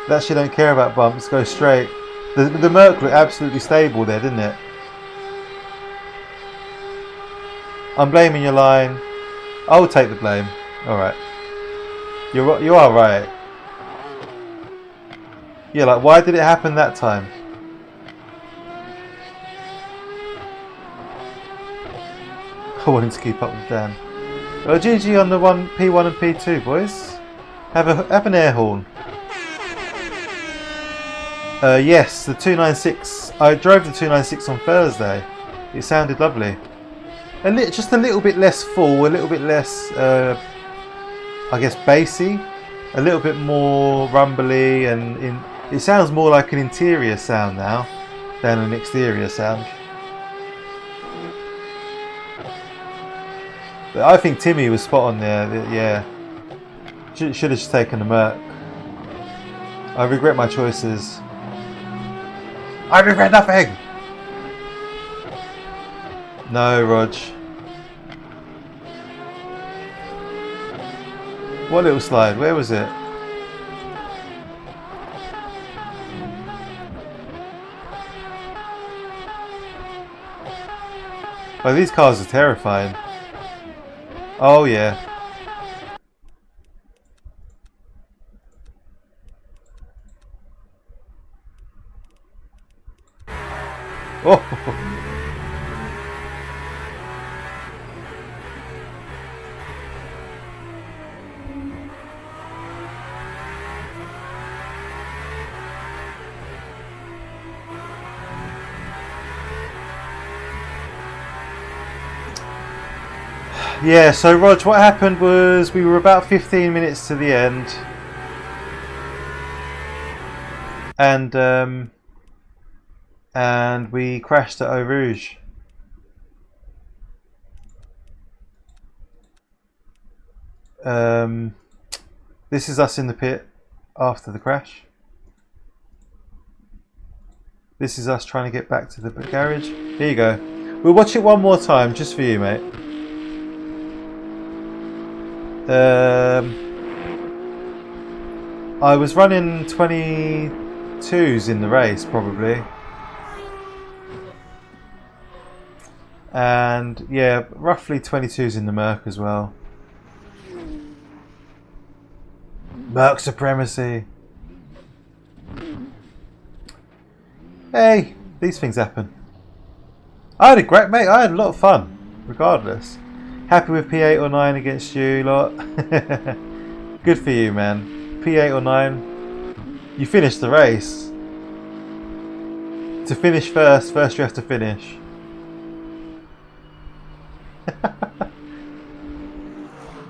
They actually don't care about bumps, go straight. The Merc looked absolutely stable there, didn't it? I'm blaming your line. I'll take the blame. Alright. You are right. Yeah, like, why did it happen that time? I wanted to keep up with Dan. Well, GG on the P1 and P2, boys. Have an air horn. Yes, the 296. I drove the 296 on Thursday. It sounded lovely. Just a little bit less full, a little bit less, I guess, bassy. A little bit more rumbly, and it sounds more like an interior sound now than an exterior sound. But I think Timmy was spot on there. Yeah, should have just taken the Merc. I regret my choices. I regret nothing! No, Rog. What little slide? Where was it? Oh, these cars are terrifying. Oh, yeah. Oh! Yeah, so Rog, what happened was we were about 15 minutes to the end, and we crashed at Eau Rouge. This is us in the pit after the crash. This is us trying to get back to the garage. Here you go. We'll watch it one more time just for you, mate. I was running 22s in the race probably, and yeah, roughly 22s in the Merc as well. Merc supremacy. Hey, these things happen. I had a great, mate. I had a lot of fun regardless. Happy with P8 or 9 against you lot. Good for you, man. P8 or 9. You finished the race. To finish first you have to finish.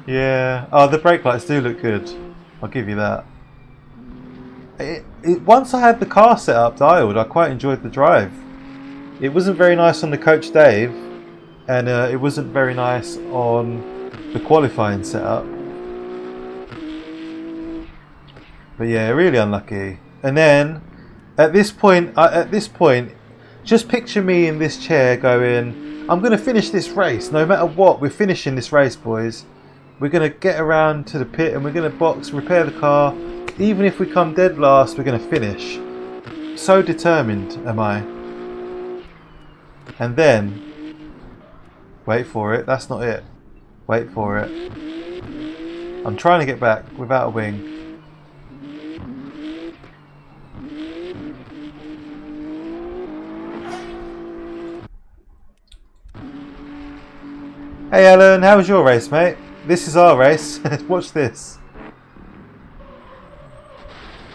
Yeah. Oh, the brake lights do look good. I'll give you that. Once I had the car set up dialed, I quite enjoyed the drive. It wasn't very nice on the Coach Dave, and it wasn't very nice on the qualifying setup. But yeah, really unlucky. And then at this point, just picture me in this chair going, I'm going to finish this race. No matter what, we're finishing this race, boys. We're going to get around to the pit and we're going to box, repair the car. Even if we come dead last, we're going to finish. So determined am I. And then, wait for it, that's not it. Wait for it. I'm trying to get back without a wing. Hey Alan, how was your race, mate? This is our race. Watch this.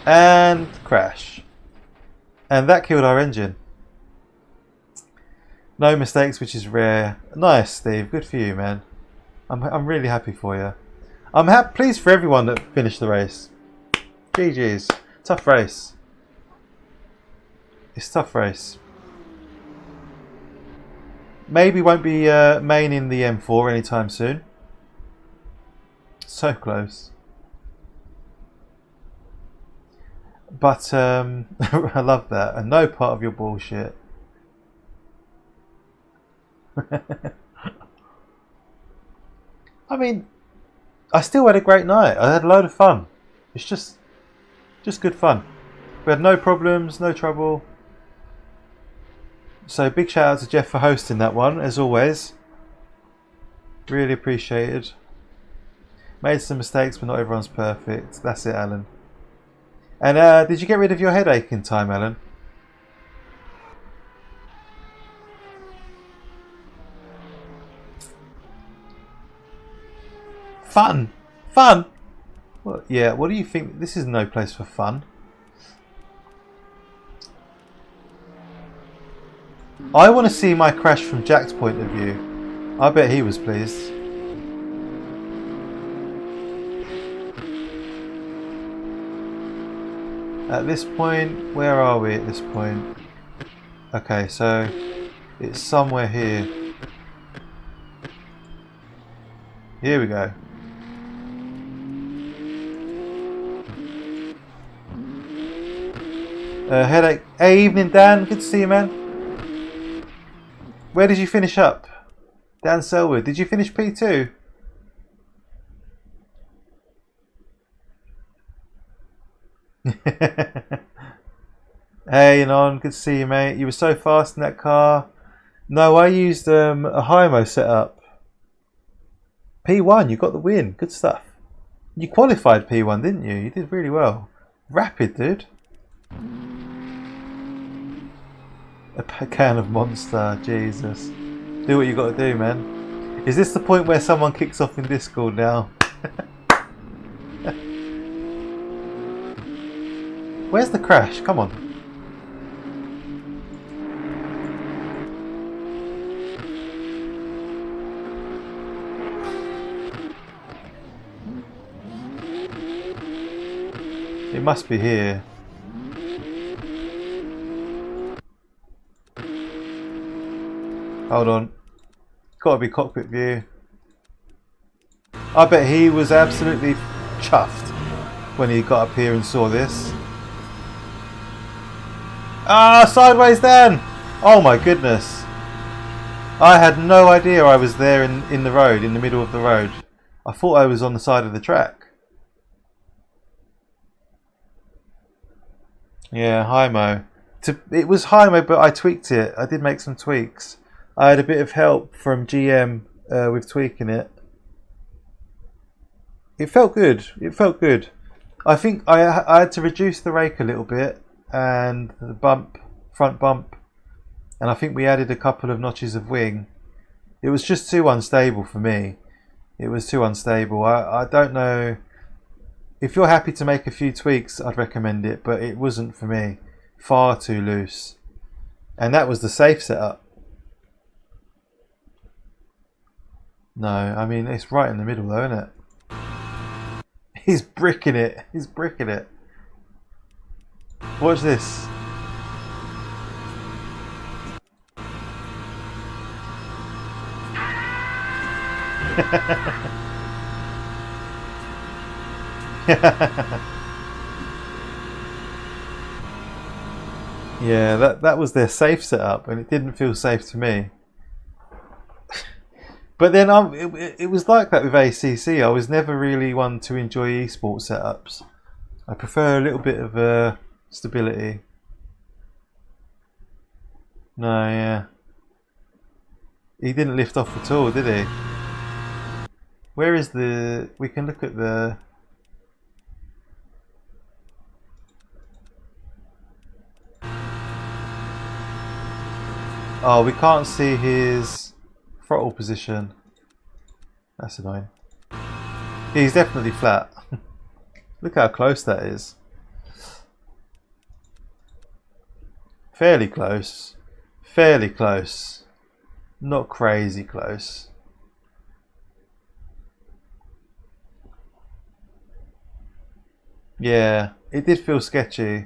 And crash. And that killed our engine. No mistakes, which is rare. Nice, Steve. Good for you, man. I'm really happy for you. I'm pleased for everyone that finished the race. GG's. Tough race. It's a tough race. Maybe won't be main in the M4 anytime soon. So close. But I love that. And no part of your bullshit. I mean, I still had a great night. I had a load of fun. It's just good fun. We had no problems, no trouble. So big shout out to Jeff for hosting that one, as always. Really appreciated. Made some mistakes, but not everyone's perfect. That's it, Alan. And did you get rid of your headache in time, Alan? Fun! Fun! Well, yeah, what do you think? This is no place for fun. I want to see my crash from Jack's point of view. I bet he was pleased. At this point, where are we at this point? Okay, so it's somewhere here. Here we go. Headache. Hey, evening Dan, good to see you, man. Where did you finish up? Dan Selwood, did you finish P2? Hey, Anon, good to see you, mate. You were so fast in that car. No, I used a Hymo setup. P1, you got the win. Good stuff. You qualified P1, didn't you? You did really well. Rapid, dude. A can of Monster, Jesus. Do what you got to do, man. Is this the point where someone kicks off in Discord now? Where's the crash? Come on. It must be here. Hold on. Gotta be cockpit view. I bet he was absolutely chuffed when he got up here and saw this. Ah, sideways Dan! Oh my goodness. I had no idea I was there in the road, in the middle of the road. I thought I was on the side of the track. Yeah, Hi-Mo. It was Hi-Mo, but I tweaked it. I did make some tweaks. I had a bit of help from GM with tweaking it. It felt good. It felt good. I think I had to reduce the rake a little bit and the front bump, and I think we added a couple of notches of wing. It was just too unstable for me. It was too unstable. I don't know. If you're happy to make a few tweaks, I'd recommend it, but it wasn't for me. Far too loose. And that was the safe setup. No, I mean, it's right in the middle though, isn't it? He's bricking it. He's bricking it. Watch this. Yeah, that was their safe setup, and it didn't feel safe to me. But then it was like that with ACC. I was never really one to enjoy esports setups. I prefer a little bit of stability. No, yeah. He didn't lift off at all, did he? Where is the... We can look at the... Oh, we can't see his throttle position. That's annoying. He's definitely flat. Look how close that is. Fairly close. Fairly close. Not crazy close. Yeah, it did feel sketchy.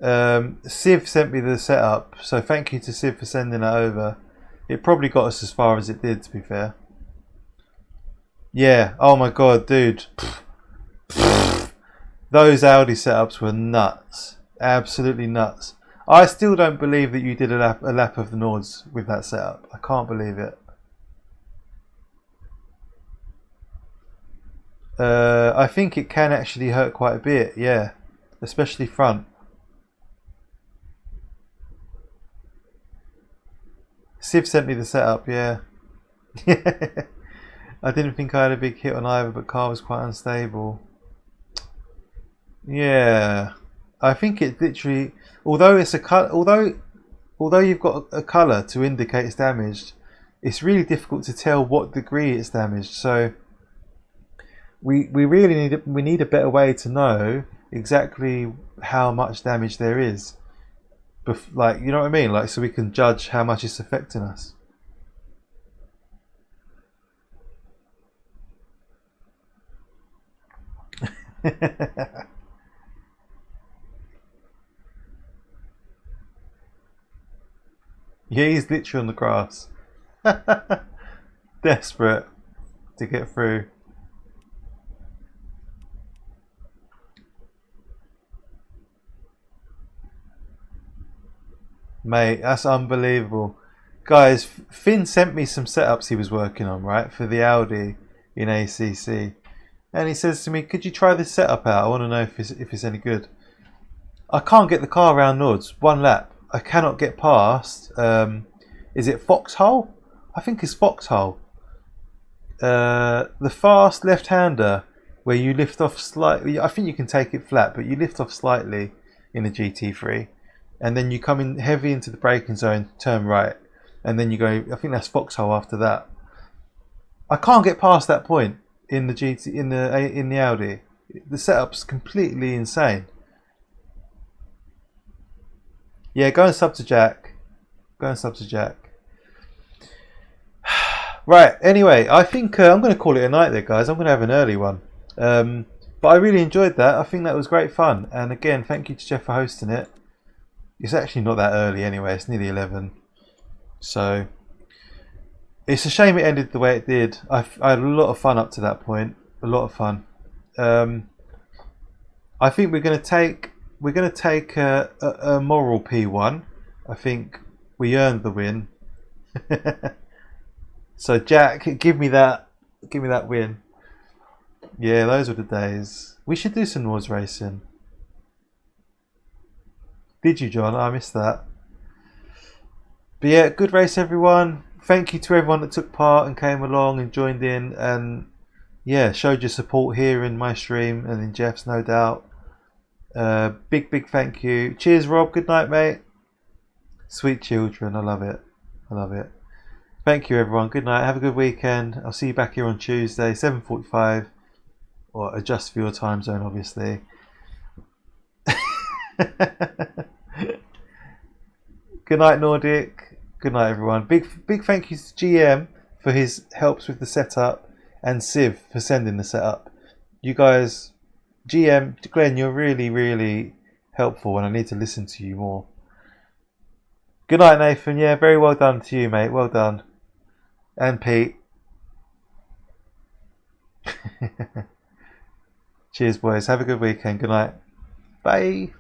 Civ sent me the setup, so thank you to Civ for sending it over. It probably got us as far as it did, to be fair. Yeah, oh my god, dude. Those Audi setups were nuts. Absolutely nuts. I still don't believe that you did a lap of the Nords with that setup. I can't believe it. I think it can actually hurt quite a bit, yeah. Especially front. Civ sent me the setup, yeah. I didn't think I had a big hit on either, but car was quite unstable. Yeah, I think it literally, although it's a although you've got a colour to indicate it's damaged, it's really difficult to tell what degree it's damaged. So we really need a better way to know exactly how much damage there is. Like, you know what I mean? Like, so we can judge how much it's affecting us. Yeah, he's literally on the grass. Desperate to get through. Mate, that's unbelievable. Guys, Finn sent me some setups he was working on, right, for the Audi in ACC. And he says to me, could you try this setup out? I want to know if it's any good. I can't get the car around Nords, one lap. I cannot get past, is it Foxhole? I think it's Foxhole. The fast left-hander where you lift off slightly. I think you can take it flat, but you lift off slightly in the GT3. And then you come in heavy into the braking zone, turn right. And then you go, I think that's Foxhole after that. I can't get past that point in the in the Audi. The setup's completely insane. Yeah, go and sub to Jack. Go and sub to Jack. Right, anyway, I think I'm going to call it a night there, guys. I'm going to have an early one. But I really enjoyed that. I think that was great fun. And again, thank you to Jeff for hosting it. It's actually not that early anyway. It's nearly 11. So it's a shame it ended the way it did. I had a lot of fun up to that point. A lot of fun. I think we're going to take a moral P1. I think we earned the win. So Jack, give me that win. Yeah, those were the days. We should do some noise racing. Did you, John? I missed that. But yeah, good race, everyone. Thank you to everyone that took part and came along and joined in, and yeah, showed your support here in my stream and in Jeff's, no doubt. Big thank you. Cheers, Rob. Good night, mate. Sweet children. I love it. I love it. Thank you, everyone. Good night. Have a good weekend. I'll see you back here on Tuesday, 7:45, or adjust for your time zone, obviously. Good night, Nordic. Good night, everyone. Big thank you to GM for his helps with the setup, and Civ for sending the setup. You guys, GM, Glenn, you're really helpful, and I need to listen to you more. Good night, Nathan. Yeah, very well done to you, mate. Well done. And Pete. Cheers, boys. Have a good weekend. Good night. Bye.